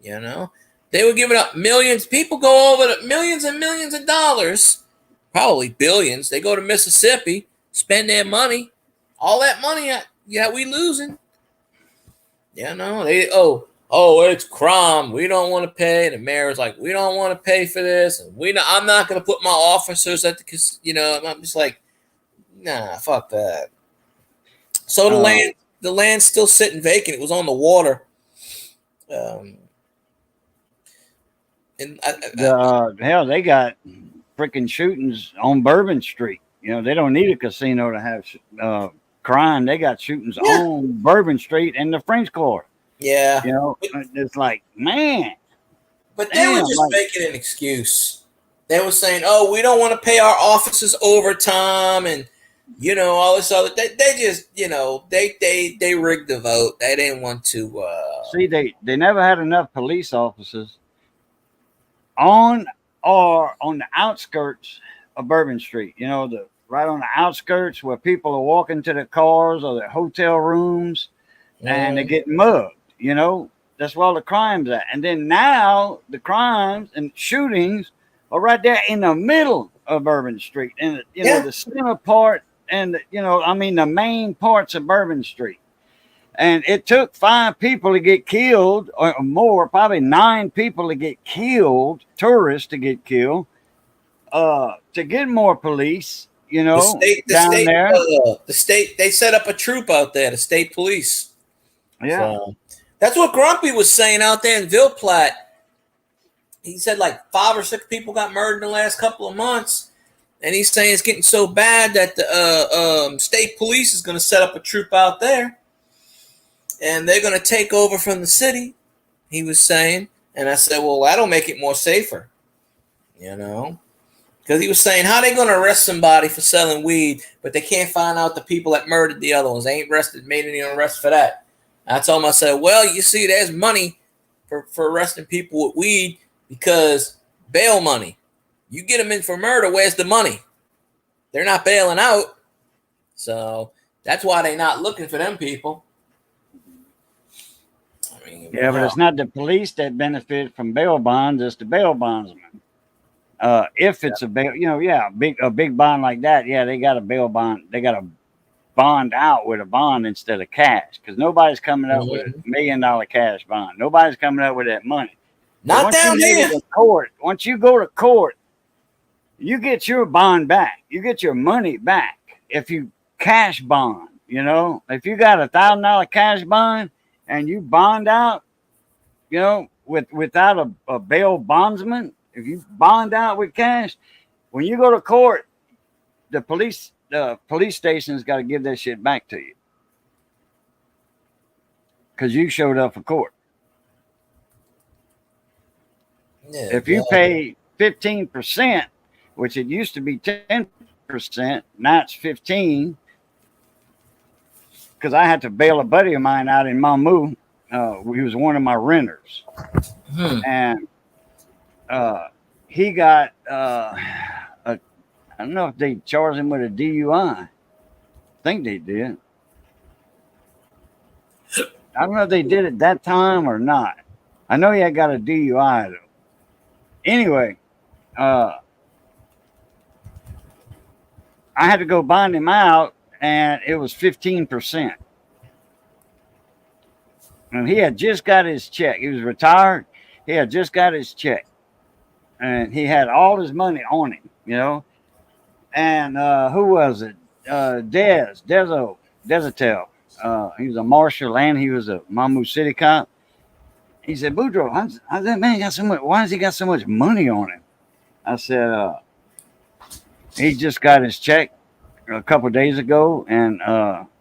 They were giving up millions. People go over to millions and millions of dollars, probably billions. They go to Mississippi, spend their money. All that money, we losing. It's crime. We don't want to pay. The mayor's like, we don't want to pay for this, and I'm not going to put my officers at the I'm just like, nah, fuck that. So the land's still sitting vacant. It was on the water.
Hell, they got freaking shootings on Bourbon Street. They don't need a casino to have crime. They got shootings on Bourbon Street and the French Quarter.
Yeah.
It's like, man.
But they were just making an excuse. They were saying, oh, we don't want to pay our officers overtime and, all this other. They just, they rigged the vote. They didn't want to.
See, they never had enough police officers on the outskirts of Bourbon Street. Right on the outskirts where people are walking to their cars or their hotel rooms and they're getting mugged. That's where all the crime's at. And then now the crimes and shootings are right there in the middle of Bourbon Street. And, the center part and, the main parts of Bourbon Street. And it took 5 people to get killed or more, probably 9 people to get killed, tourists to get killed, to get more police, down there.
The state, they set up a troop out there, the state police.
Yeah.
So, that's what Grumpy was saying out there in Ville Platte. He said like 5 or 6 people got murdered in the last couple of months. And he's saying it's getting so bad that the state police is going to set up a troop out there. And they're going to take over from the city, he was saying. And I said, well, that'll make it more safer. Because he was saying, how are they going to arrest somebody for selling weed, but they can't find out the people that murdered the other ones? They ain't made any arrests for that. I told him, I said, well, you see, there's money for arresting people with weed because bail money. You get them in for murder, where's the money? They're not bailing out. So that's why they're not looking for them people.
But it's not the police that benefit from bail bonds, it's the bail bondsman. If it's a bail, a big bond like that, they got a bail bond. They got to bond out with a bond instead of cash because nobody's coming up with $1 million cash bond. Nobody's coming up with that money.
Not down here.
Once you go to court, you get your bond back. You get your money back if you cash bond. If you got $1,000 cash bond and you bond out, without a bail bondsman, if you bond out with cash, when you go to court, the police station's got to give that shit back to you because you showed up for court. Yeah, if you pay 15%, which it used to be 10%, now it's 15%, because I had to bail a buddy of mine out in Mamou. He was one of my renters. And he got, I don't know if they charged him with a DUI. I think they did. I don't know if they did it that time or not. I know he had got a DUI, though. Anyway, I had to go bond him out, and it was 15%. And he had just got his check. He was retired. He had just got his check. And he had all his money on him, And who was it? Dezatel. He was a marshal and he was a Mamou City cop. He said, Boudreaux, how's that man got so much? Why has he got so much money on him? I said, he just got his check a couple of days ago, and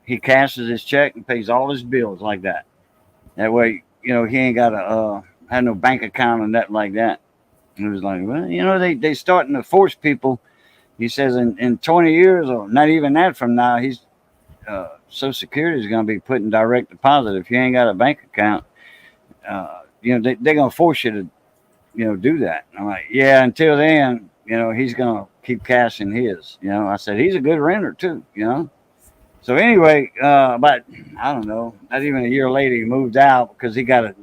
he cashes his check and pays all his bills like that. That way, he ain't got to have no bank account or nothing like that. And he was like, well, they starting to force people. He says in 20 years, or not even that from now, he's Social Security is going to be putting direct deposit. If you ain't got a bank account, they're going to force you to, do that. And I'm like, yeah, until then, he's going to keep cashing his. I said, he's a good renter too, So anyway, but I don't know, not even a year later, he moved out because he got a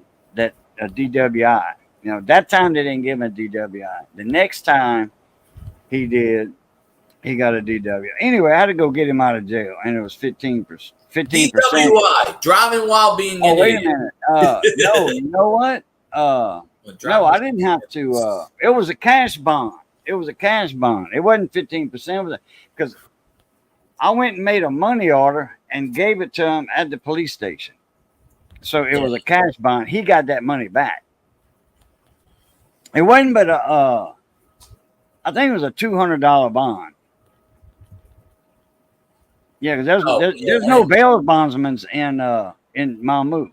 DWI. That time they didn't give him a DWI. The next time he did, He got a DW. Anyway, I had to go get him out of jail, and it was 15%.
DWI, driving while being
Oh,
an
wait a
idiot.
minute. No, you know what? No, I didn't have to. It was a cash bond. It was a cash bond. It wasn't 15%. Because I went and made a money order and gave it to him at the police station. So it was a cash bond. He got that money back. It wasn't but I think it was a $200 bond. Yeah, because there's no bail bondsmen in Mamou.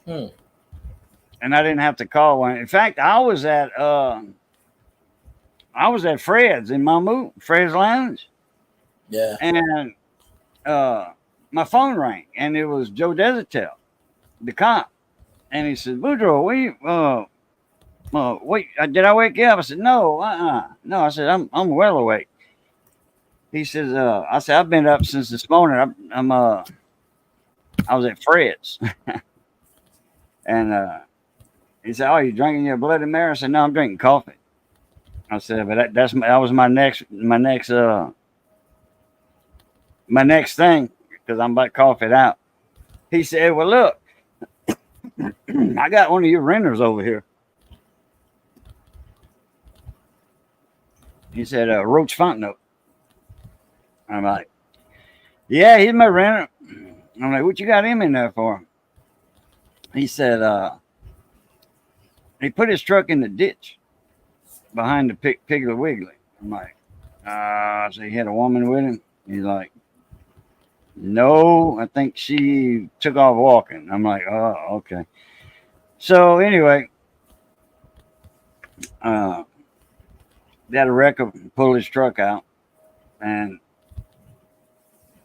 And I didn't have to call one. In fact, I was at Fred's in Mamou, Fred's Lounge.
Yeah.
And my phone rang, and it was Joe Desertel, the cop. And he said, Boudreaux, wait, did I wake you up? I said, no, no. I said, I'm well awake. He says, I said, I've been up since this morning. I was at Fred's. And he said, oh, you drinking your Bloody Mary? I said, no, I'm drinking coffee. I said, but that was my next thing, because I'm about to cough it out. He said, well, look, I got one of your renters over here. He said, Roach Fontenot. I'm like, yeah, he's my renter. I'm like, what you got him in there for? He said, he put his truck in the ditch behind the Piggly Wiggly. I'm like, so he had a woman with him? He's like, no, I think she took off walking. I'm like, oh, okay. So anyway, they had a wrecker pull his truck out, and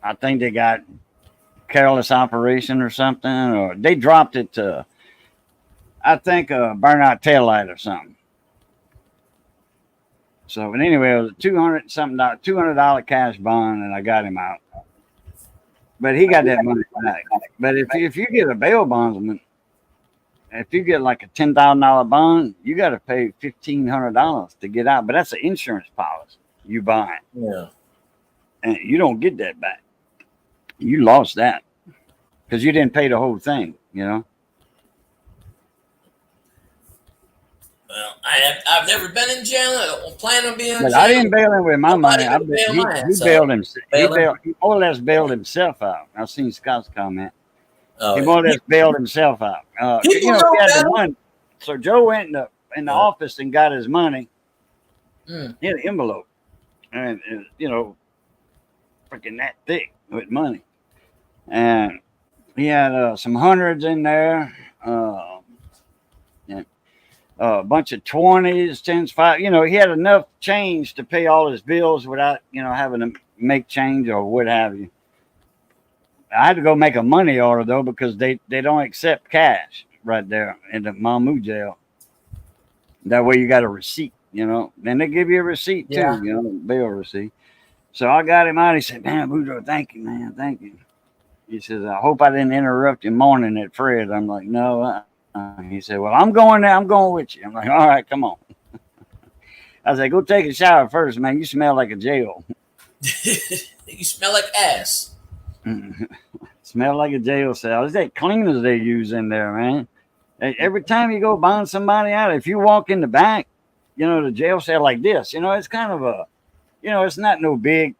I think they got careless operation or something, or they dropped it to, I think, a burnout taillight or something. So, but anyway, it was a $200 cash bond, and I got him out. But he got that money back. But if you get a bail bondsman, if you get like a $10,000 bond, you got to pay $1,500 to get out. But that's an insurance policy you buy.
Yeah.
And you don't get that back. You lost that because you didn't pay the whole thing, you know.
Well, I've never been in jail. I don't plan on being in
But
jail.
I didn't bail him with my money.
He
He more or less bailed himself out. I've seen Scott's comment.
Oh,
He more or less bailed himself out.
People
he
know
had
that.
the money. So Joe went in the office and got his money in an envelope, and freaking that thick with money. And he had some hundreds in there, a bunch of 20s, 10s, 5. He had enough change to pay all his bills without, having to make change or what have you. I had to go make a money order, though, because they don't accept cash right there in the Mamou jail. That way you got a receipt, Then they give you a receipt, too, bail receipt. So I got him out. He said, man, Boudreaux, thank you, man. Thank you. He says, I hope I didn't interrupt your morning at Fred. I'm like, no. He said, well, I'm going there. I'm going with you. I'm like, all right, come on. I said, go take a shower first, man. You smell like a jail.
You smell like ass.
Smell like a jail cell. It's that cleaners they use in there, man. Every time you go bond somebody out, if you walk in the back, the jail cell like this, it's kind of a, it's not no big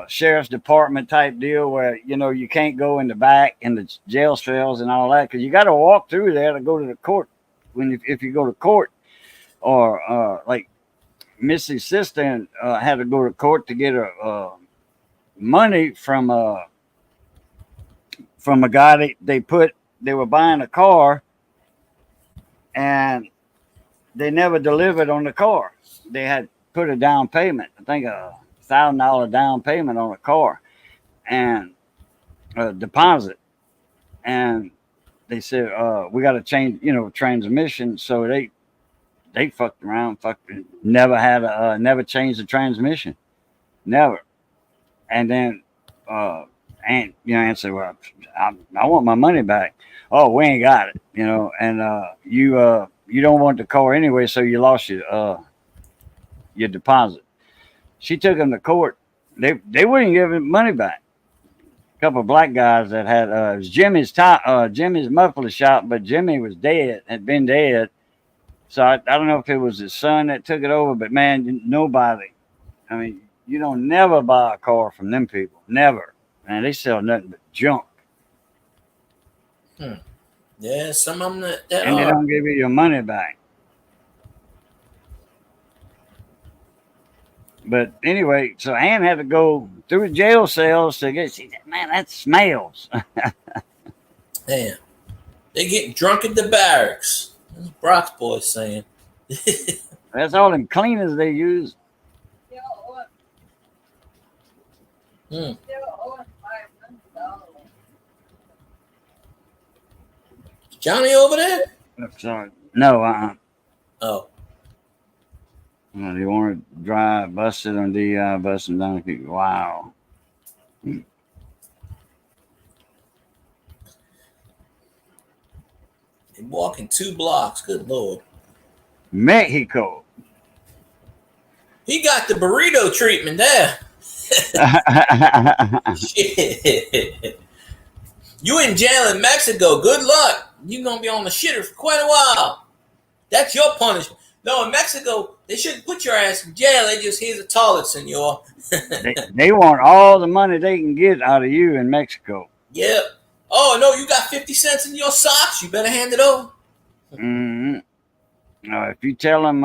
sheriff's department type deal where, you can't go in the back in the jail cells and all that, because you got to walk through there to go to the court if you go to court. Or like Missy's sister had to go to court to get money from a guy they were buying a car, and they never delivered on the car. They had put a down payment, I think $1,000 down payment on a car, and a deposit. And they said, we got to change, transmission. So they fucked around, never changed the transmission. Never. And then, Aunt said, well, I want my money back. Oh, we ain't got it, and you don't want the car anyway, so you lost your deposit. She took him to court. They wouldn't give him money back. A couple of black guys that had it was Jimmy's muffler shop, but Jimmy was dead, had been dead. So I don't know if it was his son that took it over, but man, nobody. I mean, you don't never buy a car from them people. Never. Man, they sell nothing but junk.
Yeah, some of them that
And they don't give you your money back. But anyway, so Ann had to go through the jail cells to get. She said, "Man, that smells."
Damn. They getting drunk at the barracks. That's Brock's boy saying.
That's all them cleaners they use.
Johnny over there?
Sorry. No,
Oh.
Well, you want to drive, busted on DI, busting down. Wow.
They walking 2 blocks. Good Lord.
Mexico.
He got the burrito treatment there. Shit. You in jail in Mexico. Good luck. You're going to be on the shitter for quite a while. That's your punishment. No, in Mexico, they shouldn't put your ass in jail. They just, here's a toilet, senor.
they want all the money they can get out of you in Mexico.
Yep. Oh, no, you got 50 cents in your socks. You better hand it over.
Mm-hmm. If you tell them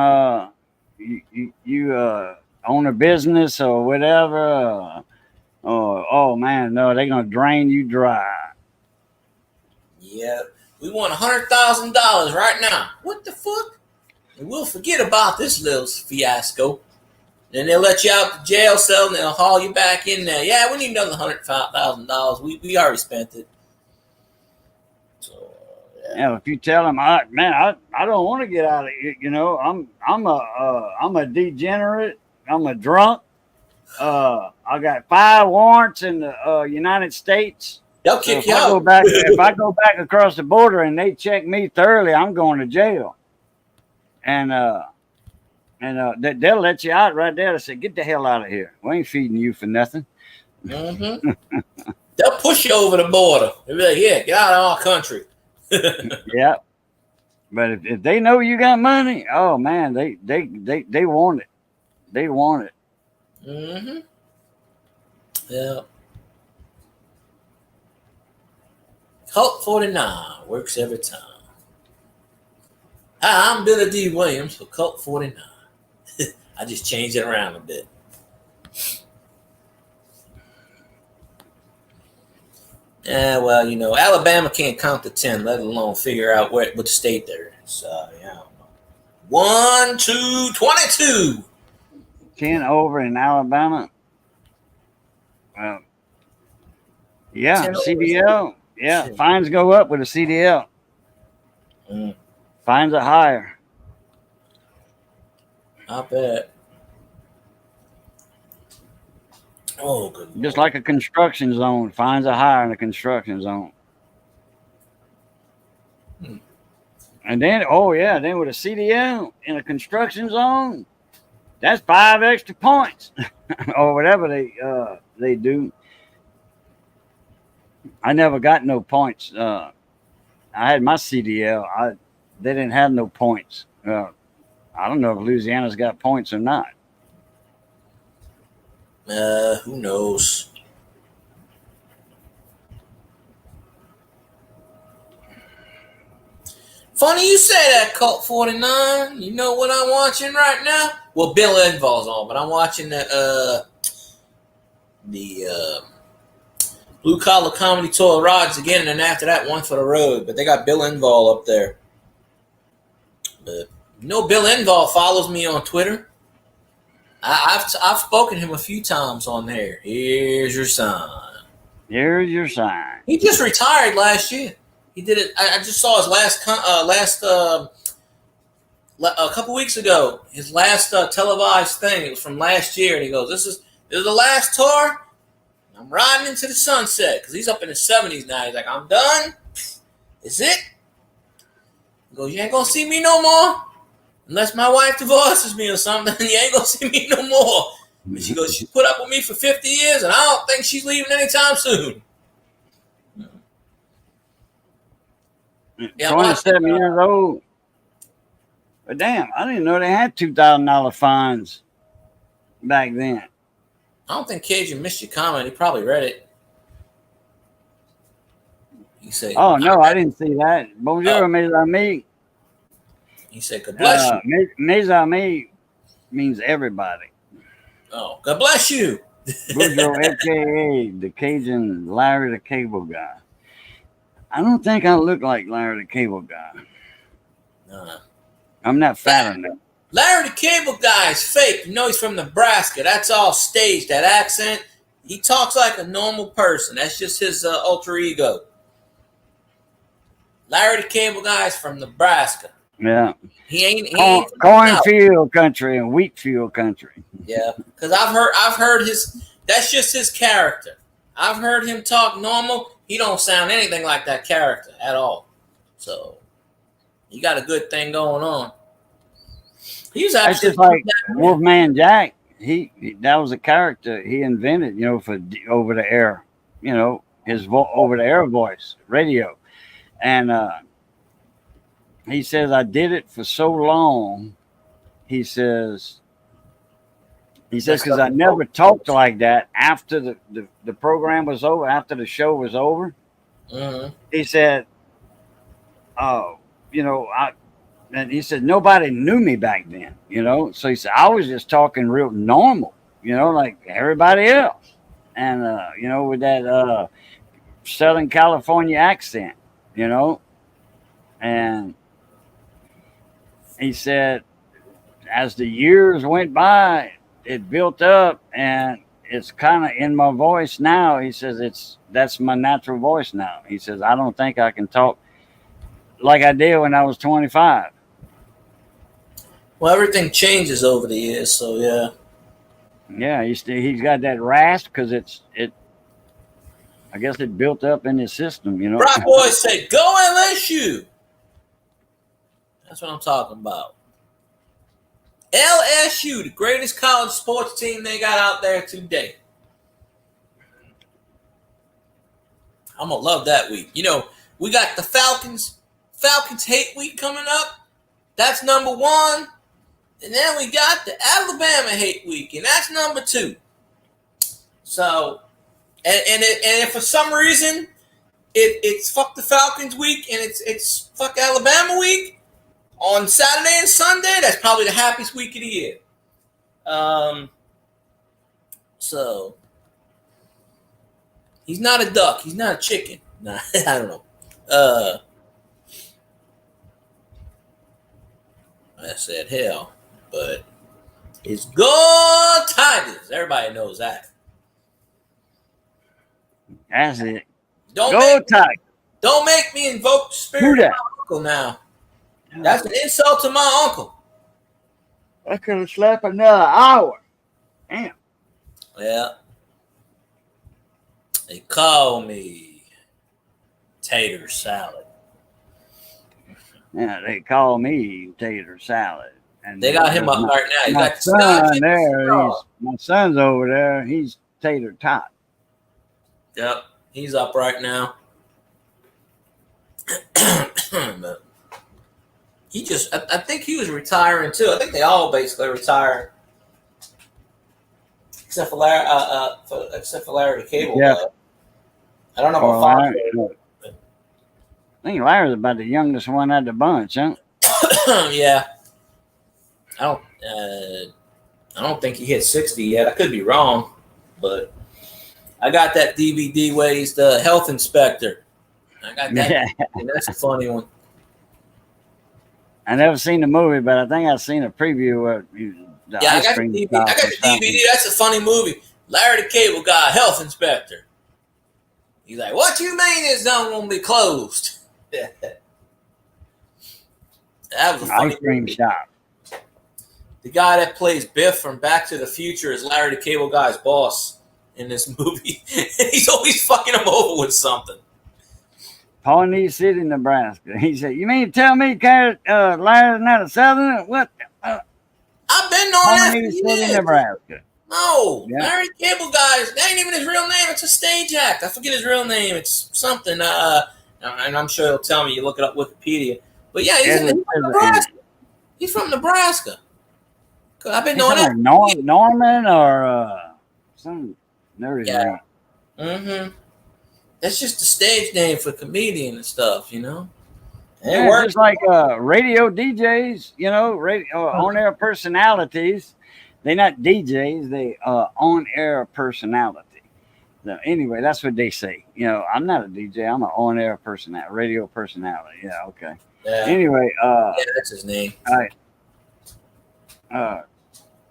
you own a business or whatever, oh, man, no, they're going to drain you dry.
Yep. We want $100,000 right now. What the fuck? And we'll forget about this little fiasco. Then they'll let you out the jail cell and they'll haul you back in there. Yeah, we need another $105,000. We already spent it. So,
yeah. If you tell them, I don't want to get out of here. You know, I'm a degenerate. I'm a drunk. I got 5 warrants in the United States.
They'll kick
So
you out.
if I go back across the border and they check me thoroughly, I'm going to jail. And they'll let you out right there. They say, "Get the hell out of here. We ain't feeding you for nothing."
Mm-hmm. They'll push you over the border. They'll be like, "Yeah, get out of our country."
Yeah. But if they know you got money, oh man, they want it. They want it.
Mm-hmm. Yeah. Colt 49 works every time. Hi, I'm Billy D. Williams for Colt 49. I just changed it around a bit. Yeah, well, you know, Alabama can't count to 10, let alone figure out what state they're in. So, yeah, I don't know. 1, 2, 22.
10 over in Alabama. Yeah, CDL. Yeah, fines go up with a CDL. Fines are higher.
I bet. Oh, good.
Just like a construction zone. Fines are higher in a construction zone. And then, then with a CDL in a construction zone, that's 5 extra points or whatever they do. I never got no points. I had my CDL. They didn't have no points. I don't know if Louisiana's got points or not.
Who knows? Funny you say that, Colt 49. You know what I'm watching right now? Well, Bill Engvall's on, but I'm watching the Blue Collar Comedy Tour Rods again, and then after that, One for the Road. But they got Bill Engvall up there. But you know, Bill Engvall follows me on Twitter. I've spoken to him a few times on there. Here's your sign.
Here's your sign.
He just retired last year. He did it. I just saw his a couple weeks ago. His last televised thing. It was from last year, and he goes, "This is the last tour. I'm riding into the sunset," because he's up in his 70s now. He's like, "I'm done. Is it?" He goes, "You ain't gonna see me no more." Unless my wife divorces me or something, you ain't gonna see me no more. And she goes, she put up with me for 50 years, and I don't think she's leaving anytime soon. Yeah,
27 years old. But damn, I didn't know they had $2,000 fines back then.
I don't think Cajun missed your comment. He probably read it. He said,
"Oh no, I didn't see that." Bonjour, mes amis.
He said, "God bless you."
Mes amis means everybody.
Oh, God bless you.
Bonjour, aka the Cajun Larry the Cable Guy. I don't think I look like Larry the Cable Guy. I'm not fat enough.
Larry the Cable Guy is fake. You know he's from Nebraska. That's all staged, that accent. He talks like a normal person. That's just his alter ego. Larry the Cable Guy is from Nebraska.
Yeah.
He ain't
cornfield country and wheat field country.
Yeah, because I've heard his. That's just his character. I've heard him talk normal. He don't sound anything like that character at all. So he got a good thing going on. He's actually
just like Wolfman Jack. That was a character he invented, for over the air, his over the air voice, radio. And he says, I did it for so long. He says, because I never talked like that after the program was over, after the show was over.
Mm-hmm.
He said, and he said, nobody knew me back then, So he said, I was just talking real normal, like everybody else. And, with that Southern California accent, And he said, as the years went by, it built up, and it's kind of in my voice now. He says, that's my natural voice now. He says, I don't think I can talk like I did when I was 25.
Well, everything changes over the years, so yeah.
Yeah, he's got that rasp because I guess it built up in his system,
Rock Boys say, go LSU. That's what I'm talking about. LSU, the greatest college sports team they got out there today. I'm going to love that week. We got the Falcons Hate Week coming up. That's number 1. And then we got the Alabama Hate Week, and that's number 2. So, and if for some reason it's fuck the Falcons week and it's fuck Alabama week on Saturday and Sunday, that's probably the happiest week of the year. So he's not a duck, he's not a chicken. Nah, I don't know. I said hell, but it's Go Tigers. Everybody knows that.
That's it.
Don't make me invoke the spirit of my uncle now. That's an insult to my uncle.
I could have slept another hour. Damn.
Yeah. They call me Tater Salad.
Yeah, they call me Tater Salad. And
they got him up right now.
My son there, my son's over there. He's Tater Tot.
Yep, he's up right now. But I think he was retiring too. I think they all basically retired, except for Larry the Cable.
Yeah.
I don't know about
Larry. I think Larry's about the youngest one out of the bunch, huh?
Yeah. I don't think he hit 60 yet. I could be wrong, but I got that DVD where he's the health inspector. I got that. Yeah. That's a funny one.
I never seen the movie, but I think I've seen a preview of the ice cream. I got the
DVD. That's a funny movie. Larry the Cable Guy, health inspector. He's like, what you mean it's not going to be closed? That was a funny
ice cream
movie.
shop.
The guy that plays Biff from Back to the Future is Larry the Cable Guy's boss in this movie. He's always fucking him over with something.
Pawnee City, Nebraska. He said, "You mean to tell me, Larry's not a Southerner? What?
I've been knowing that
Pawnee
for
City,
years.
Nebraska."
No,
Yeah.
Larry Cable Guys. That ain't even his real name. It's a stage act. I forget his real name. It's something. And I'm sure he'll tell me. You look it up Wikipedia. But yeah, he's from Nebraska. He's from Nebraska. I've been knowing that.
Like Norman or some nerdy name.
Mm-hmm. That's just a stage name for comedian and stuff, you know.
It works just like radio DJs, you know, radio on-air personalities. They're not DJs; they on-air personality. So anyway, that's what they say. You know, I'm not a DJ; I'm an on-air personality, radio personality. Yeah, okay.
Yeah.
Anyway,
that's his name.
All right.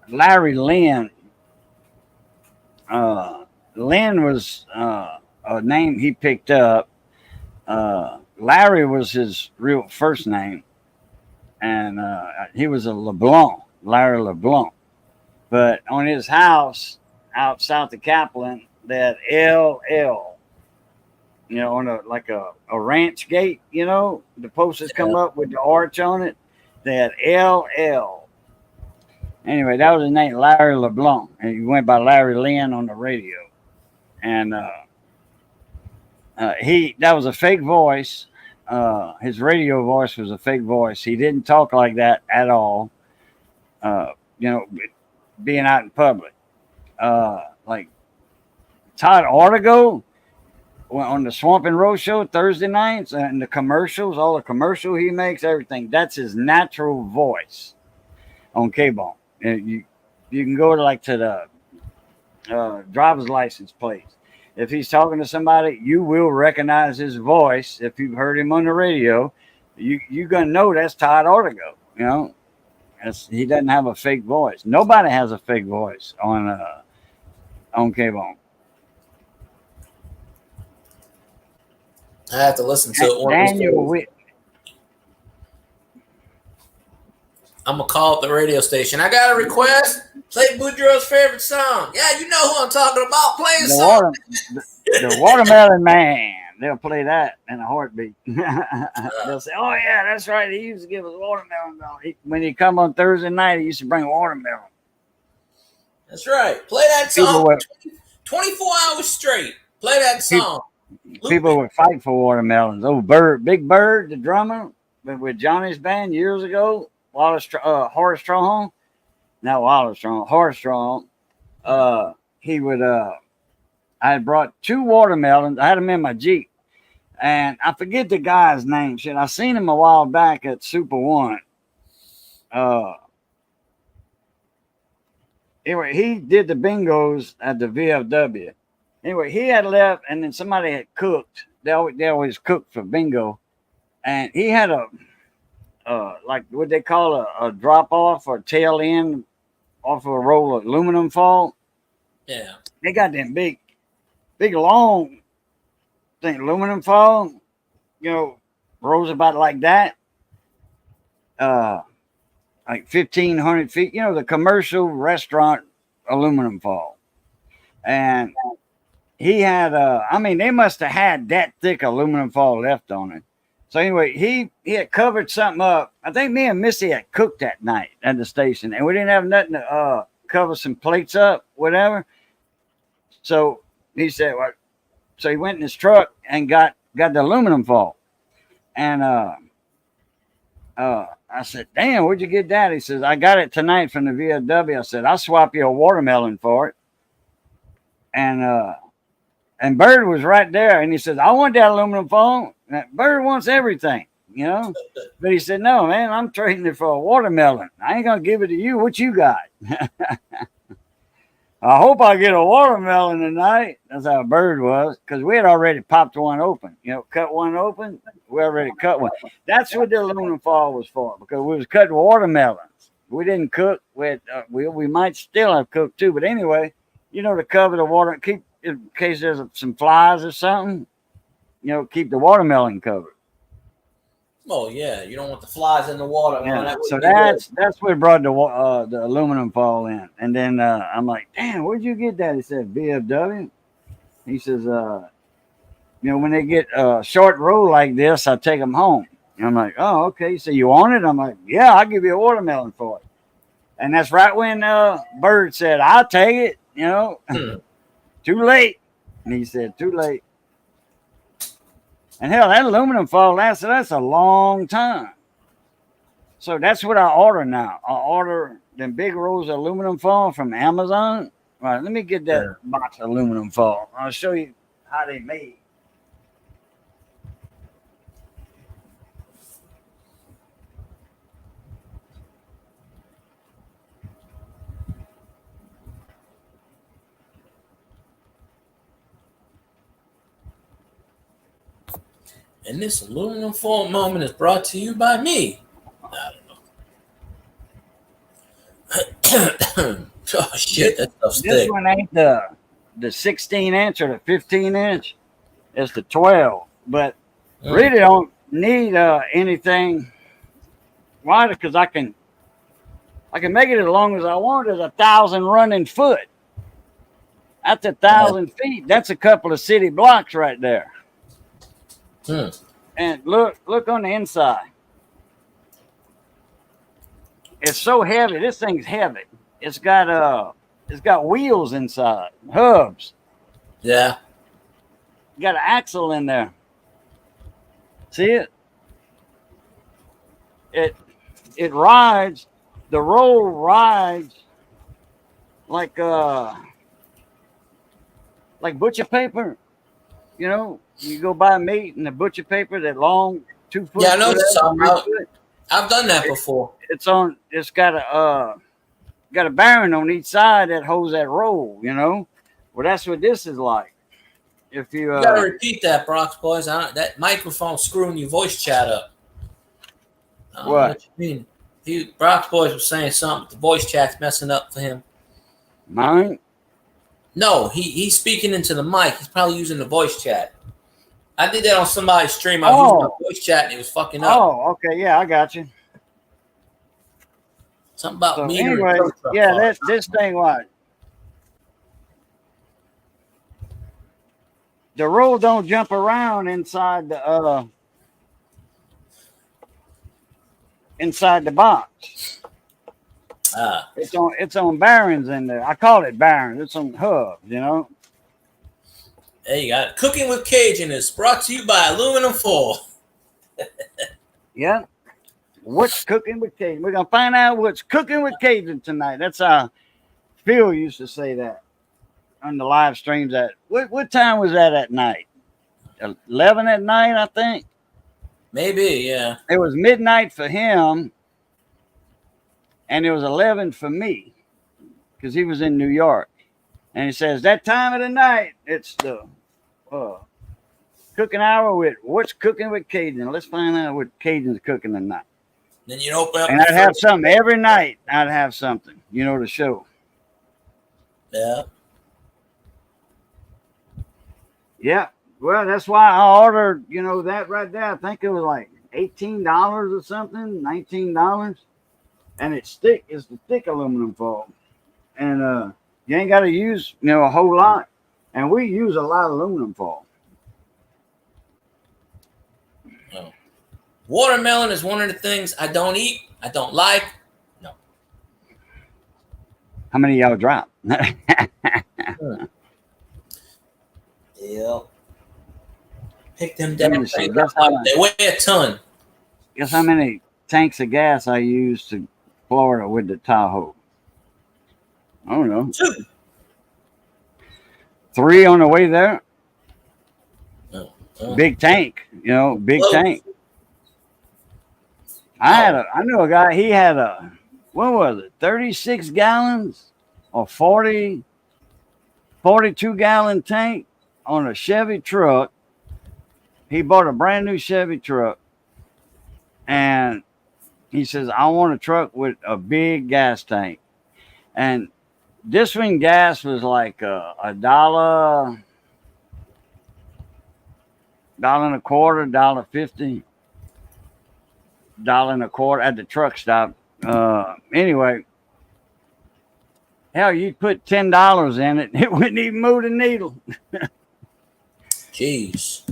Larry Lynn. Lynn was a name he picked up. Larry was his real first name, and he was a LeBlanc, Larry LeBlanc. But on his house out south of Kaplan, they had LL, you know, on a ranch gate, you know, the posters come up with the arch on it. They had LL. Anyway, that was his name, Larry LeBlanc. And he went by Larry Lynn on the radio. And that was a fake voice. His radio voice was a fake voice. He didn't talk like that at all. You know, being out in public. Like Todd Ortego on the Swamp and Row show Thursday nights and the commercials, all the commercial he makes, everything. That's his natural voice on K-Bone. You can go to the driver's license plate. If he's talking to somebody, you will recognize his voice. If you've heard him on the radio, you're gonna know that's Todd Ortego. You know, he doesn't have a fake voice. Nobody has a fake voice on K-Bone.
I have to listen to it.
Daniel Witt.
I'm gonna call up the radio station. I got a request. Play Boudreaux's favorite song. Yeah, you know who I'm talking about. Playing song.
The Watermelon Man. They'll play that in a heartbeat. They'll say, "Oh yeah, that's right. He used to give us watermelon. When he come on Thursday night, he used to bring watermelon."
That's right. Play that song 24 hours straight. Play that song.
People would fight for watermelons. Oh, Big Bird, the drummer with Johnny's band years ago. Horace Strong. Not Wallace Strong. Horace Strong. He would. I had brought 2 watermelons. I had them in my Jeep, and I forget the guy's name. Shit, I seen him a while back at Super One. Anyway, he did the bingos at the VFW. Anyway, he had left, and then somebody had cooked. They always cook for bingo, and he had a like what they call a drop off or tail end off of a roll of aluminum foil.
Yeah,
they got them big long thing aluminum foil. You know, rolls about like that. Like 1,500 feet. You know, the commercial restaurant aluminum foil, and he had they must have had that thick aluminum foil left on it. So anyway, he had covered something up. I think me and Missy had cooked that night at the station, and we didn't have nothing to cover some plates up, whatever. So he said, well, so he went in his truck and got the aluminum foil. And I said, damn, where'd you get that? He says, I got it tonight from the VFW. I said, I'll swap you a watermelon for it. And Bird was right there, and he says, I want that aluminum foil. Bird wants everything, you know. But he said, no, man, I'm trading it for a watermelon. I ain't going to give it to you. What you got? I hope I get a watermelon tonight. That's how Bird was, because we had already popped one open. You know, cut one open. We already cut one. That's what the aluminum foil was for, because we was cutting watermelons. We didn't cook. We might still have cooked too, but anyway, you know, to cover the water, keep in case there's some flies or something. You know, keep the watermelon covered.
Oh yeah, you don't want the flies in the water.
Yeah. So that's what brought the aluminum foil in. And then I'm like, damn, where'd you get that? He said VFW. He says, when they get a short roll like this, I take them home. And I'm like, oh, okay. So you want it? I'm like, yeah, I'll give you a watermelon for it. And that's right when Bird said, I'll take it, Too late. And he said, too late. And hell, that aluminum foil lasted us a long time. So that's what I order now. I order them big rolls of aluminum foil from Amazon. All right, let me get that box of aluminum foil. I'll show you how they made.
And this aluminum foil moment is brought to you by me. I don't know. Oh shit, that stuff's
This
thick.
one ain't the 16-inch or the 15-inch. It's the 12. But really don't need anything wider because I can make it as long as I want. There's 1,000 running foot. That's 1,000 feet. That's a couple of city blocks right there. And look on the inside. It's so heavy. This thing's heavy. It's got wheels inside, hubs.
Yeah.
Got an axle in there. See it? It rides. The roll rides like butcher paper. You go buy meat and the butcher paper, that long 2 foot.
Yeah, I know what you're talking about. I've done that before.
It's got a bearing on each side that holds that roll, Well, that's what this is like. If you
gotta repeat that, Brox boys. That microphone screwing your voice chat up. What you mean? Brox boys was saying something. The voice chat's messing up for him.
Mine?
No, he's speaking into the mic. He's probably using the voice chat. I did that on somebody's stream. I was using my voice chat and it was fucking up.
Oh, okay, yeah, I got you.
Something about
so
me.
Anyway, yeah, this thing what? The roll don't jump around inside the box. It's on bearings in there. I call it bearings. It's on hubs,
There you got it. Cooking with Cajun is brought to you by Aluminum Foil.
Yeah. What's cooking with Cajun? We're gonna find out what's cooking with Cajun tonight. That's how Phil used to say that on the live streams. What time was that at night? 11 at night, I think.
Maybe, yeah.
It was midnight for him, and it was 11 for me, because he was in New York. And he says that time of the night, it's the cooking hour with what's cooking with Cajun. Let's find out what Cajun's cooking tonight.
Then you open up.
And I'd have something every night. I'd have something, to show.
Yeah.
Yeah. Well, that's why I ordered, that right there. I think it was like $18 or something, $19. And it's thick. It's the thick aluminum foil. And you ain't got to use, a whole lot. And we use a lot of aluminum foil.
Oh. Watermelon is one of the things I don't eat. I don't like. No.
How many of y'all drop?
Yeah. Pick them down. They weigh a ton.
Guess how many tanks of gas I used to Florida with the Tahoe? I don't know.
2.
3 on the way there.
Oh.
Big tank, big tank. I knew a guy, he had what was it, 36 gallons or 42 gallon tank on a Chevy truck. He bought a brand new Chevy truck, and he says, I want a truck with a big gas tank. And this one gas was like $1.25, $1.50, $1.25 at the truck stop. Anyway, hell, you'd put $10 in it, it wouldn't even move the needle.
Jeez.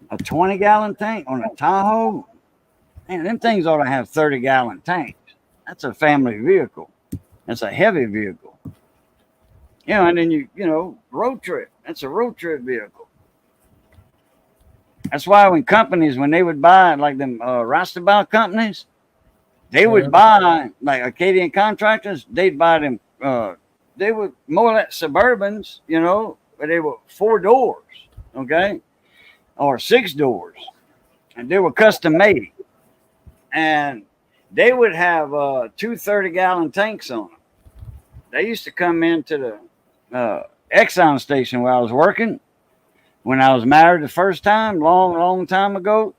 A 20-gallon tank on a Tahoe? Man, them things ought to have 30-gallon tanks. That's a family vehicle. That's a heavy vehicle. You know, and then road trip. That's a road trip vehicle. That's why when companies, when they would buy, like them Roustabout companies, they would buy, like Acadian Contractors, they'd buy them, they were more like Suburbans, but they were 4 doors, okay? Or 6 doors. And they were custom made. And they would have 2 30-gallon tanks on them. They used to come into the Exxon station where I was working when I was married the first time, long time ago.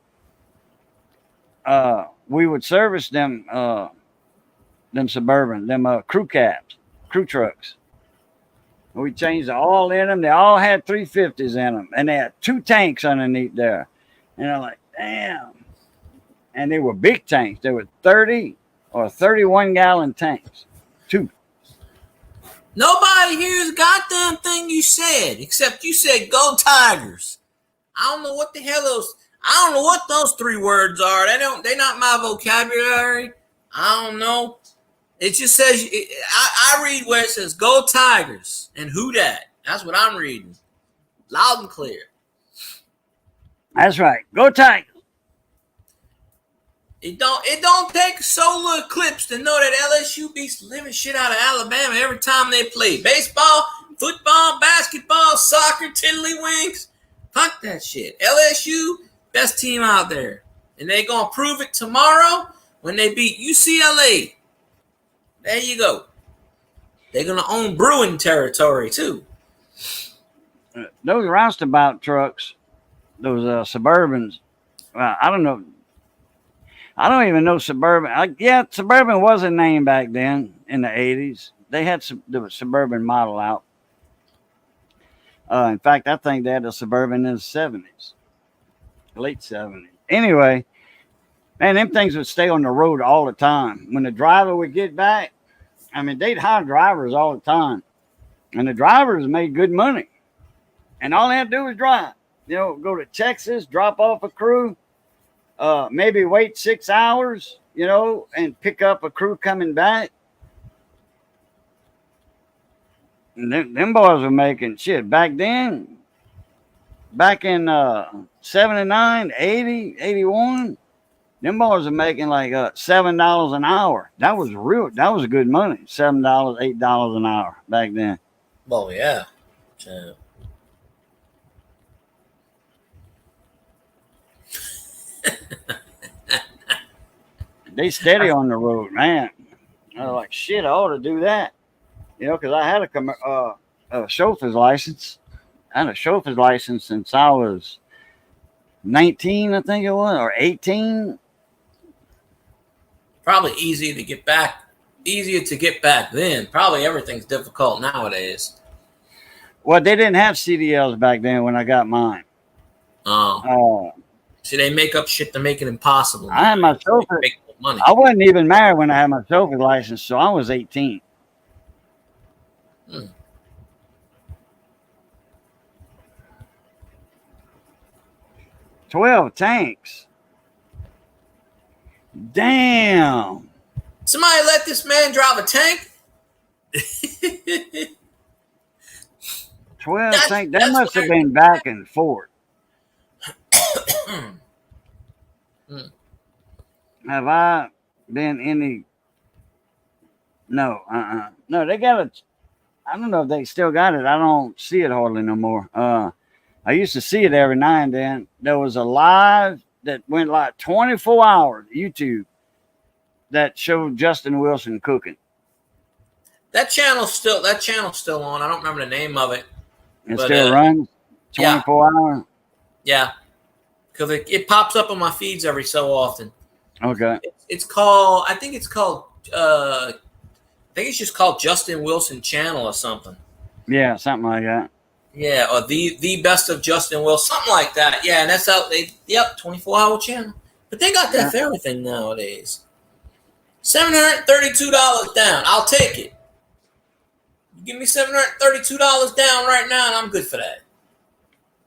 We would service them Suburban, them crew cabs, crew trucks. We changed all in them. They all had 350s in them, and they had 2 tanks underneath there. And I'm like, damn. And they were big tanks. They were 30 or 31-gallon tanks. 2.
Nobody hears a goddamn thing you said, except you said "Go Tigers." I don't know what the hell those. I don't know what those 3 words are. They're not my vocabulary. I don't know. It just says. I read where it says "Go Tigers" and "Who dat." That's what I'm reading, loud and clear.
That's right. Go Tigers.
It don't take solo eclipse to know that LSU beats the living shit out of Alabama every time they play. Baseball, football, basketball, soccer, tiddlywinks. Fuck that shit. LSU, best team out there. And they gonna prove it tomorrow when they beat UCLA. There you go. They're gonna own Bruin territory too.
Those Roustabout trucks, those Suburbans, I don't know. I don't even know Suburban. Suburban was a name back then in the 80s. They had the Suburban model out. In fact, I think they had a Suburban in the 70s, late 70s. Anyway, man, them things would stay on the road all the time. When the driver would get back, I mean, they'd hire drivers all the time. And the drivers made good money. And all they had to do was drive. Go to Texas, drop off a crew. Maybe wait 6 hours, and pick up a crew coming back. And them boys were making shit back then. Back in 79, 80, 81, them boys were making like $7 an hour. That was good money. $7, $8 an hour back then.
Oh yeah.
They steady on the road, man. I was like, shit, I ought to do that. Because I had a chauffeur's license. I had a chauffeur's license since I was 19, I think it was, or 18.
Probably easier to get back then. Probably everything's difficult nowadays.
Well, they didn't have CDLs back then when I got mine.
Oh. See, they make up shit to make it impossible.
I had my chauffeur.
Money.
I wasn't even married when I had my chauffeur's license, so I was 18. 12 tanks. Damn.
Somebody let this man drive a tank?
12 tanks. That must have been back and forth. Have I been any? No, No, they got a. I don't know if they still got it. I don't see it hardly no more. I used to see it every now and then. There was a live that went like 24 hours, YouTube, that showed Justin Wilson cooking.
That channel's still on. I don't remember the name of it.
It still runs 24 hours?
Yeah. Because it pops up on my feeds every so often.
Okay.
It's called, I think it's just called Justin Wilson Channel or something.
Yeah, something like that.
Yeah, or the best of Justin Wilson, something like that. Yeah, and that's out. 24-hour channel. But they got that for everything nowadays. $732 down. I'll take it. You give me $732 down right now, and I'm good for that.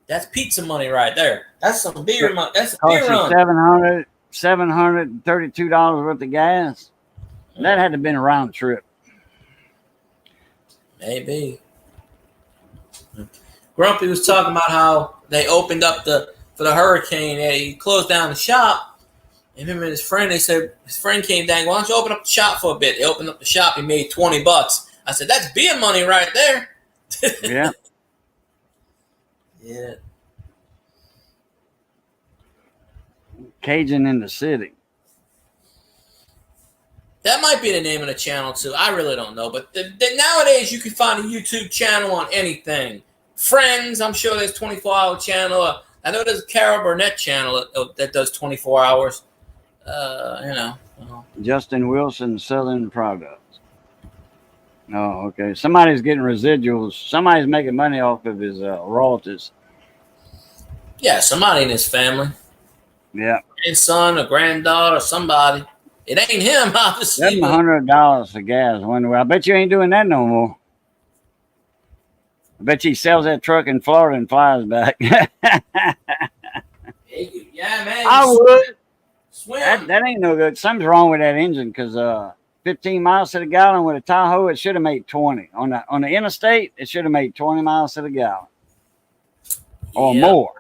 That's pizza money right there. That's some beer money. That's a
Cost
beer
you
run.
$732 worth of gas. That had to have been a round trip.
Maybe. Grumpy was talking about how they opened up for the hurricane. He closed down the shop, and him and his friend. They said his friend came down. Why don't you open up the shop for a bit? They opened up the shop. He made $20. I said that's beer money right there.
Yeah.
Yeah.
Cajun in the city.
That might be the name of the channel too. I really don't know, but nowadays you can find a YouTube channel on anything. Friends, I'm sure there's 24-hour channel. I know there's a Carol Burnett channel that does 24 hours.
Justin Wilson, Southern Products. Oh, okay. Somebody's getting residuals. Somebody's making money off of his royalties.
Yeah, somebody in his family.
Yeah.
Grandson or granddaughter or somebody. It ain't him, obviously.
That's $100 for gas. I bet you ain't doing that no more. I bet you he sells that truck in Florida and flies back.
Yeah, man.
I would.
Swim.
That ain't no good. Something's wrong with that engine because 15 miles to the gallon with a Tahoe, it should have made 20. On the interstate, it should have made 20 miles to the gallon or more.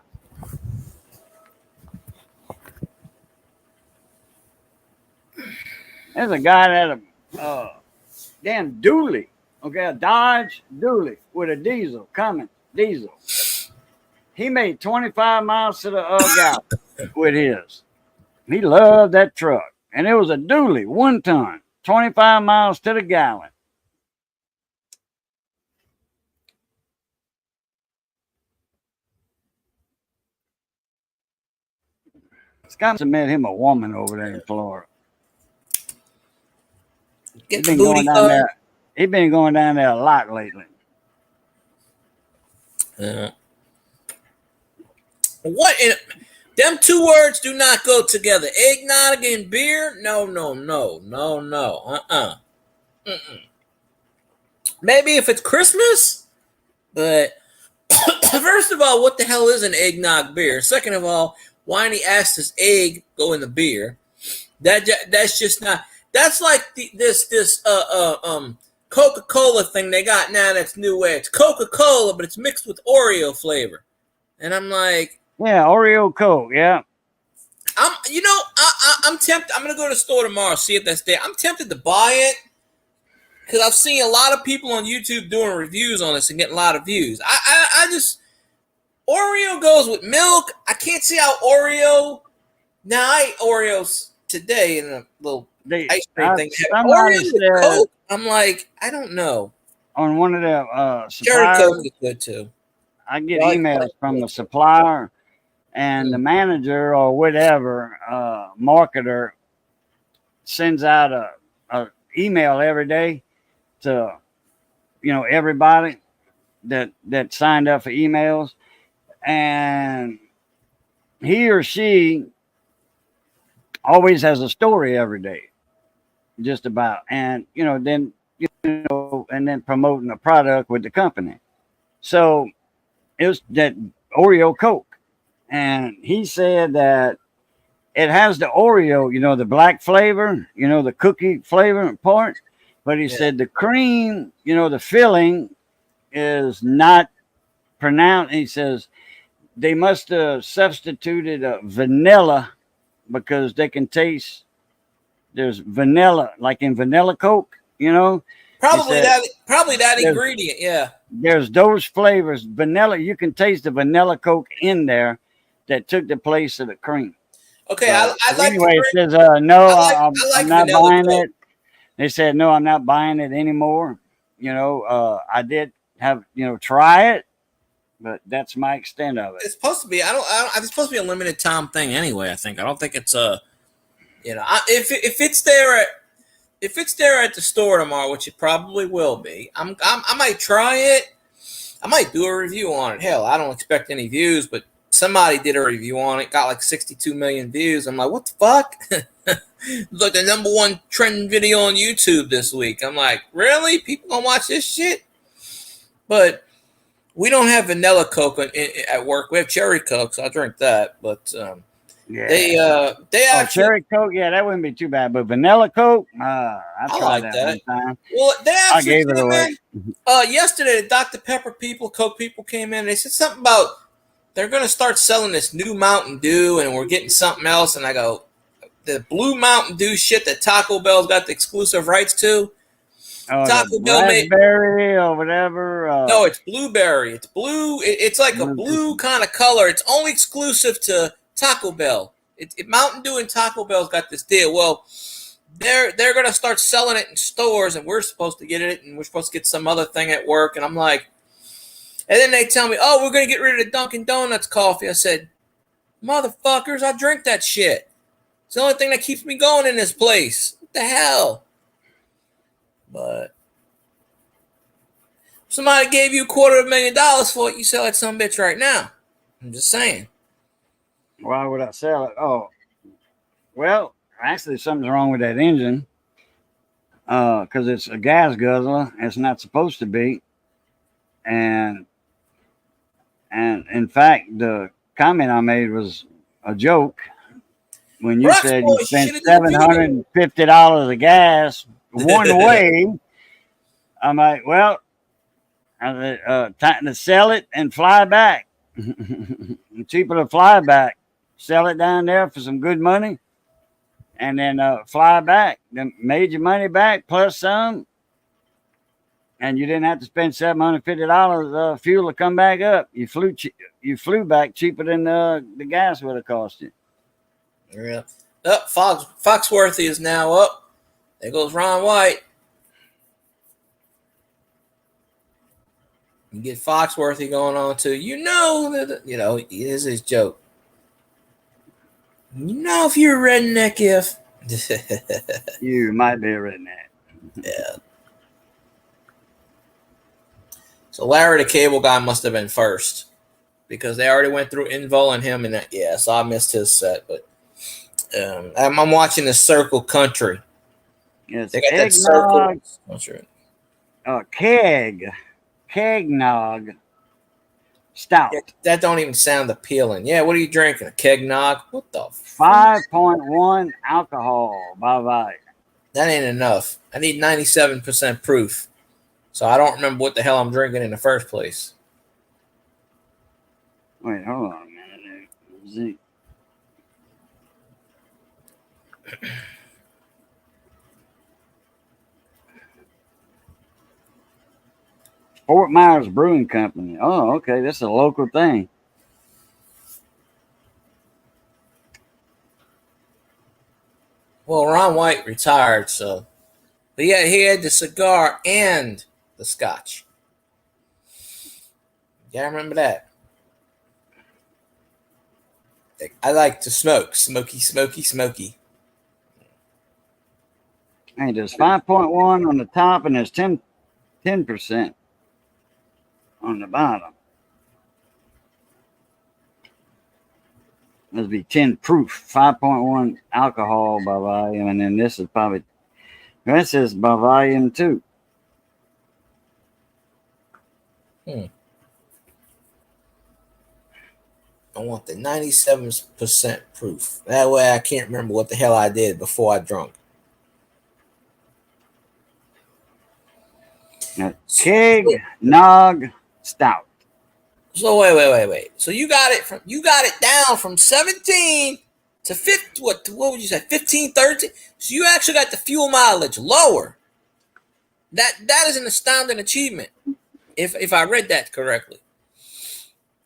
There's a guy that a damn dually, okay, a Dodge dually with a diesel, Cummins diesel. He made 25 miles to the gallon with his. He loved that truck. And it was a dually, 1 ton, 25 miles to the gallon. Scott met him a woman over there in Florida.
Get the booty card.
He's been going down there a lot lately.
Them two words do not go together. Eggnog and beer? No. Maybe if it's Christmas, but first of all, what the hell is an eggnog beer? Second of all, why any ass does egg go in the beer? That's just not. That's like this Coca-Cola thing they got now that's new way. It's Coca-Cola, but it's mixed with Oreo flavor. And I'm like,
yeah, Oreo Coke, yeah.
I'm tempted. I'm gonna go to the store tomorrow, see if that's there. I'm tempted to buy it because I've seen a lot of people on YouTube doing reviews on this and getting a lot of views. I just Oreo goes with milk. I can't see how Oreo. Now I ate Oreos today in a little ice cream thing. Oreo with Coke. I'm like, I don't know.
On one of the
Cherry Coke is good too.
I get emails from the supplier and the manager or whatever marketer sends out a email every day to everybody that signed up for emails, and he or she always has a story every day just about, and then and then promoting the product with the company. So it was that Oreo Coke, and he said that it has the Oreo, the black flavor, the cookie flavor part, but he said the cream, the filling is not pronounced. He says they must have substituted vanilla because they can taste there's vanilla, like in vanilla Coke,
Probably that ingredient, yeah.
There's those flavors, vanilla. You can taste the vanilla Coke in there that took the place of the cream.
Okay, I like.
Anyway, it says no, I'm not buying Coke. It. They said no, I'm not buying it anymore. I did have try it, but that's my extent of it.
It's supposed to be. It's supposed to be a limited time thing anyway. I think. I don't think it's if it's there at the store tomorrow, which it probably will be, I might try it. I might do a review on it. Hell, I don't expect any views, but somebody did a review on it, got like 62 million views. I'm like, what the fuck? Like the #1 trending video on YouTube this week. I'm like, really? People gonna watch this shit? But We don't have vanilla Coke at work. We have cherry Coke, so I drink that. But
Yeah.
they
Oh,
actually
cherry Coke, yeah, that wouldn't be too bad. But vanilla Coke, I
I
tried
like
that
that.
one time.
Well, they
I
actually
gave it
came
away.
in. Yesterday, the Dr. Pepper people, Coke people came in. And they said something about they're going to start selling this new Mountain Dew, and we're getting something else. And I go, the blue Mountain Dew shit that Taco Bell's got the exclusive rights to.
Oh, the
Taco Bell made
raspberry or whatever.
no, it's blueberry. It's blue. It's like a
Blue.
blue kind of color. It's only exclusive to Taco Bell. Mountain Dew and Taco Bell's got this deal. Well, they're gonna start selling it in stores, and we're supposed to get it, and we're supposed to get some other thing at work. And I'm like, and then they tell me, oh, we're gonna get rid of the Dunkin' Donuts coffee. I said, motherfuckers, I drink that shit. It's the only thing that keeps me going in this place. What the hell? But somebody gave you $250,000 for it, you sell that some bitch right now. I'm just saying.
Why would I sell it? Oh, well, actually, something's wrong with that engine. Because it's a gas guzzler. It's not supposed to be. And in fact, the comment I made was a joke. When you
Rock's
said
boy
you spent
shit in the video.
$750 of gas one way, I'm like, well, time to sell it and fly back. Cheaper to fly back. Sell it down there for some good money, and then fly back. Then made your money back plus some, and you didn't have to spend $750 fuel to come back up. You flew back cheaper than the gas would have cost you.
Yeah. Foxworthy is now up. There goes Ron White. You get Foxworthy going on too. You know, here's his joke. You know, if you're a redneck, if
You might be a redneck.
yeah. So Larry the Cable Guy must have been first because they already went through Invo and him, and that. Yeah, so I missed his set, but I'm watching the Circle Country.
It's
They got that Circle Country.
Kegnog stout.
Yeah, that don't even sound appealing. Yeah, what are you drinking? A kegnog? What the?
5.1 alcohol by volume.
That ain't enough. I need 97% proof. So I don't remember what the hell I'm drinking in the first place.
Wait, hold on a minute. Fort Myers Brewing Company. Oh, okay. This is a local thing.
Well, Ron White retired, so. But yeah, he had the cigar and the scotch. Yeah, I remember that. I like to smoke. Smoky, smoky, smoky.
Hey, there's 5.1 on the top and there's 10% on the bottom. Must be 10 proof, 5.1 alcohol by volume, and then this is probably, this is by volume too.
I want the 97% proof. That way I can't remember what the hell I did before I drunk.
Keg Nog Stout.
So wait. So you got it down from 17 to 50. What would you say? 15, 13? So you actually got the fuel mileage lower. That is an astounding achievement. If I read that correctly.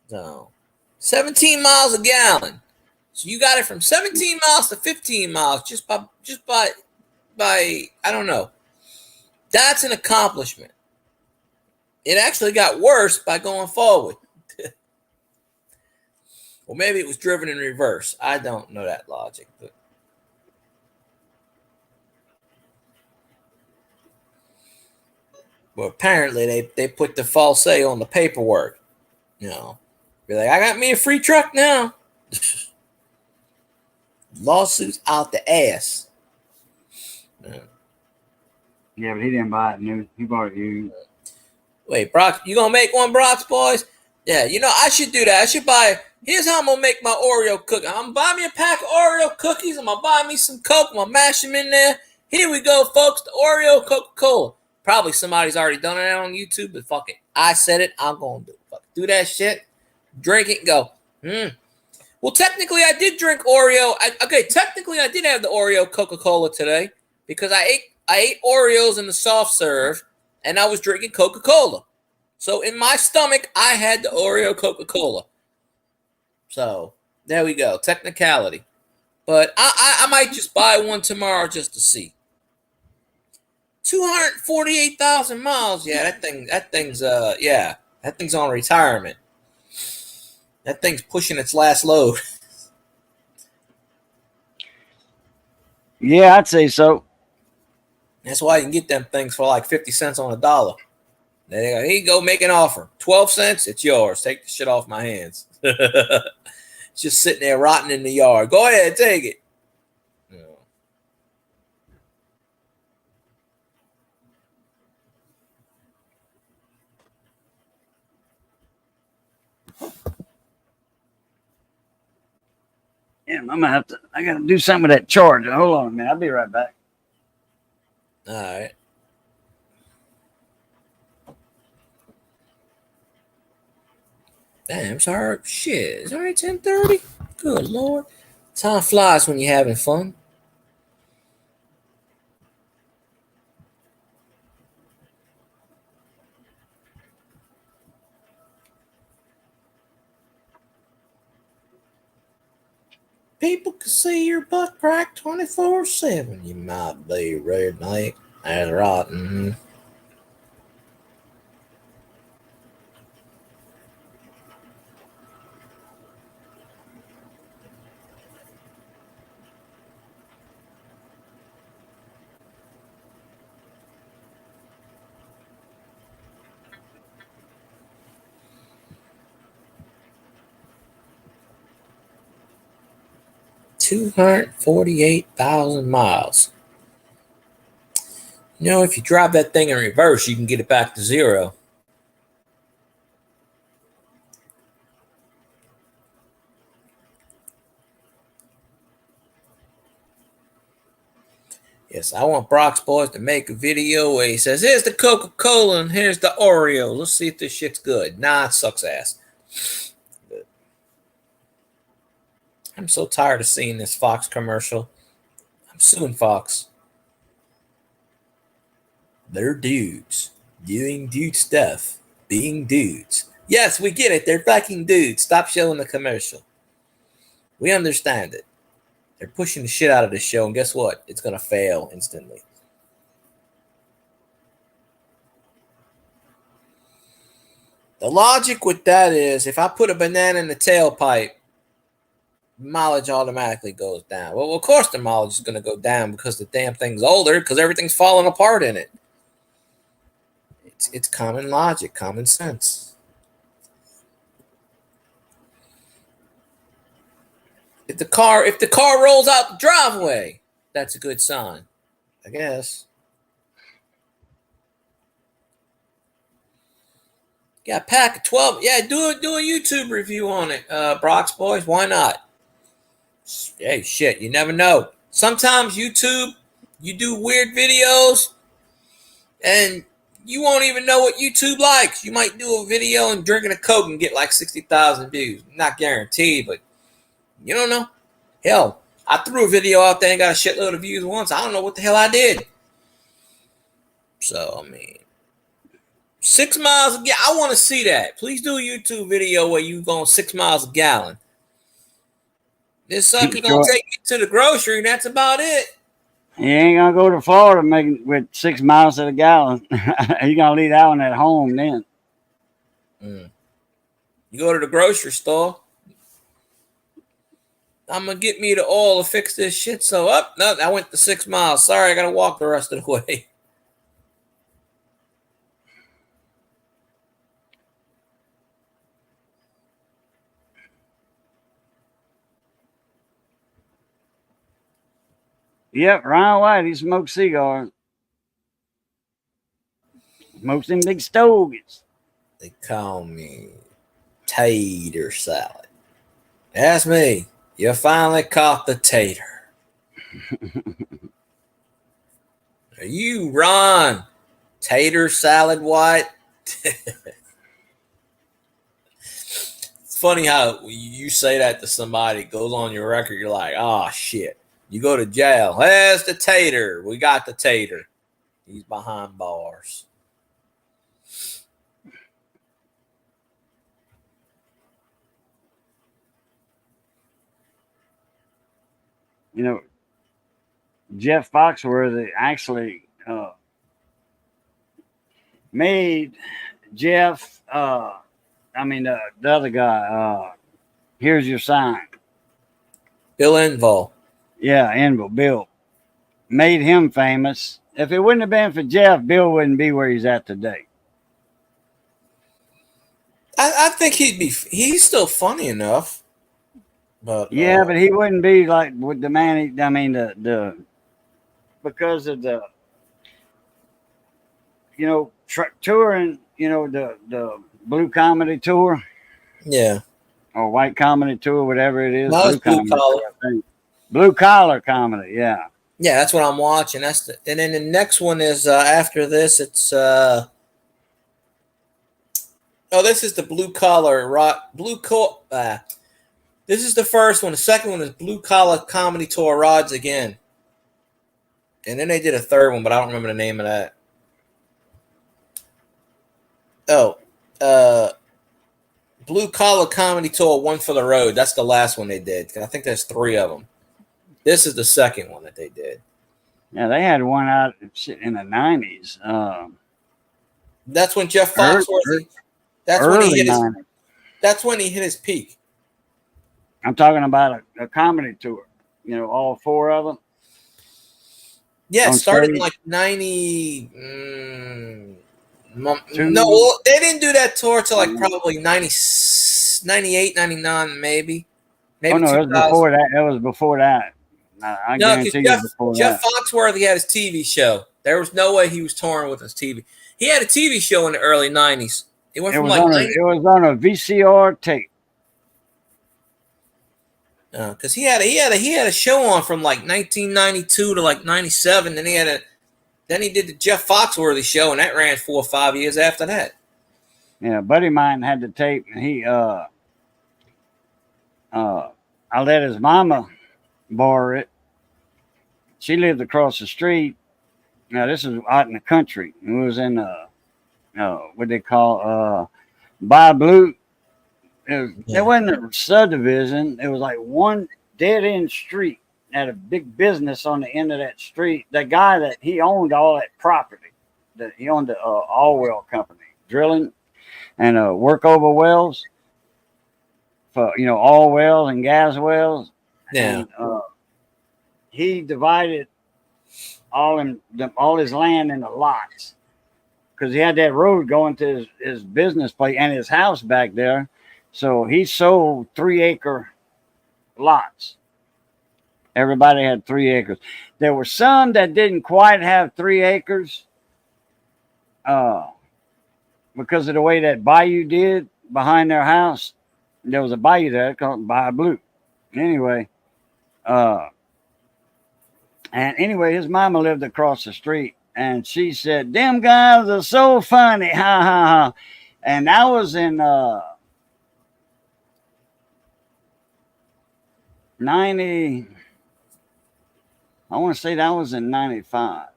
So 17 miles a gallon. So you got it from 17 miles to 15 miles just by I don't know. That's an accomplishment. It actually got worse by going forward. Or maybe it was driven in reverse. I don't know that logic, but well, apparently they put the false on the paperwork. You know, be like, I got me a free truck now. Lawsuits out the ass.
Yeah, but he didn't buy it new. He bought it used.
Wait, Brock, you gonna make one, Brock's boys? Yeah, you know, I should do that. I should buy. Here's how I'm gonna make my Oreo cookie. I'm gonna buy me a pack of Oreo cookies. I'm gonna buy me some Coke. I'm gonna mash them in there. Here we go, folks. The Oreo Coca-Cola. Probably somebody's already done it on YouTube, but fuck it. I said it. I'm gonna do it. Fuck, do that shit. Drink it and go. Well, technically, I did drink Oreo. Technically, I did have the Oreo Coca-Cola today because I ate Oreos in the soft serve, and I was drinking Coca-Cola. So in my stomach, I had the Oreo Coca-Cola. So there we go, technicality. But I might just buy one tomorrow just to see. 248,000 miles. Yeah, that thing's on retirement. That thing's pushing its last load.
Yeah, I'd say so.
That's why you can get them things for like 50 cents on a dollar. There you go, make an offer. 12 cents, it's yours. Take the shit off my hands. It's just sitting there rotting in the yard. Go ahead, take it.
Yeah, I'm gonna have to. I gotta do something with that charger. Hold on a minute. I'll be right back.
All right. Damn, sorry. Shit, it's already 10:30. Good Lord, time flies when you're having fun. People can see your butt crack 24/7. You might be redneck. That's right. Mm-hmm. $248,000 miles. You know, if you drive that thing in reverse, you can get it back to zero. Yes, I want Brock's boys to make a video where he says, here's the Coca-Cola and here's the Oreo. Let's see if this shit's good. Nah, it sucks ass. But I'm so tired of seeing this Fox commercial. I'm suing Fox. They're dudes doing dude stuff, being dudes. Yes, we get it. They're fucking dudes. Stop showing the commercial. We understand it. They're pushing the shit out of this show, and guess what? It's going to fail instantly. The logic with that is if I put a banana in the tailpipe, mileage automatically goes down. Well, of course the mileage is going to go down because the damn thing's older because everything's falling apart in it. It's common logic, common sense. If the car rolls out the driveway, that's a good sign, I guess. Yeah, pack of 12. Yeah, do a YouTube review on it, Brock's boys. Why not? Hey, shit, you never know. Sometimes YouTube, you do weird videos, and you won't even know what YouTube likes. You might do a video and drinking a Coke and get like 60,000 views. Not guaranteed, but you don't know. Hell, I threw a video out there and got a shitload of views once. I don't know what the hell I did. So, I mean, 6 miles a gallon. I want to see that. Please do a YouTube video where you going 6 miles a gallon. This sucker's going to take you to the grocery, and that's about it.
You ain't going to go to Florida making with 6 miles to the gallon. You're going to leave that one at home then.
You go to the grocery store. I'm going to get me the oil to fix this shit. So, no, I went to 6 miles. Sorry, I got to walk the rest of the way.
Yep, Ryan White, he smokes cigars. Most them big stogies.
They call me tater salad. That's me. You finally caught the tater. Are you Ron Tater Salad White? It's funny how you say that to somebody, it goes on your record, you're like, oh shit. You go to jail. There's the tater. We got the tater. He's behind bars.
You know, Jeff Foxworthy actually made Jeff, the other guy, Here's Your Sign.
Bill Engvall.
Yeah, Enville, Bill. Made him famous. If it wouldn't have been for Jeff, Bill wouldn't be where he's at today.
I think he's still funny enough. But
Yeah, but he wouldn't be like with the man. Because of the, touring, the blue comedy tour
yeah.
or white comedy tour, whatever it is.
No, it's blue collar.
Blue collar comedy, yeah.
Yeah, that's what I'm watching. And then the next one is after this. It's this is the blue collar rock. This is the first one. The second one is Blue Collar Comedy Tour Rods Again. And then they did a third one, but I don't remember the name of that. Blue Collar Comedy Tour One for the Road. That's the last one they did. I think there's 3 of them. This is the second one that they did.
Yeah, they had one out in the 90s.
That's when Jeff Foxworthy. That's when he hit his peak.
I'm talking about a comedy tour. All 4 of them.
Yeah, it started in like 90. No, they didn't do that tour till like probably 98, 99, maybe.
Oh no, it was before that. It was before that. I guarantee you before
Jeff
that.
Foxworthy had his TV show. There was no way he was touring with his TV. He had a TV show in the early 90s. It was
on a VCR tape.
Because he had a show on from like 1992 to like 97. Then he did the Jeff Foxworthy show, and that ran 4 or 5 years after that.
Yeah, a buddy of mine had the tape, and he I let his mama borrow it. She lived across the street. Now this is out in the country. It was in what they call By Blue. There wasn't a subdivision. It was like one dead end street. Had a big business on the end of that street. The guy that he owned all that property. That he owned the all well company, drilling and work over wells for all wells and gas wells.
Yeah.
And, he divided all his land into lots because he had that road going to his business place and his house back there. So he sold 3-acre lots. Everybody had 3 acres. There were some that didn't quite have 3 acres because of the way that bayou did behind their house. There was a bayou there called Bayou Blue. Anyway, his mama lived across the street, and she said, "Them guys are so funny, ha ha ha." And that was in 90. I want to say that was in 95.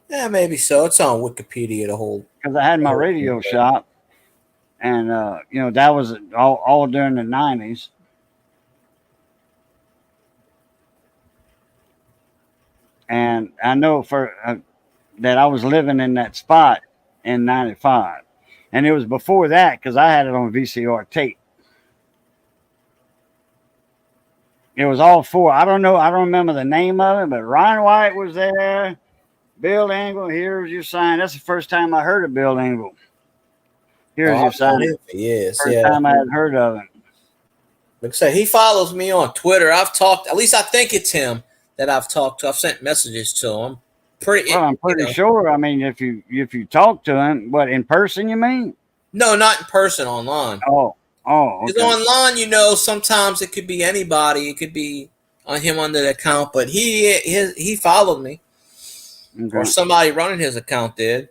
Yeah, maybe so. It's on Wikipedia, the whole.
Because I had my radio shop, and that was all during the 90s. And I know that I was living in that spot in 95. And it was before that because I had it on VCR tape. It was all 4. I don't know. I don't remember the name of it, but Ron White was there. Bill Engvall, Here's Your Sign. That's the first time I heard of Bill Engvall. Here's Your Sign.
Yes,
first time I had heard of him.
Like I say, he follows me on Twitter. I've talked, at least I think it's him that I've talked to. I've sent messages to him. Pretty.
Well, I'm pretty sure. I mean, if you talk to him, what, in person? You mean?
No, not in person. Online.
Oh,
Because
okay.
online, sometimes it could be anybody. It could be on him under the account, but he followed me, or
Okay.
somebody running his account did,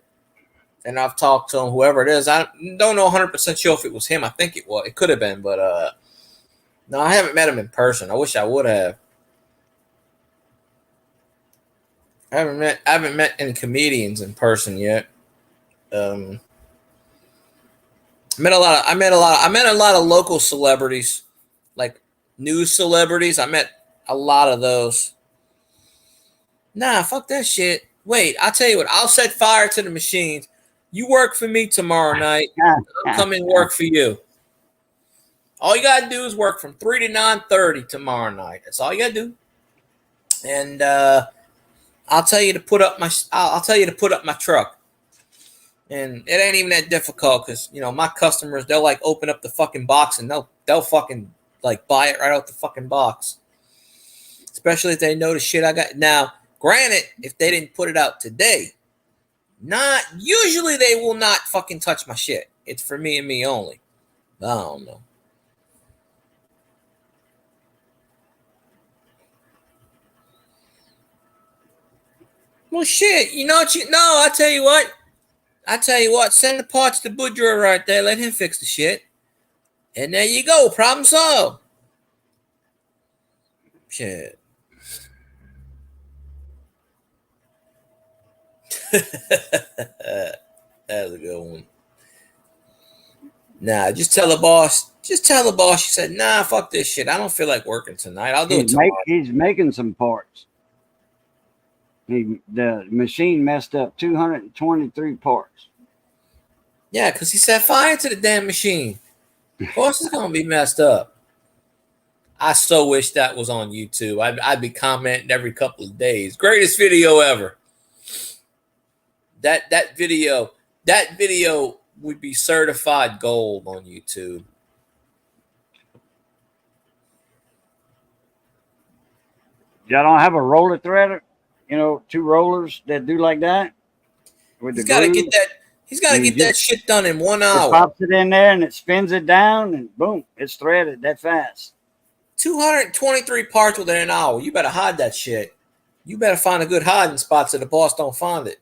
and I've talked to him, whoever it is. I don't know 100% sure if it was him. I think it was. It could have been, but no, I haven't met him in person. I wish I would have. I haven't met any comedians in person yet. I met a lot of local celebrities, like news celebrities. I met a lot of those. Nah, fuck that shit. Wait, I'll tell you what. I'll set fire to the machines. You work for me tomorrow night. I'll come and work for you. All you gotta do is work from 3 to 9:30 tomorrow night. That's all you gotta do. And I'll tell you to put up my truck. And it ain't even that difficult because my customers, they'll like open up the fucking box and they'll fucking like buy it right out the fucking box. Especially if they know the shit I got. Now, granted, if they didn't put it out today, usually they will not fucking touch my shit. It's for me and me only. I don't know. Well, shit. I tell you what. Send the parts to Boudreaux right there. Let him fix the shit. And there you go. Problem solved. Shit. That was a good one. Nah, just tell the boss. You said, nah, fuck this shit. I don't feel like working tonight. I'll do it tomorrow.
He's making some parts. The machine messed up 223 parts.
Yeah, because he set fire to the damn machine. Of course it's going to be messed up. I so wish that was on YouTube. I'd be commenting every couple of days. Greatest video ever. That video would be certified gold on YouTube.
Y'all don't have a roller threader? 2 rollers that do like that?
He's got to get that. He's got to get that shit done in 1 hour.
It pops it in there and it spins it down and boom, it's threaded that fast.
223 parts within an hour. You better hide that shit. You better find a good hiding spot so the boss don't find it.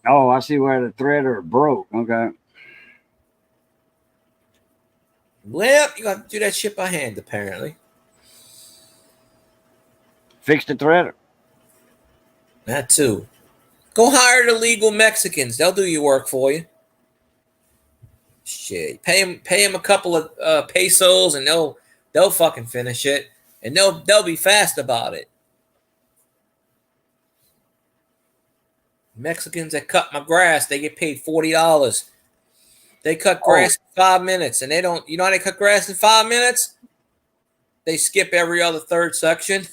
Oh, I see where the threader broke. Okay.
Well, you got to do that shit by hand, apparently.
Fix the threader.
That too. Go hire the legal Mexicans. They'll do your work for you. Shit. Pay them a couple of pesos and they'll fucking finish it. And they'll be fast about it. Mexicans that cut my grass, they get paid $40. They cut grass in 5 minutes, and they don't. You know how they cut grass in 5 minutes? They skip every other third section.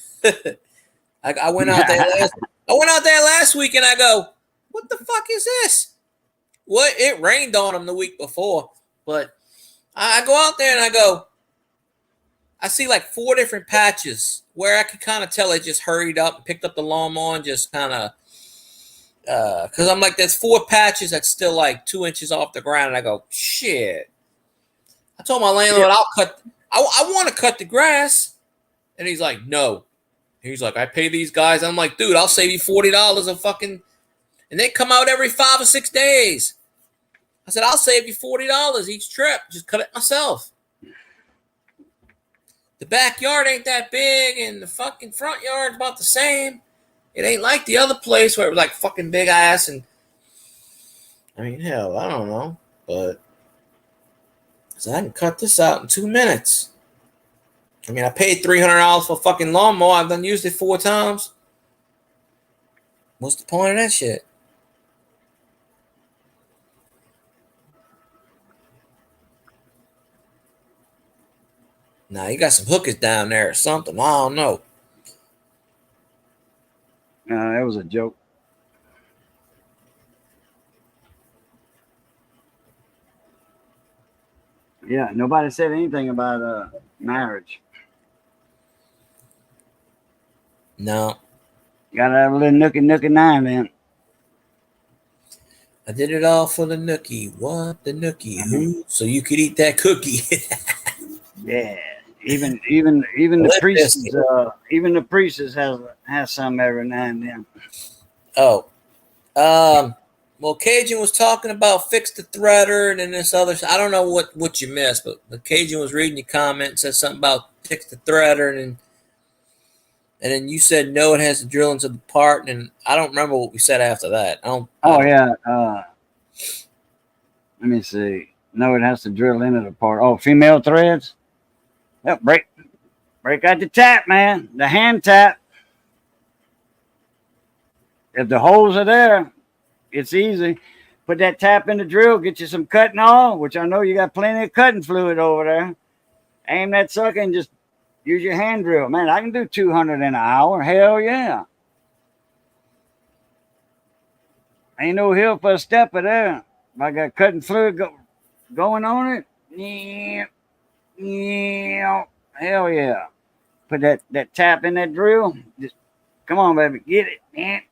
I went out there last week, and I go, "What the fuck is this?" Well, it rained on them the week before, but I go out there and I go. I see like 4 different patches where I could kind of tell it just hurried up and picked up the lawnmower and just kind of. Because I'm like, there's 4 patches that's still like 2 inches off the ground, and I go, shit. I told my landlord, I want to cut the grass, and he's like, no. He's like, I pay these guys. I'm like, dude, I'll save you $40 a fucking, and they come out every 5 or 6 days. I said, I'll save you $40 each trip. Just cut it myself. The backyard ain't that big, and the fucking front yard's about the same. It ain't like the other place where it was like fucking big ass and I mean, hell, I don't know. But so I can cut this out in 2 minutes. I mean, I paid $300 for a fucking lawnmower. I've done used it 4 times. What's the point of that shit? Nah, you got some hookers down there or something. I don't know.
No, that was a joke. Yeah, nobody said anything about marriage.
No.
Gotta have a little nookie now and then.
I did it all for the nookie. What the nookie?
Mhm.
Who? So you could eat that cookie.
Yeah. Even the
Let
priests
this-
has some every now and then.
Oh, well, Cajun was talking about fix the threader and then this other. I don't know what you missed, but Cajun was reading your comment and said something about fix the threader, and then you said no, it has to drill into the part, and I don't remember what we said after that. I don't.
Yeah. Let me see. No, it has to drill into the part. Oh, female threads. Yep, break out the tap, man. The hand tap. If the holes are there, it's easy. Put that tap in the drill, get you some cutting oil, which I know you got plenty of cutting fluid over there. Aim that sucker and just use your hand drill. Man, I can do 200 in an hour. Hell yeah. Ain't no hill for a stepper there. If I got cutting fluid going on it, yeah, hell yeah. Put that tap in that drill. Just come on, baby, get it, man.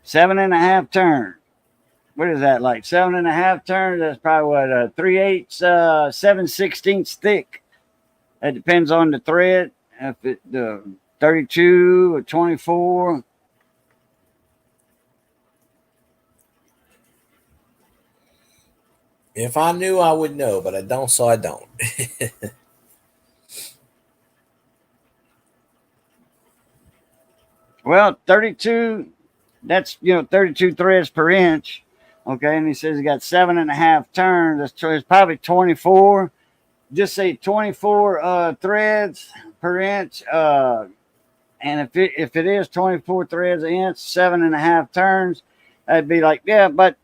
7.5 turns. What is that, like 7.5 turns? That's probably what, 3/8, 7/16 thick. That depends on the thread. If it the 32 or 24.
If I knew, I would know, but I don't, so I don't.
Well, 32, that's, 32 threads per inch. Okay, and he says he got 7.5 turns. It's probably 24. Just say 24 threads per inch. And if it is 24 threads an inch, 7.5 turns, that'd be like, about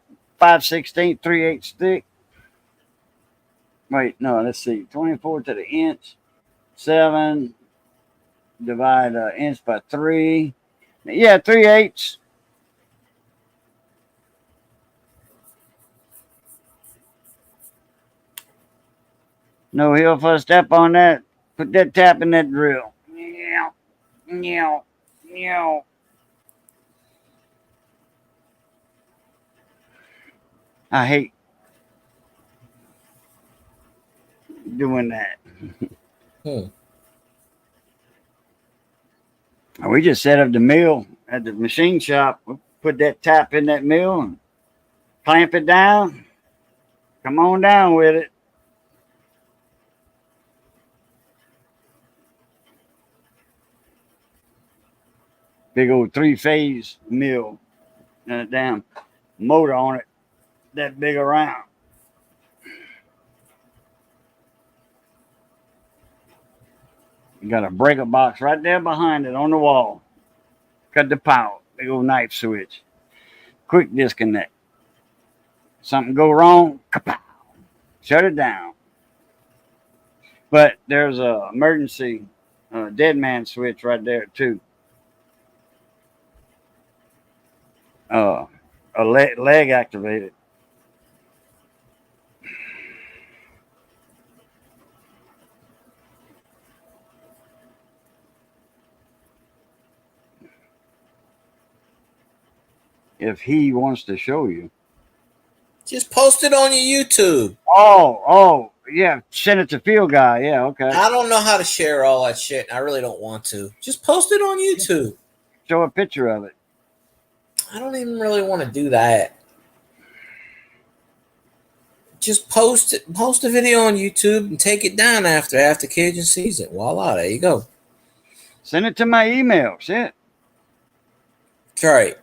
5/16, 3/8 thick. Wait, no, let's see. 24 to the inch, 7, divide inch by 3. Yeah, 3/8. No hill for a step on that. Put that tap in that drill. Yeah. I hate doing that. We just set up the mill at the machine shop. We put that tap in that mill and clamp it down. Come on down with it. Big old 3-phase mill and a damn motor on it that big around. You got a breaker box right there behind it on the wall. Cut the power. Big old knife switch. Quick disconnect. Something go wrong, kapow. Shut it down. But there's a emergency dead man switch right there too. A leg activated. If he wants to show you.
Just post it on your YouTube.
Oh, yeah. Send it to Field Guy. Yeah, okay.
I don't know how to share all that shit. I really don't want to. Just post it on YouTube.
Show a picture of it.
I don't even really want to do that. Just post it. Post a video on YouTube and take it down after Cajun sees it. Voila, there you go.
Send it to my email. Shit.
Right.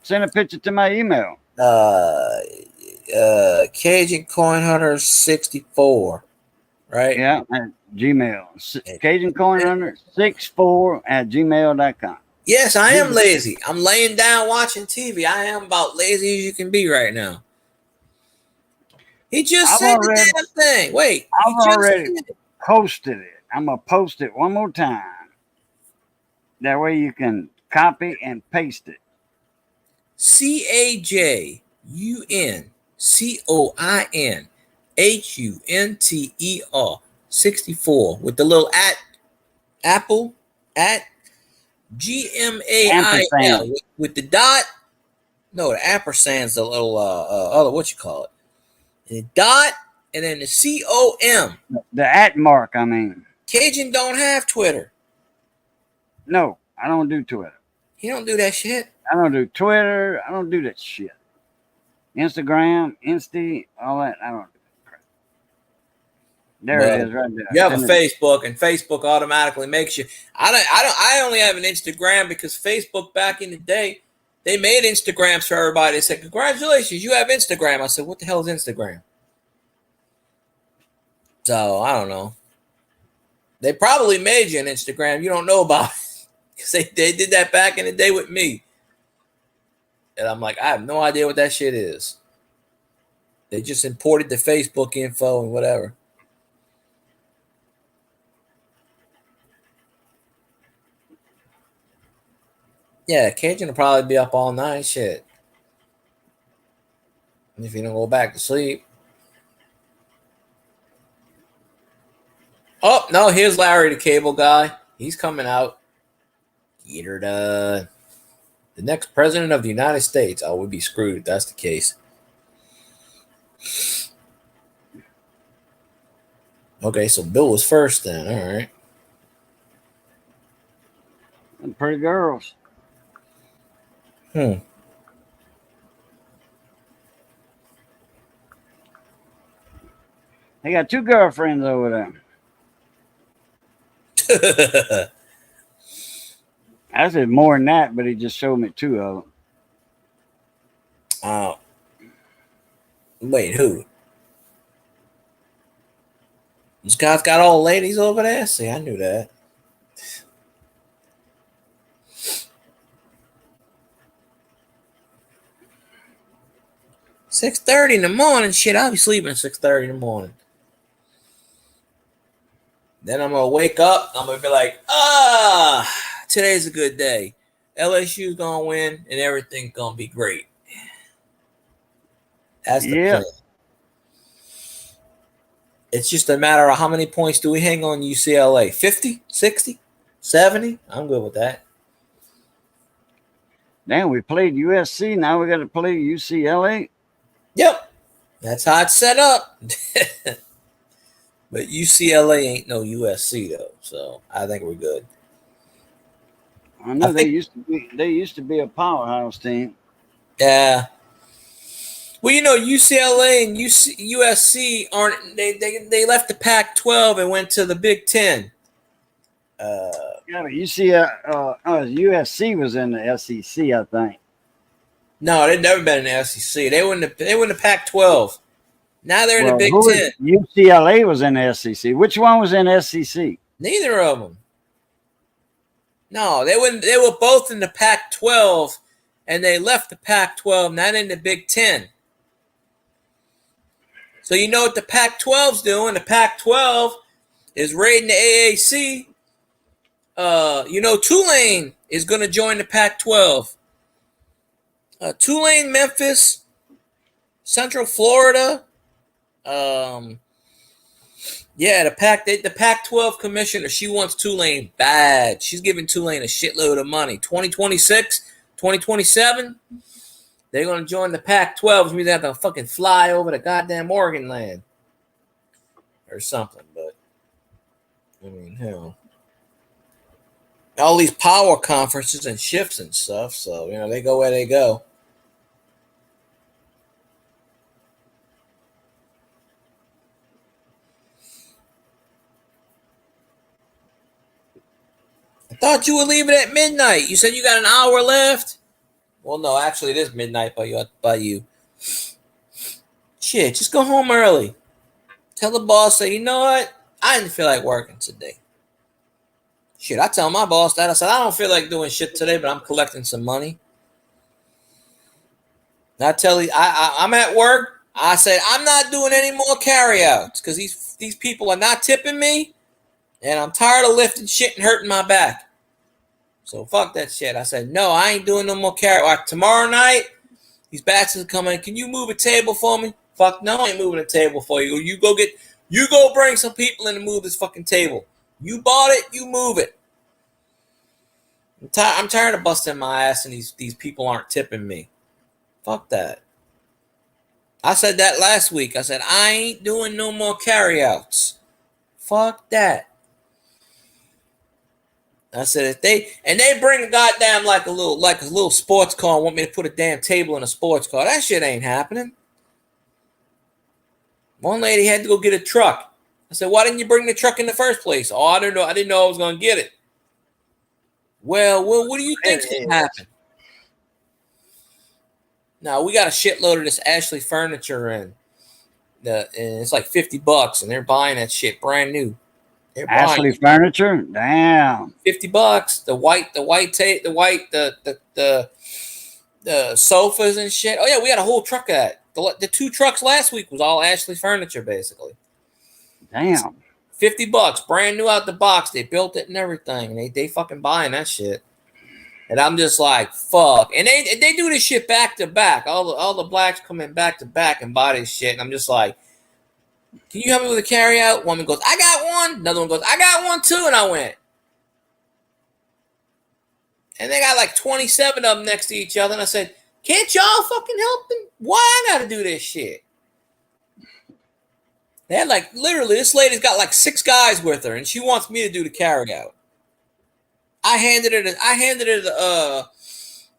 Send a picture to my email.
Cajun Coin Hunter 64. Right?
Yeah, at Gmail. Cajun Coin Hunter 64 at gmail.com.
Yes, I am lazy. I'm laying down watching TV. I am about lazy as you can be right now. He just said the damn thing. Wait.
I've already posted it. I'm going to post it one more time. That way you can copy and paste it.
CAJUNCOINHUNTER 64 with the little @ GMAIL with the dot. No, the ampersand's the little other what you call it. And the dot and then the COM.
The at mark, I mean.
Cajun don't have Twitter.
No, I don't do Twitter.
He don't do that shit.
I don't do Twitter. I don't do that shit. Instagram, Insta, all that. I don't do that crap. There it is, right there.
You have a Facebook, and Facebook automatically makes you. I only have an Instagram because Facebook back in the day, they made Instagrams for everybody. They said, "Congratulations, you have Instagram." I said, "What the hell is Instagram?" So I don't know. They probably made you an Instagram. You don't know about it because they did that back in the day with me. And I'm like, I have no idea what that shit is. They just imported the Facebook info and whatever. Yeah, Cajun will probably be up all night. Shit. If you don't go back to sleep. Oh, no, here's Larry, the cable guy. He's coming out. Get her done. The next president of the United States. Oh, we'd be screwed if that's the case. Okay, so Bill was first then. All right.
And pretty girls.
They
got 2 girlfriends over there. I said more than that, but he just showed me 2 of them.
Wait, who? Scott's got all ladies over there? See, I knew that. $6:30 in the morning. Shit, I'll be sleeping at 6:30 in the morning. Then I'm gonna wake up. I'm gonna be like, today's a good day. LSU's gonna win, and everything's gonna be great. That's the plan. It's just a matter of how many points do we hang on UCLA? 50, 60, 70? I'm good with that.
Damn, we played USC. Now we got to play UCLA.
Yep. That's how it's set up. But UCLA ain't no USC though, so I think we're good.
I know they used to be a powerhouse team.
Yeah. Well, you know, UCLA and USC aren't. They left the Pac-12 and went to the Big Ten.
Yeah, but USC was in the SEC, I think.
No, they've never been in the SEC. They were in the Pac-12. Now they're in the Big Ten.
UCLA was in the SEC. Which one was in SEC?
Neither of them. No, they were both in the Pac-12, and they left the Pac-12, not in the Big Ten. So you know what the Pac-12's doing? The Pac-12 is raiding the AAC. You know, Tulane is going to join the Pac-12. Tulane, Memphis, Central Florida. Yeah, the Pac-12 commissioner, she wants Tulane bad. She's giving Tulane a shitload of money. 2026, 2027, they're going to join the Pac-12, which means they have to fucking fly over the goddamn Oregon land or something. But, I mean, hell. All these power conferences and shifts and stuff, so, you know, they go where they go. I thought you would leave it at midnight. You said you got an hour left? Well, no, actually, it is midnight by you. Shit, just go home early. Tell the boss, say, you know what? I didn't feel like working today. Shit, I tell my boss that. I said, I don't feel like doing shit today, but I'm collecting some money. And I tell you, I'm at work. I said, I'm not doing any more carryouts because these people are not tipping me, and I'm tired of lifting shit and hurting my back. So fuck that shit. I said, no, I ain't doing no more carryouts. Tomorrow night, these bastards are coming. Can you move a table for me? Fuck no, I ain't moving a table for you. You go bring some people in to move this fucking table. You bought it, you move it. I'm tired of busting my ass and these people aren't tipping me. Fuck that. I said that last week. I said I ain't doing no more carryouts. Fuck that. I said if they bring a goddamn like a little sports car and want me to put a damn table in a sports car, that shit ain't happening. One lady had to go get a truck. I said, why didn't you bring the truck in the first place? Oh, I don't know. I didn't know I was gonna get it. Well, what do you think's gonna happen? Now we got a shitload of this Ashley furniture and it's like $50 and they're buying that shit brand new. They're
Ashley furniture? Damn.
$50. The sofas and shit. Oh yeah, we had a whole truck of that. The 2 trucks last week was all Ashley furniture, basically.
Damn.
$50, brand new out the box. They built it and everything. And they fucking buying that shit. And I'm just like, fuck. And they do this shit back to back. All the blacks come in back to back and buy this shit. And I'm just like, can you help me with a carry out? One goes, I got one. Another one goes, I got one too. And I went. And they got like 27 of them next to each other. And I said, can't y'all fucking help them? Why I gotta do this shit? They had like, literally, this lady's got like 6 guys with her. And she wants me to do the carry out. I handed her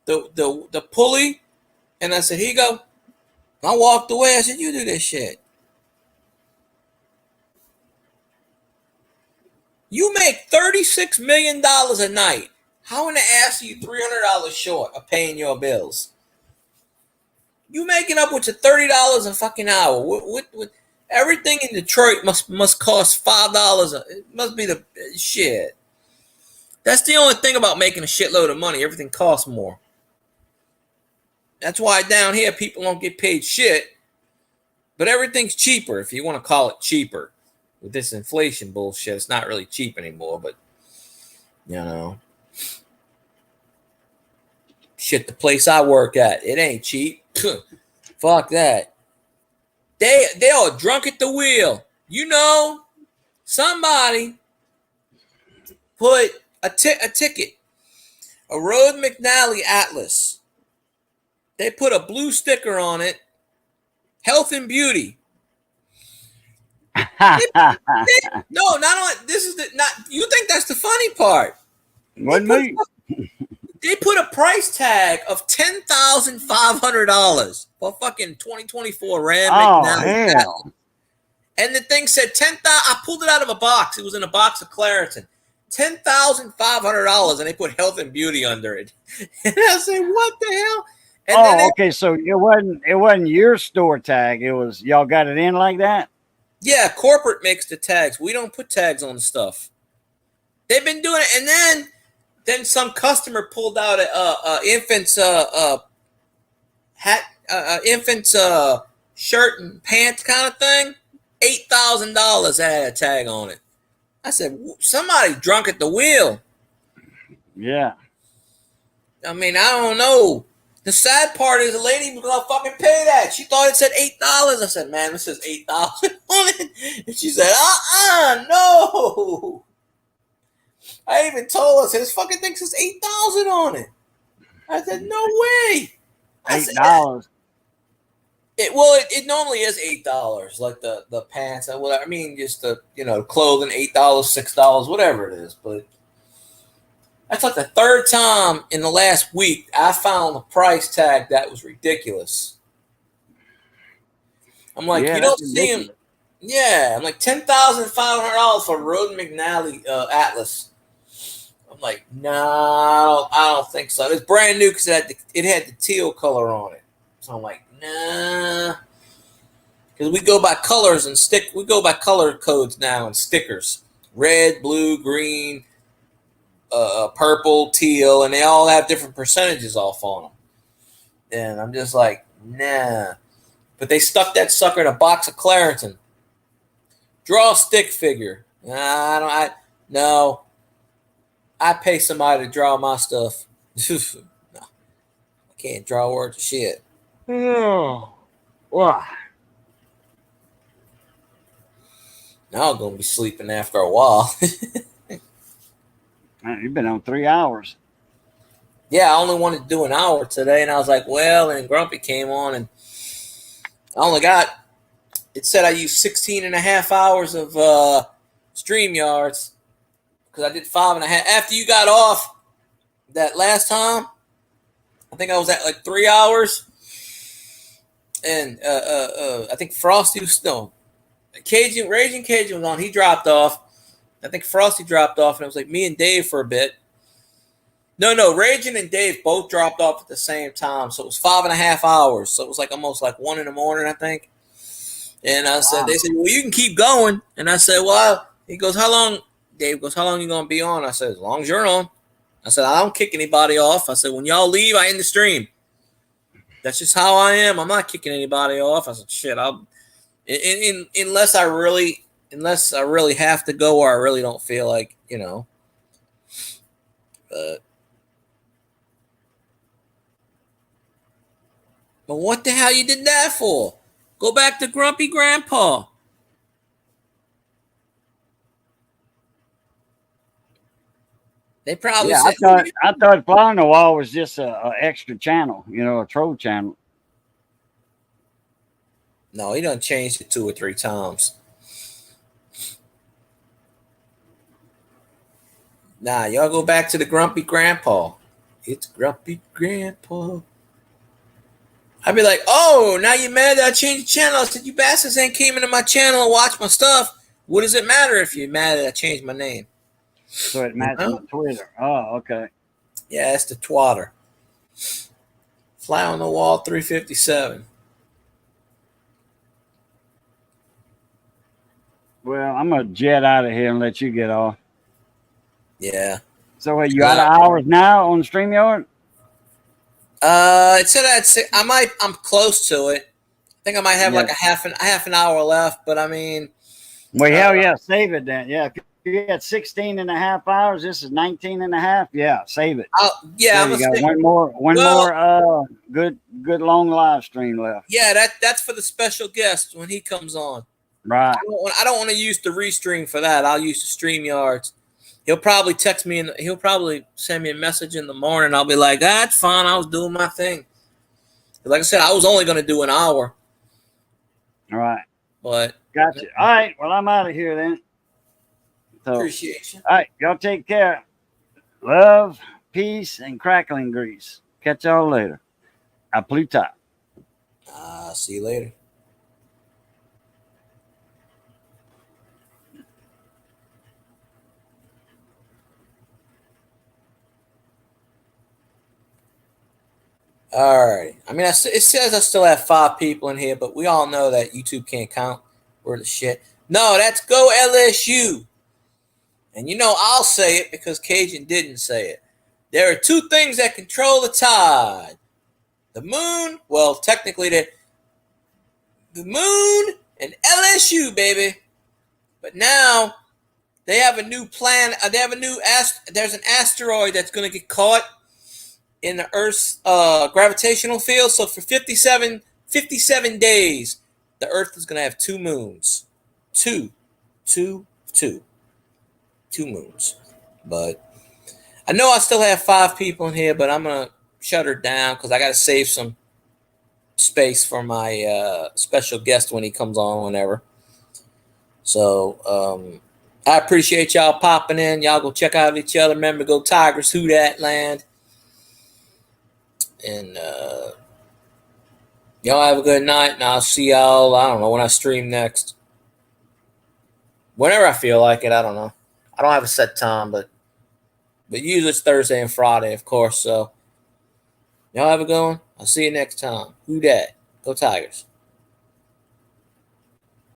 the pulley. And I said, here you go. I walked away. I said, you do this shit. You make $36 million a night. How in the ass are you $300 short of paying your bills? You making up with your $30 a fucking hour. What, everything in Detroit must cost $5. It must be the shit. That's the only thing about making a shitload of money. Everything costs more. That's why down here people don't get paid shit. But everything's cheaper, if you want to call it cheaper. With this inflation bullshit, it's not really cheap anymore, but you know. Shit, the place I work at, it ain't cheap. Fuck that. They are drunk at the wheel. You know, somebody put a ticket, a Road McNally Atlas. They put a blue sticker on it, health and beauty. No, not only this is not. You think that's the funny part?
Wasn't me.
They put a price tag of $10,500 for fucking 2024 Ram McNally.
Hell.
And the thing said 10,000. I pulled it out of a box. It was in a box of Claritin. $10,500, and they put health and beauty under it. And I said, "What the hell?" And
okay. So it wasn't your store tag. It was y'all got it in like that.
Yeah, corporate makes the tags. We don't put tags on the stuff. They've been doing it, and then some customer pulled out a infant's hat, infant's shirt and pants kind of thing. $8,000 had a tag on it. I said, somebody drunk at the wheel.
Yeah.
I mean, I don't know. The sad part is the lady was gonna fucking pay that. She thought it said $8. I said, man, this says $8 on it. And she said, no. I even told her, I said, this fucking thing says $8,000 on it. I said, no way.
$8.
It normally is $8, like the pants and whatever. I mean, just the clothing, $8, $6, whatever it is. But that's like the third time in the last week I found a price tag that was ridiculous. I'm like, you don't see him. Yeah, I'm like $10,500 for Road McNally Atlas. I'm like, no, I don't think so. It's brand new because it had the teal color on it. So I'm like, nah, because we go by colors and we go by color codes now and stickers: red, blue, green, purple, teal, and they all have different percentages off on them. And I'm just like, nah. But they stuck that sucker in a box of Claritin. Draw a stick figure. No. I pay somebody to draw my stuff. No, I can't draw words of shit.
Oh, wow.
Now I'm gonna be sleeping after a while.
Man, you've been on 3 hours.
Yeah, I only wanted to do an hour today, and I was like, well, and Grumpy came on, and I only got, it said I used 16 and a half hours of StreamYards because I did 5.5. After you got off that last time, I think I was at like 3 hours, and I think Frosty was still, Raging Cajun was on. He dropped off. I think Frosty dropped off, and it was like me and Dave for a bit. No, Raging and Dave both dropped off at the same time, so it was 5.5 hours. So it was like almost like 1 in the morning, I think. And I said, they said, well, you can keep going. And I said, well, he goes, how long? Dave goes, how long you gonna be on? I said, as long as you're on. I said, I don't kick anybody off. I said, when y'all leave, I end the stream. That's just how I am. I'm not kicking anybody off. I said, shit, unless I really have to go, or I really don't feel like, but what the hell you did that for? Go back to Grumpy Grandpa. They probably
Yeah,
said,
I thought Fly on the Wall was just a extra channel, a troll channel.
no, he done changed it 2 or 3 times. Nah, y'all go back to the Grumpy Grandpa. It's Grumpy Grandpa. I'd be like, oh, now you mad that I changed the channel? I said, you bastards ain't came into my channel and watched my stuff. What does it matter if you're mad that I changed my name?
So it matches with Twitter. Oh, okay.
Yeah, it's the twatter. Fly on the Wall 357.
Well, I'm going to jet out of here and let you get off.
Yeah.
So wait, you out of hours now on StreamYard?
It said I'm close to it. I think I might have like a half an hour left, but I mean.
Well, hell yeah, save it then. Yeah, if you got 16 and a half hours, this is 19 and a half. Yeah, save it.
Yeah,
I'm got one more good long live stream left.
Yeah, that's for the special guest when he comes on.
Right.
I don't want to use the restream for that. I'll use the StreamYards. He'll probably text me and he'll probably send me a message in the morning. I'll be like, that's fine. I was doing my thing. Like I said, I was only going to do an hour.
All right.
But
gotcha. All right. Well, I'm out of here then. So,
appreciate you.
All right. Y'all take care. Love, peace, and crackling grease. Catch y'all later. A Pluto.
See you later. All right. I mean, it says I still have 5 people in here, but we all know that YouTube can't count. We're the shit. No, that's Go LSU. And I'll say it because Cajun didn't say it. There are 2 things that control the tide. The moon, well, technically the moon and LSU, baby. But now they have a new plan. They have there's an asteroid that's going to get caught in the Earth's gravitational field. So for 57 days, the Earth is going to have 2 moons. Two moons. But I know I still have 5 people in here, but I'm going to shut her down because I got to save some space for my special guest when he comes on whenever. So I appreciate y'all popping in. Y'all go check out each other. Remember, go Tigers, who dat land. And y'all have a good night, and I'll see y'all, I don't know, when I stream next. Whenever I feel like it, I don't know. I don't have a set time, but usually it's Thursday and Friday, of course. So y'all have a good one. I'll see you next time. Who dat? Go Tigers.